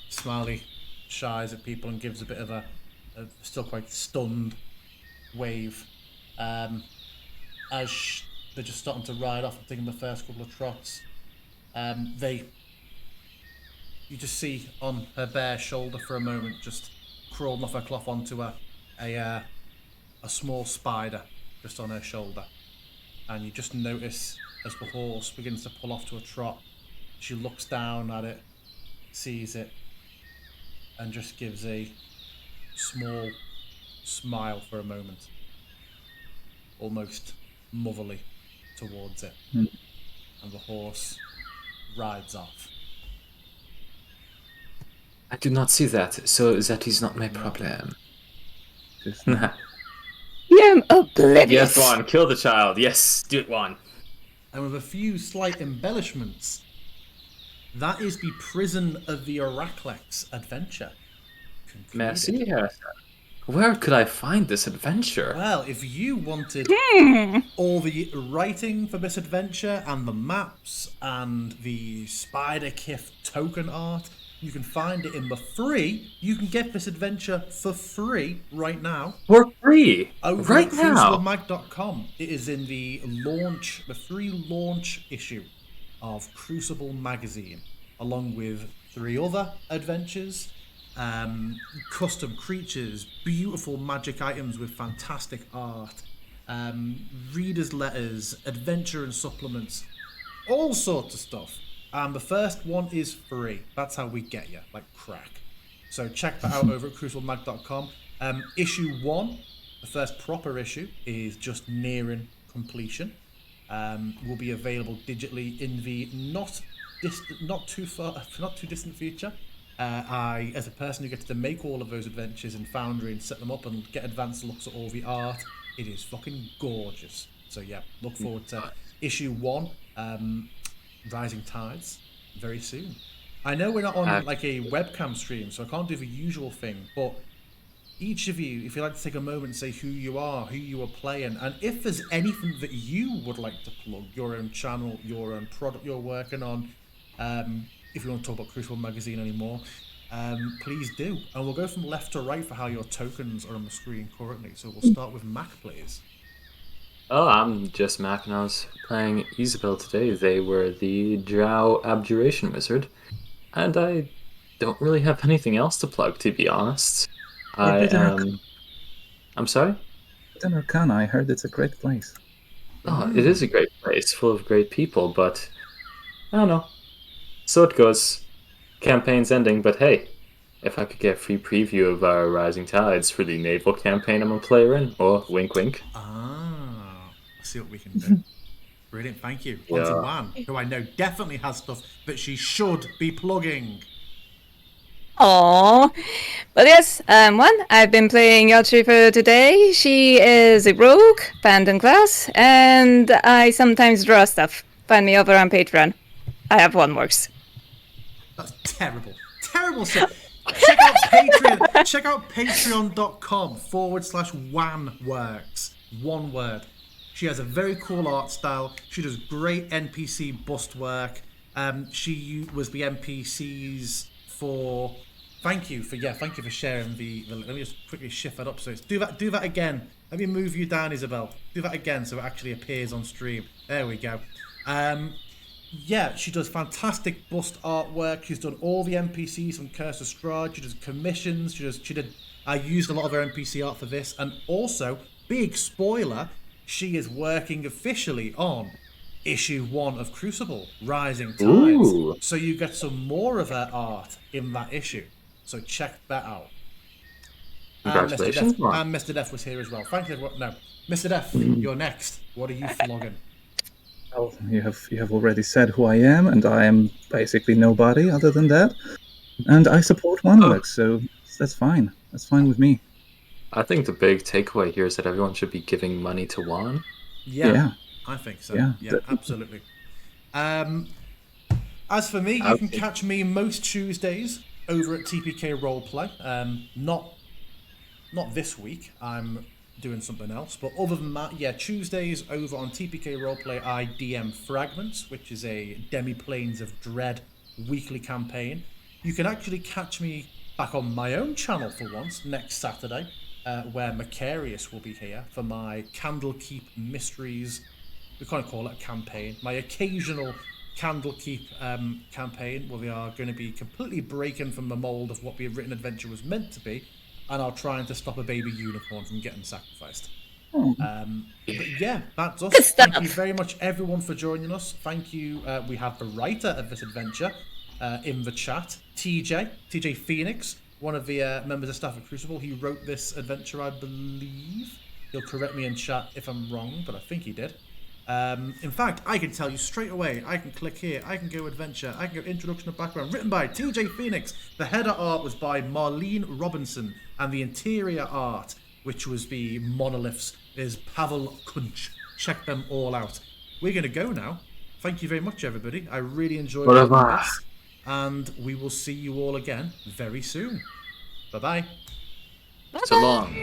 C: smiley, shies at people and gives a bit of a still quite stunned wave. As they're just starting to ride off and taking the first couple of trots, you just see on her bare shoulder for a moment, just crawling off her cloth onto a small spider just on her shoulder. And you just notice as the horse begins to pull off to a trot, she looks down at it, sees it, and just gives a small smile for a moment, almost motherly towards it. And the horse rides off.
A: I do not see that, so that is not my problem.
D: Just
B: I am oblivious.
A: Yes, Juan, kill the child. Yes, do it, Juan.
C: And with a few slight embellishments, that is the Prison of the Arachlex adventure concluded.
A: Merci. Where could I find this adventure?
C: Well, if you wanted all the writing for this adventure and the maps and the Spider Kiff token art, you can find it in the free. You can get this adventure for free right now.
A: For free?
C: Over
A: Right
C: at
A: now?
C: cruciblemag.com. It is in the free launch issue of Crucible Magazine, along with 3 other adventures, custom creatures, beautiful magic items with fantastic art, readers' letters, adventure and supplements, all sorts of stuff. And the first one is free. That's how we get you, like crack. So check that out over at cruciblemag.com. Issue 1, the first proper issue, is just nearing completion. Will be available digitally in the not too distant future. I, as a person who gets to make all of those adventures in Foundry and set them up and get advanced looks at all the art, it is fucking gorgeous. So yeah, look forward to issue 1, Rising Tides, very soon. I know we're not on like a webcam stream, so I can't do the usual thing, but each of you, if you'd like to take a moment and say who you are playing, and if there's anything that you would like to plug, your own channel, your own product you're working on, if you want to talk about Crucible Magazine anymore, please do. And we'll go from left to right for how your tokens are on the screen currently. So we'll start with Mac, please.
A: Oh, I'm just Mac, and I was playing Isabel today. They were the Drow Abjuration Wizard, and I don't really have anything else to plug, to be honest. I am... I'm sorry?
D: Then Arcana, I heard it's a great place.
A: Oh, it is a great place, full of great people, but I don't know. So it goes. Campaign's ending, but hey, if I could get a free preview of our Rising Tides for the naval campaign I'm a player in, or wink wink.
C: Ah, I'll see what we can do. Brilliant, thank you. On to Wan, who I know definitely has stuff that she should be plugging.
B: Aww. But yes, one, I've been playing Yatri for today. She is a rogue, Phantom class, and I sometimes draw stuff. Find me over on Patreon. I have one works.
C: That's terrible. Terrible stuff. Check out Patreon. Check out patreon.com/WanWorks. One word. She has a very cool art style. She does great NPC bust work. She was the NPCs for... Thank you for sharing the let me just quickly shift that up so it's do that again. Let me move you down, Isabel. Do that again so it actually appears on stream. There we go. Yeah, she does fantastic bust artwork. She's done all the NPCs from Curse of Strahd. She does commissions. I used a lot of her NPC art for this, and also, big spoiler, she is working officially on issue 1 of Crucible, Rising Tides.
A: Ooh.
C: So you get some more of her art in that issue. So check that out.
A: Congratulations, Mark.
C: And Mr. Def was here as well. Thank you, everyone. No, Mr. Def, you're next. What are you flogging?
D: Well, you have already said who I am, and I am basically nobody other than that. And I support OneWorks, so that's fine. That's fine with me.
A: I think the big takeaway here is that everyone should be giving money to Juan.
C: Yeah, I think so.
D: Yeah,
C: Absolutely. As for me, you can catch me most Tuesdays over at TPK Roleplay. Not this week. I'm doing something else. But other than that, yeah, Tuesdays over on TPK Roleplay, I DM Fragments, which is a Demi-Planes of Dread weekly campaign. You can actually catch me back on my own channel for once next Saturday, where Macarius will be here for my Candlekeep Mysteries. We can't call it a campaign. My occasional Candlekeep campaign, where we are going to be completely breaking from the mold of what the written adventure was meant to be, and are trying to stop a baby unicorn from getting sacrificed. But yeah, that's us. Thank you very much, everyone, for joining us. Thank you. We have the writer of this adventure in the chat, TJ Phoenix, one of the members of staff at Crucible. He wrote this adventure, I believe. He'll correct me in chat if I'm wrong, but I think he did. In fact, I can tell you straight away. I can click here. I can go adventure. I can go introduction and background. Written by TJ Phoenix. The header art was by Marlene Robinson. And the interior art, which was the monoliths, is Pavel Kunch. Check them all out. We're going to go now. Thank you very much, everybody. I really enjoyed this. And we will see you all again very soon. Bye-bye.
A: So long.